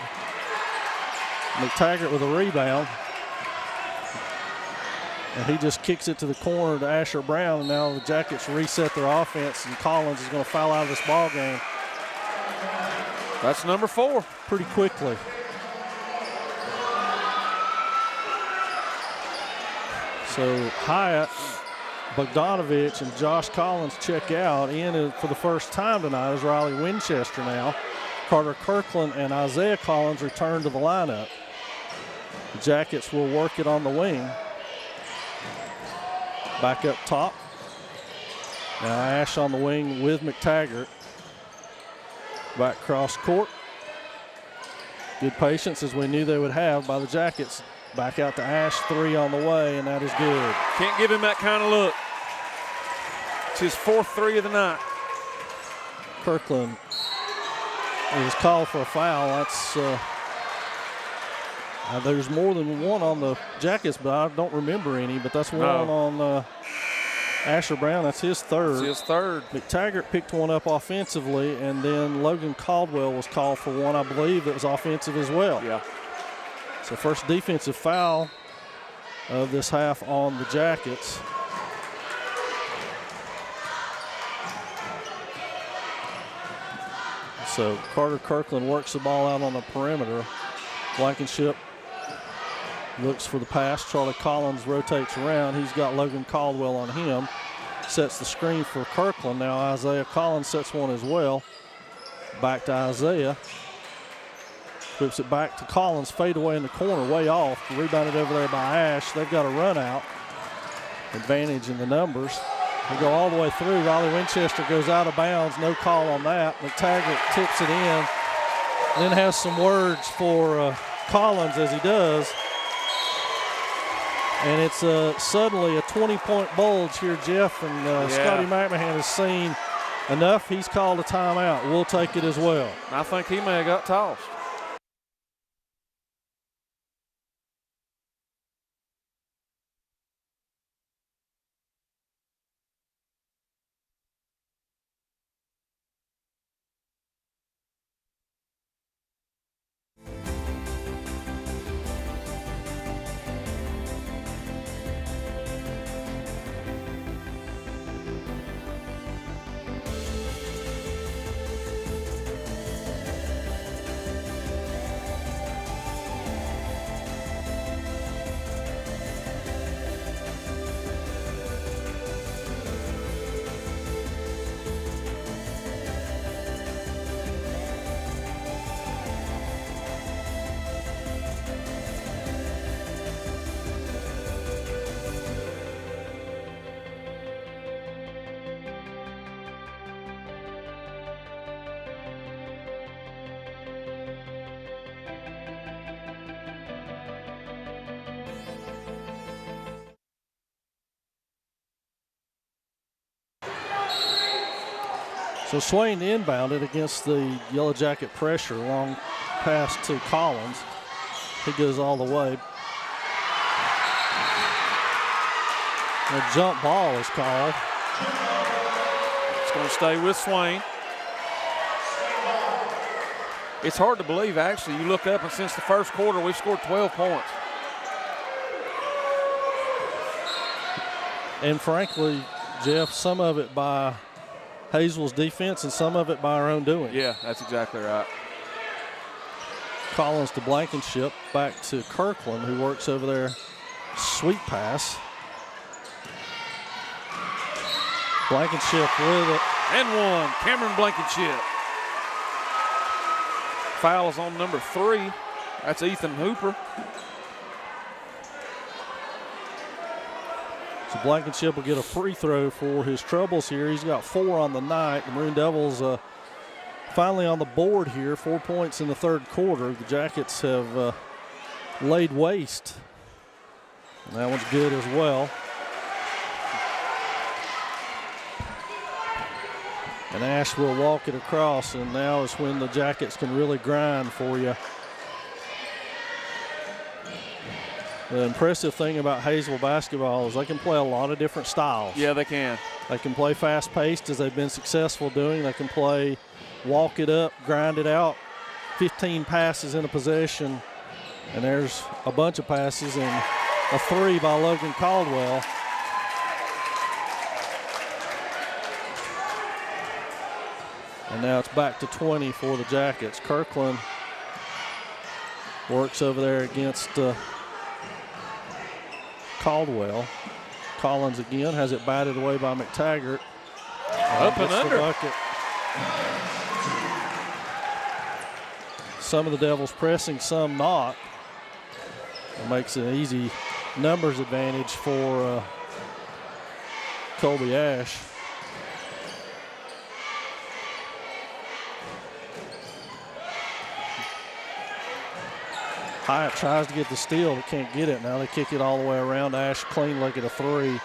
McTaggart with a rebound. And he just kicks it to the corner to Asher Brown, and now the Jackets reset their offense, and Collins is going to foul out of this ball game. That's number 4. Pretty quickly. So Hyatt, Bogdanovich, and Josh Collins check out. In for the first time tonight is Riley Winchester now. Carter Kirkland and Isaiah Collins return to the lineup. The Jackets will work it on the wing. Back up top. Now Ash on the wing with McTaggart. Back cross court. Good patience as we knew they would have by the Jackets. Back out to Ash, three on the way, and that is good. Can't give him that kind of look. It's his 4th 3 of the night. Kirkland is called for a foul. That's there's more than one on the Jackets, but I don't remember any. But that's one on Asher Brown. That's his 3rd. It's his 3rd. McTaggart picked one up offensively, and then Logan Caldwell was called for one, I believe, that was offensive as well. Yeah. So first defensive foul of this half on the Jackets. So Carter Kirkland works the ball out on the perimeter. Blankenship looks for the pass. Charlie Collins rotates around. He's got Logan Caldwell on him. Sets the screen for Kirkland. Now Isaiah Collins sets one as well. Back to Isaiah. Flips it back to Collins. Fade away in the corner, way off. Rebounded over there by Ash. They've got a run out. Advantage in the numbers. They go all the way through. Riley Winchester goes out of bounds. No call on that. McTaggart tips it in. Then has some words for Collins as he does. And it's suddenly a 20-point bulge here, Jeff. And Scotty McMahon has seen enough. He's called a timeout. We'll take it as well. I think he may have got tossed. So Swain inbounded against the Yellow Jacket pressure. Long pass to Collins. He goes all the way. A jump ball is called. It's going to stay with Swain. It's hard to believe, actually. You look up, and since the first quarter, we've scored 12 points. And frankly, Jeff, some of it by Hayesville's defense and some of it by our own doing. Yeah, that's exactly right. Collins to Blankenship, back to Kirkland, who works over there. Sweet pass. Blankenship with it. And one, Cameron Blankenship. Foul is on number 3. That's Ethan Hooper. So Blankenship will get a free throw for his troubles here. He's got 4 on the night. The Maroon Devils finally on the board here. 4 points in the third quarter. The Jackets have laid waste. And that one's good as well. And Ash will walk it across, and now is when the Jackets can really grind for you. The impressive thing about Hayesville basketball is they can play a lot of different styles. Yeah, they can. They can play fast-paced, as they've been successful doing. They can play walk it up, grind it out, 15 passes in a possession, and there's a bunch of passes and a 3 by Logan Caldwell. And now it's back to 20 for the Jackets. Kirkland works over there against Caldwell. Collins again has it batted away by McTaggart. Up and under. Bucket. Some of the Devils pressing, some not. It makes an easy numbers advantage for Colby Ash. Hyatt tries to get the steal, but can't get it. Now they kick it all the way around. Ash clean look at a 3.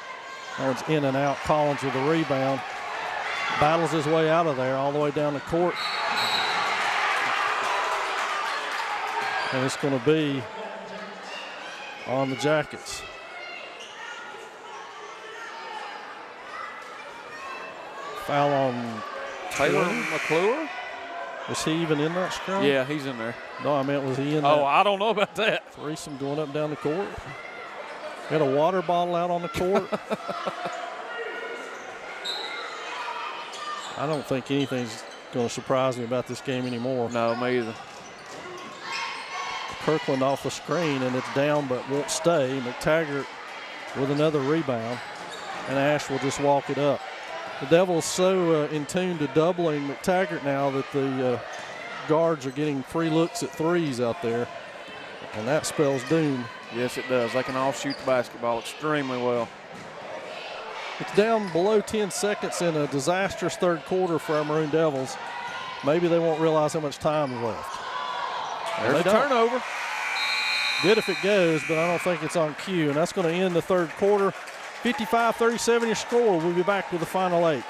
That one's in and out. Collins with the rebound. Battles his way out of there all the way down the court. And it's going to be on the Jackets. Foul on Taylor McClure? Was he even in that scrum? Yeah, he's in there. No, I meant was he in Oh, that I don't know about that. threesome going up and down the court? Got a water bottle out on the court? I don't think anything's going to surprise me about this game anymore. No, me either. Kirkland off the screen, and it's down but won't stay. McTaggart with another rebound, and Ash will just walk it up. The Devils so in tune to doubling McTaggart now that the guards are getting free looks at threes out there, and that spells doom. Yes, it does. They can all shoot the basketball extremely well. It's down below 10 seconds in a disastrous third quarter for our Maroon Devils. Maybe they won't realize how much time is left. There's a turnover. Good if it goes, but I don't think it's on cue. And that's going to end the third quarter. 55-37 your score. We'll be back with the final 8.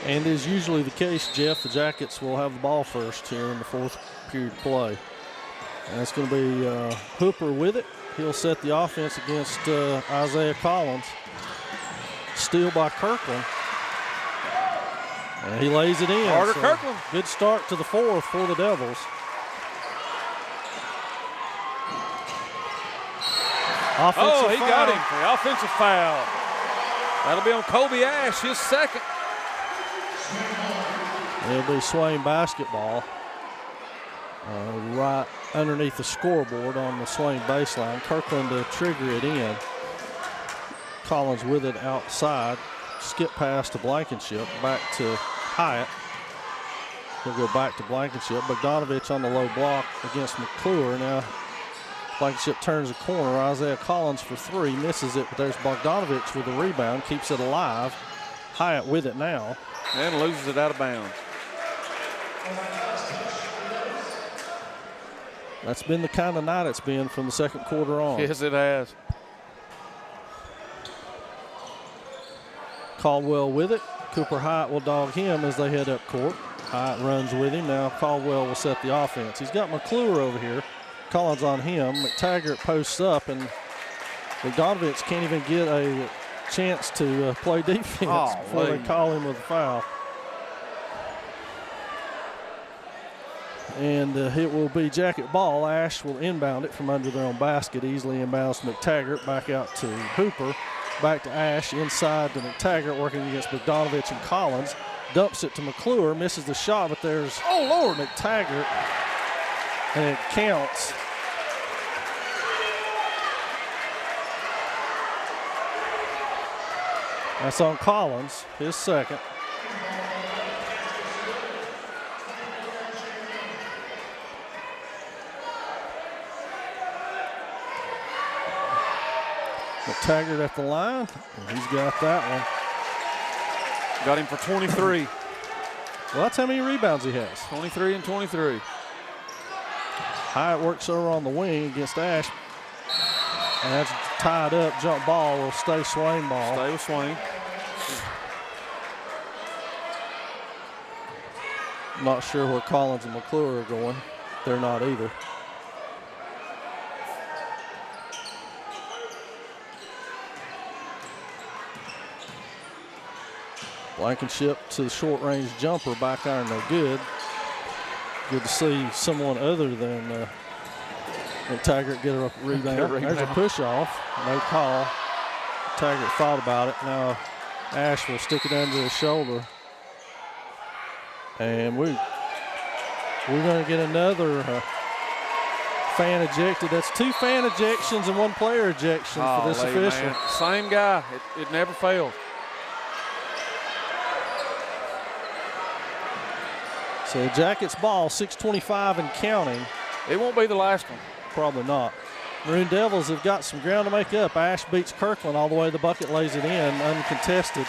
And as usually the case, Jeff, the Jackets will have the ball first here in the fourth period of play. And it's going to be Hooper with it. He'll set the offense against Isaiah Collins. Steal by Kirkland. And he lays it in. Carter Kirkland. Good start to the fourth for the Devils. Oh, he got him for the offensive foul. That'll be on Kobe Ash, his second. It'll be Swain basketball right underneath the scoreboard on the Swain baseline. Kirkland to trigger it in. Collins with it outside. Skip pass to Blankenship. Back to Hyatt. He'll go back to Blankenship. Bogdanovich on the low block against McClure. Now Blankenship turns the corner. Isaiah Collins for three. Misses it, but there's Bogdanovich with the rebound. Keeps it alive. Hyatt with it now. And loses it out of bounds. That's been the kind of night it's been from the second quarter on. Yes, it has. Caldwell with it. Cooper Hyatt will dog him as they head up court. Hyatt runs with him. Now Caldwell will set the offense. He's got McClure over here. Collins on him. McTaggart posts up, and Bogdanovich can't even get a chance to play defense before they call him with a foul. And it will be Jacket ball. Ash will inbound it from under their own basket. Easily inbounds to McTaggart. Back out to Hooper. Back to Ash. Inside to McTaggart working against Bogdanovich and Collins. Dumps it to McClure. Misses the shot, but there's McTaggart. And it counts. That's on Collins, his second. McTaggart at the line, and he's got that one. Got him for 23. Well, that's how many rebounds he has. 23 and 23. Hyatt works over on the wing against Ash. And that's tied up. Jump ball will stay Swain ball. Stay with Swain. Not sure where Collins and McClure are going. They're not either. Blankenship to the short-range jumper, back iron, no good. Good to see someone other than McTaggart get a rebound. There's a push-off, no call. McTaggart thought about it. Now Ash will stick it under his shoulder. And we're going to get another fan ejected. That's 2 fan ejections and 1 player ejection for this official. Man. Same guy. It never failed. So Jackets ball, 6:25 and counting. It won't be the last one. Probably not. Maroon Devils have got some ground to make up. Ash beats Kirkland all the way to the bucket, lays it in, uncontested.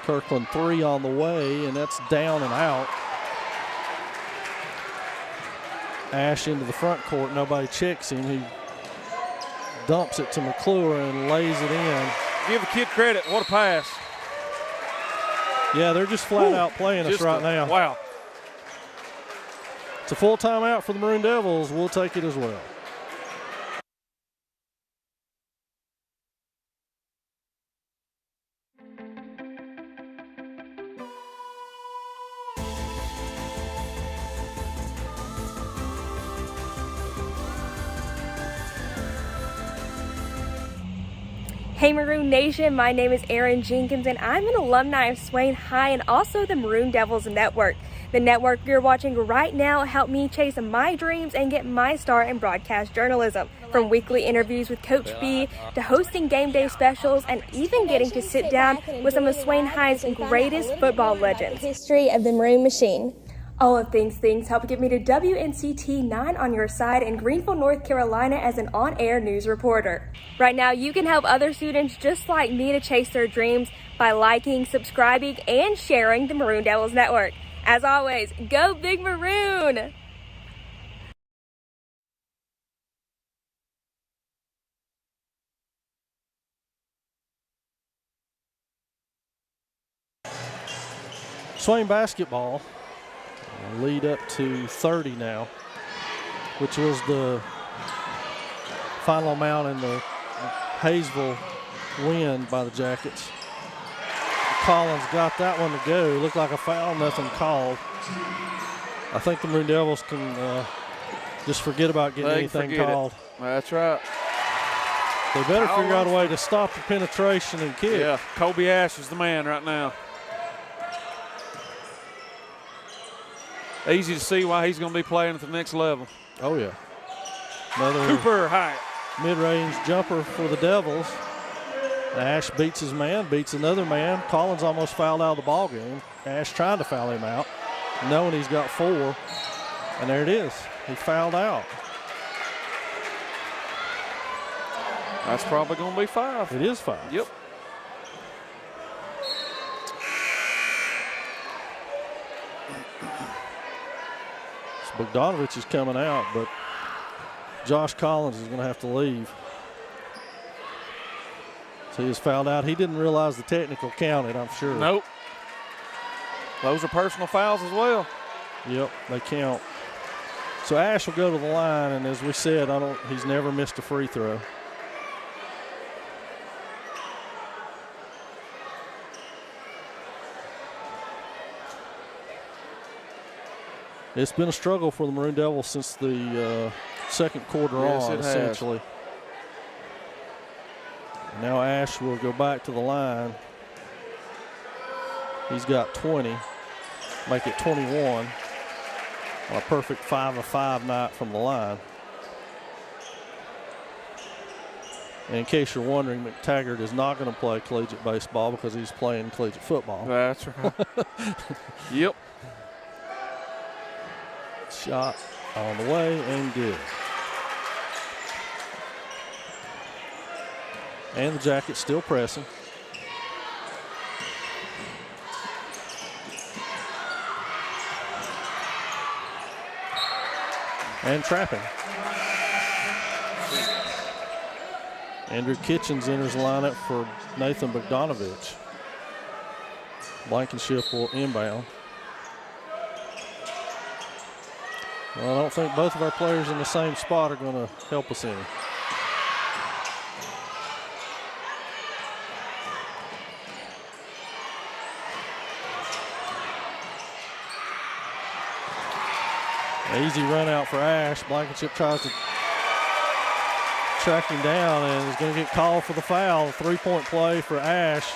Kirkland 3 on the way, and that's down and out. Ash into the front court. Nobody checks him. He dumps it to McClure and lays it in. Give the kid credit. What a pass. Yeah, they're just flat out playing us right now. Wow. It's a full timeout for the Maroon Devils. We'll take it as well. Hey Maroon Nation, my name is Erin Jenkins and I'm an alumni of Swain High and also the Maroon Devils Network. The network you're watching right now helped me chase my dreams and get my start in broadcast journalism. From weekly interviews with Coach B to hosting game day specials and even getting to sit down with some of Swain High's greatest football legends. History of the Maroon Machine. All of these things helped get me to WNCT 9 on your side in Greenville, North Carolina as an on-air news reporter. Right now, you can help other students just like me to chase their dreams by liking, subscribing, and sharing the Maroon Devils Network. As always, go Big Maroon! Swain basketball lead up to 30 now, which was the final amount in the Hayesville win by the Jackets. Collins got that one to go. Looked like a foul, nothing called. I think the Maroon Devils can just forget about getting anything called. That's right. They better figure out a way to stop the penetration and kick. Yeah, Kobe Ash is the man right now. Easy to see why he's going to be playing at the next level. Oh, yeah. Another Cooper Hyatt. Mid-range jumper for the Devils. Ash beats his man, beats another man. Collins almost fouled out of the ball game. Ash trying to foul him out, knowing he's got 4. And there it is. He fouled out. That's probably going to be 5. It is 5. Yep. Bogdanovich is coming out, but Josh Collins is going to have to leave. So he was fouled out. He didn't realize the technical counted, I'm sure. Nope. Those are personal fouls as well. Yep, they count. So Ash will go to the line, and as we said, he's never missed a free throw. It's been a struggle for the Maroon Devils since the second quarter on, essentially. Now Ash will go back to the line. He's got 20, make it 21 on a perfect 5 of 5 night from the line. And in case you're wondering, McTaggart is not going to play collegiate baseball because he's playing collegiate football. That's right. Yep. Shot on the way and good. And the Jackets still pressing. And trapping. Andrew Kitchens enters the lineup for Nathan Bogdanovich. Blankenship will inbound. Well, I don't think both of our players in the same spot are going to help us any. Easy run out for Ash. Blankenship tries to track him down and is going to get called for the foul. 3-point play for Ash.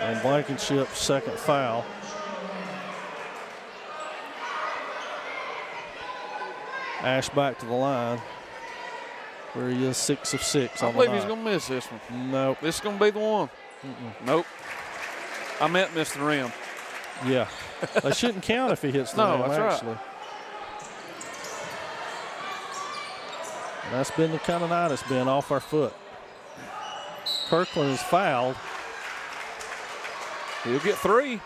And Blankenship's second foul. Ash back to the line where he is 6 of 6 on the night. I believe he's going to miss this one. Nope. This is going to be the one. Nope. I meant miss the rim. Yeah. They shouldn't count if he hits the rim, that's actually. Right. And that's been the kind of night it's been, off our foot. Kirkland is fouled. He'll get 3.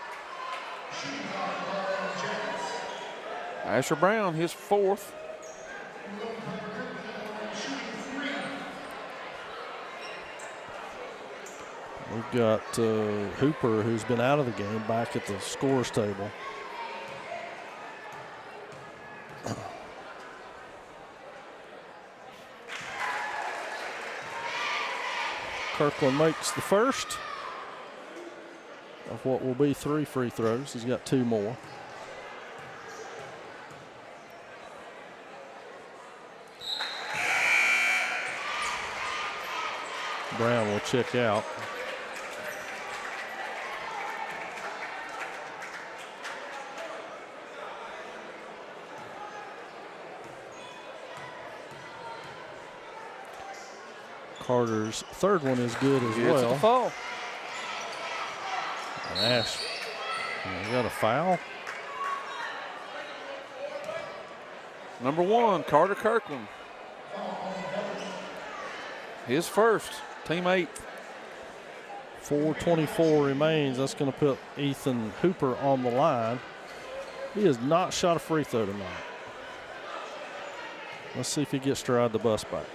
Asher Brown, his 4th. We've got Hooper, who's been out of the game, back at the scorer's table. Kirkland makes the first of what will be 3 free throws. He's got 2 more. Brown will check out. Carter's third one is good as well. It's a foul. And Ash, you got a foul? Number 1, Carter Kirkland. His first, team 8th. 4:24 remains. That's going to put Ethan Hooper on the line. He has not shot a free throw tonight. Let's see if he gets to ride the bus back.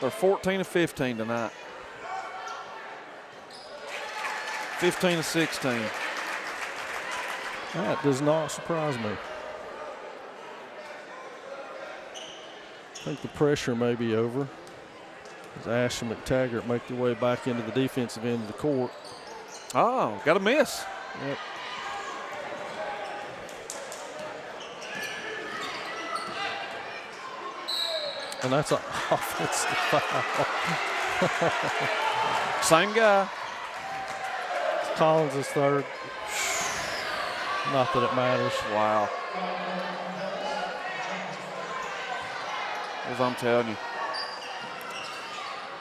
They're 14 of 15 tonight. 15 of 16. That does not surprise me. I think the pressure may be over as Ash and McTaggart make their way back into the defensive end of the court. Oh, got a miss. Yep. And that's an offensive foul. Same guy. Collins is third. Not that it matters. Wow. As I'm telling you.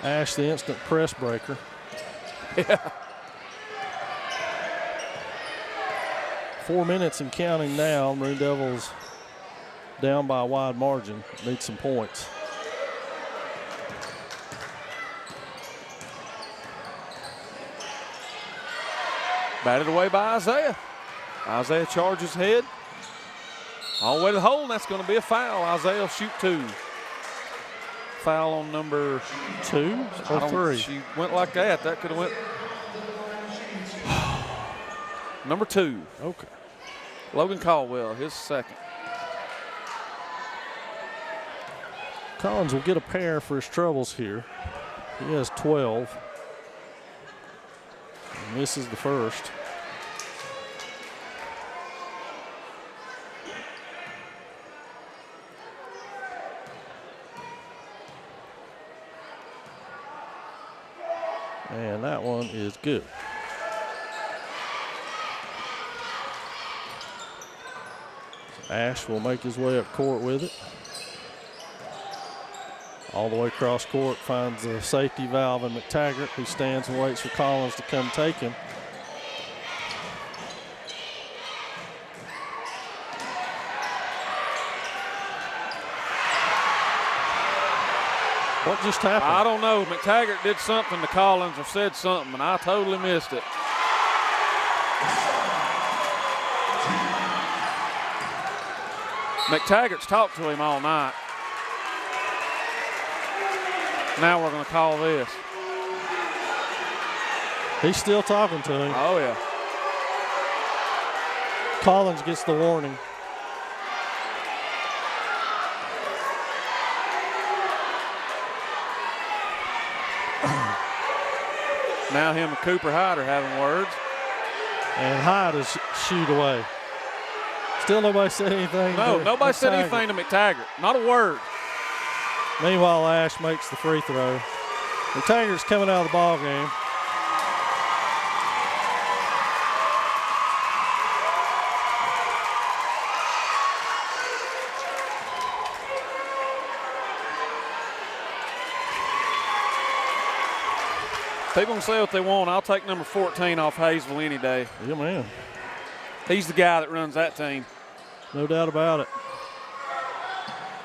Ash, the instant press breaker. Yeah. 4 minutes and counting now. Maroon Devils down by a wide margin. Need some points. Batted away by Isaiah. Isaiah charges head. All the way to the hole, and that's going to be a foul. Isaiah will shoot 2. Foul on number 2 or 3? She went like that. That could have went. Number 2. Okay. Logan Caldwell, his second. Collins will get a pair for his troubles here. He has 12. And this is the first. And that one is good. Ash will make his way up court with it. All the way across court, finds the safety valve in McTaggart, who stands and waits for Collins to come take him. What just happened? I don't know. McTaggart did something to Collins or said something, and I totally missed it. McTaggart's talked to him all night. Now we're going to call this. He's still talking to him. Oh, yeah. Collins gets the warning. Now him and Cooper Hyde are having words. And Hyde is shooed away. Still nobody said anything. No, nobody said anything to McTaggart. Not a word. Meanwhile, Ash makes the free throw. McTaggart's coming out of the ball game. People can say what they want. I'll take number 14 off Hayesville any day. Yeah, man. He's the guy that runs that team. No doubt about it.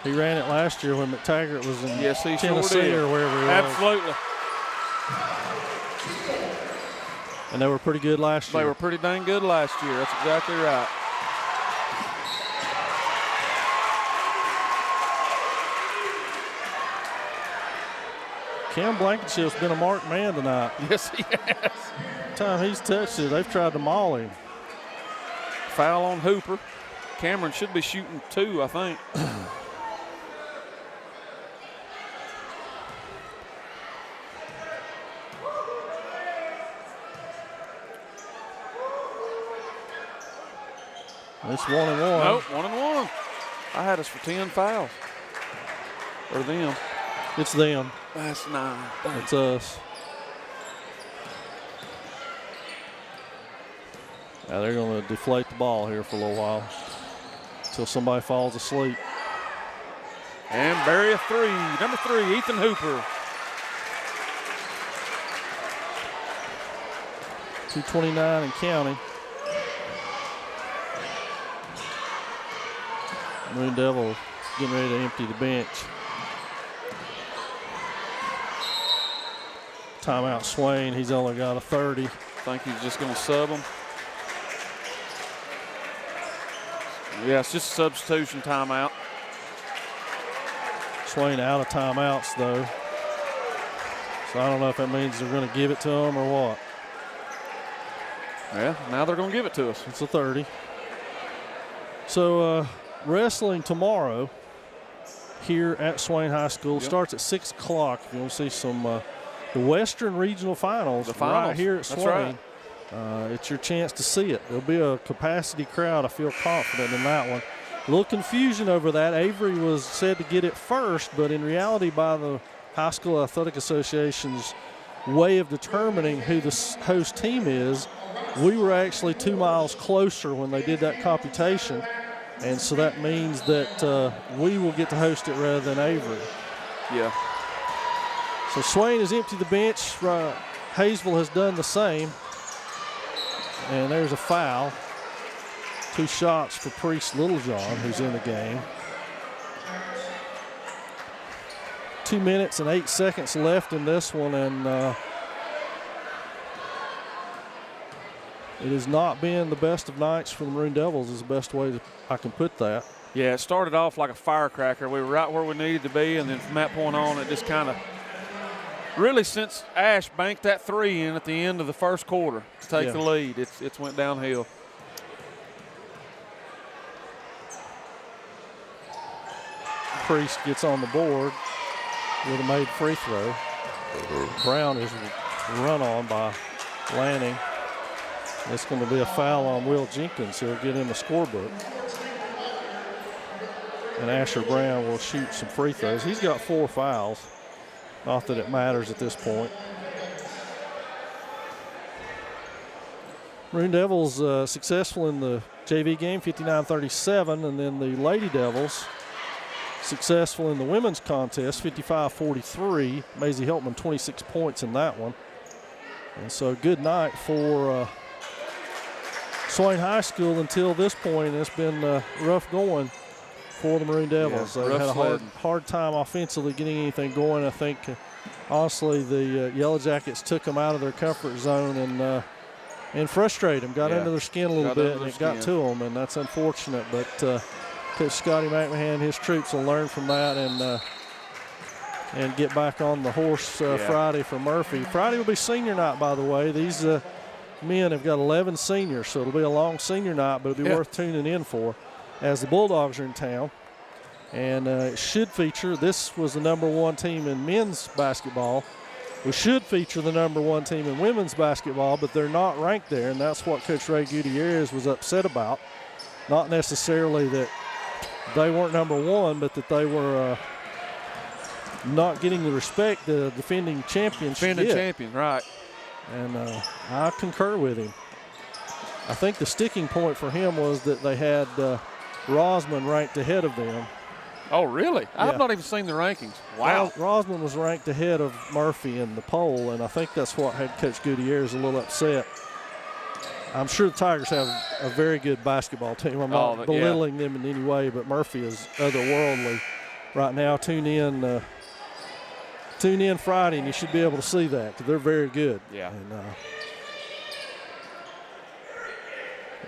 He ran it last year when McTaggart was in Tennessee or wherever he was. Absolutely. And they were pretty good last year. They were pretty dang good last year. That's exactly right. Cam Blankenship's been a marked man tonight. Yes, he has. Every time he's touched it, they've tried to maul him. Foul on Hooper. Cameron should be shooting 2, I think. It's 1-1. Nope, 1-1. I had us for 10 fouls. Or them. It's them. That's 9. It's us. Now they're going to deflate the ball here for a little while until somebody falls asleep. And bury a 3. Number 3, Ethan Hooper. 2:29 and counting. Maroon Devil getting ready to empty the bench. Timeout Swain. He's only got a 30. I think he's just going to sub him. Yeah, it's just a substitution timeout. Swain out of timeouts, though. So I don't know if that means they're going to give it to him or what. Yeah, now they're going to give it to us. It's a 30. So wrestling tomorrow here at Swain High School starts at 6 o'clock. If you want to see some the Western Regional Finals, right here at Swain. That's right. It's your chance to see it. There'll be a capacity crowd. I feel confident in that one. A little confusion over that. Avery was said to get it first, but in reality, by the High School Athletic Association's way of determining who the host team is, we were actually 2 miles closer when they did that computation. And so that means that we will get to host it rather than Avery. Yeah. So Swain has emptied the bench. Hayesville has done the same. And there's a foul. 2 shots for Priest Littlejohn, who's in the game. 2 minutes and 8 seconds left in this one, and it has not been the best of nights for the Maroon Devils is the best way I can put that. Yeah, it started off like a firecracker. We were right where we needed to be, and then from that point on, it just kind of really, since Ash banked that 3 in at the end of the first quarter to take the lead, it's went downhill. Priest gets on the board with a made free throw. Brown is run on by Lanning. It's going to be a foul on Will Jenkins. He'll get in the scorebook. And Asher Brown will shoot some free throws. He's got 4 fouls. Not that it matters at this point. Maroon Devils successful in the JV game, 59-37, and then the Lady Devils successful in the women's contest, 55-43. Maisie Heltman, 26 points in that one. And so good night for Swain High School until this point. It's been rough going for the Maroon Devils. Yeah, They've had a hard time offensively getting anything going. I think, honestly, the Yellowjackets took them out of their comfort zone and frustrated them, got under their skin a little bit, and it got to them, and that's unfortunate. But Coach Scotty McMahon and his troops will learn from that and get back on the horse Friday for Murphy. Friday will be senior night, by the way. These men have got 11 seniors, so it'll be a long senior night, but it'll be worth tuning in for, as the Bulldogs are in town. And it should feature, this was the #1 team in men's basketball. We should feature the #1 team in women's basketball, but they're not ranked there, and that's what Coach Ray Gutierrez was upset about. Not necessarily that they weren't #1, but that they were not getting the respect the defending champions should get. Champion, right. And I concur with him. I think the sticking point for him was that they had Rosman ranked ahead of them. Oh, really? Yeah. I've not even seen the rankings. Wow. Rosman was ranked ahead of Murphy in the poll, and I think that's what had Coach Gutierrez a little upset. I'm sure the Tigers have a very good basketball team. I'm not belittling them in any way, but Murphy is otherworldly right now. Tune in Friday, and you should be able to see that, because they're very good. Yeah. And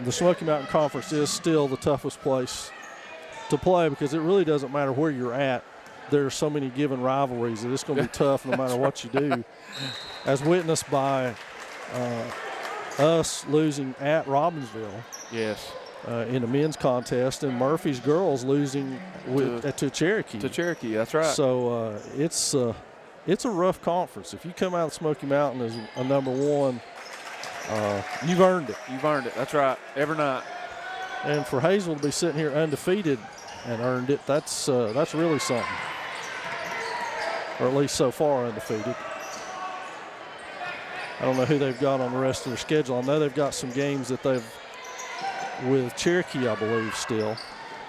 the Smoky Mountain Conference is still the toughest place to play, because it really doesn't matter where you're at. There are so many given rivalries that it's going to be tough no matter what you do, as witnessed by us losing at Robbinsville. Yes. In a men's contest, and Murphy's girls losing to Cherokee. To Cherokee, that's right. So it's a rough conference. If you come out of Smoky Mountain as a #1, you've earned it. You've earned it. That's right. Every night. And for Hayesville to be sitting here undefeated and earned it, that's really something. Or at least so far undefeated. I don't know who they've got on the rest of their schedule. I know they've got some games that with Cherokee, I believe, still.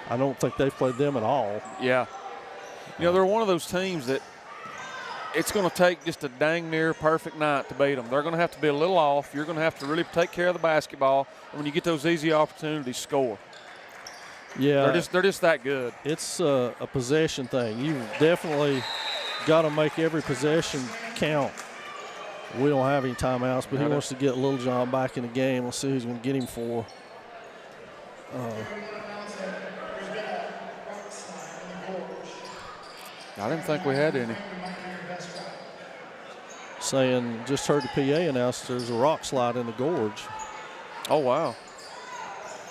I don't think they've played them at all. Yeah. You know, they're one of those teams that it's going to take just a dang near perfect night to beat them. They're going to have to be a little off. You're going to have to really take care of the basketball. And when you get those easy opportunities, score. Yeah. They're just that good. It's a possession thing. You've definitely got to make every possession count. We don't have any timeouts, but he wants to get Little John back in the game. Let's see who's going to get him for. I didn't think we had any. Saying, just heard the PA announce there's a rock slide in the gorge. Oh, wow.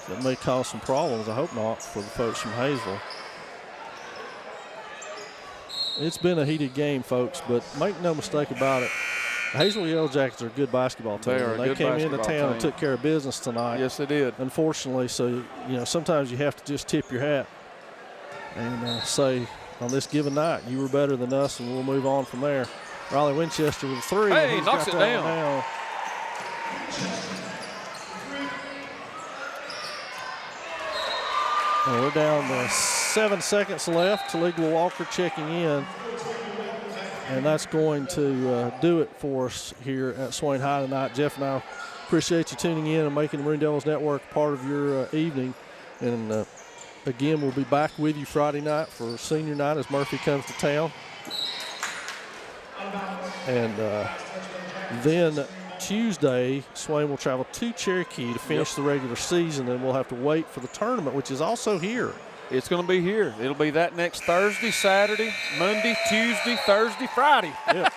That may cause some problems. I hope not for the folks from Hayesville. It's been a heated game, folks, but make no mistake about it. The Hayesville Yellowjackets are a good basketball team. They came into town and took care of business tonight. Yes, they did. Unfortunately, so sometimes you have to just tip your hat and say, on this given night, you were better than us, and we'll move on from there. Riley Winchester with a 3. Hey, knocks it down. And we're down to 7 seconds left. Taligua Walker checking in. And that's going to do it for us here at Swain High tonight. Jeff and I appreciate you tuning in and making the Maroon Devils Network part of your evening. And again, we'll be back with you Friday night for senior night as Murphy comes to town. And then Tuesday, Swain will travel to Cherokee to finish the regular season, and we'll have to wait for the tournament, which is also here. It's going to be here. It'll be that next Thursday, Saturday, Monday, Tuesday, Thursday, Friday. Yep.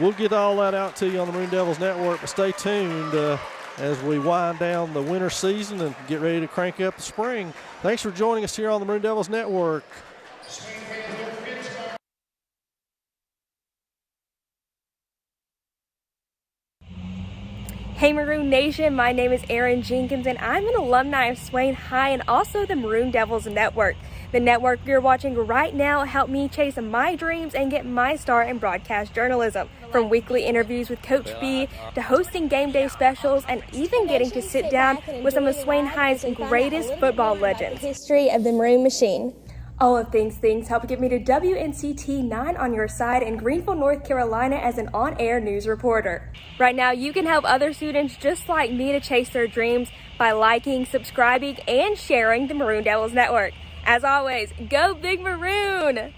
We'll get all that out to you on the Maroon Devils Network, but stay tuned as we wind down the winter season and get ready to crank up the spring. Thanks for joining us here on the Maroon Devils Network. Hey Maroon Nation, my name is Erin Jenkins and I'm an alumni of Swain High and also the Maroon Devils Network. The network you're watching right now helped me chase my dreams and get my start in broadcast journalism. From weekly interviews with Coach B to hosting game day specials and even getting to sit down with some of Swain High's greatest football legends. History of the Maroon Machine. All of things help get me to WNCT 9 on your side in Greenville, North Carolina as an on-air news reporter. Right now, you can help other students just like me to chase their dreams by liking, subscribing, and sharing the Maroon Devils Network. As always, go Big Maroon!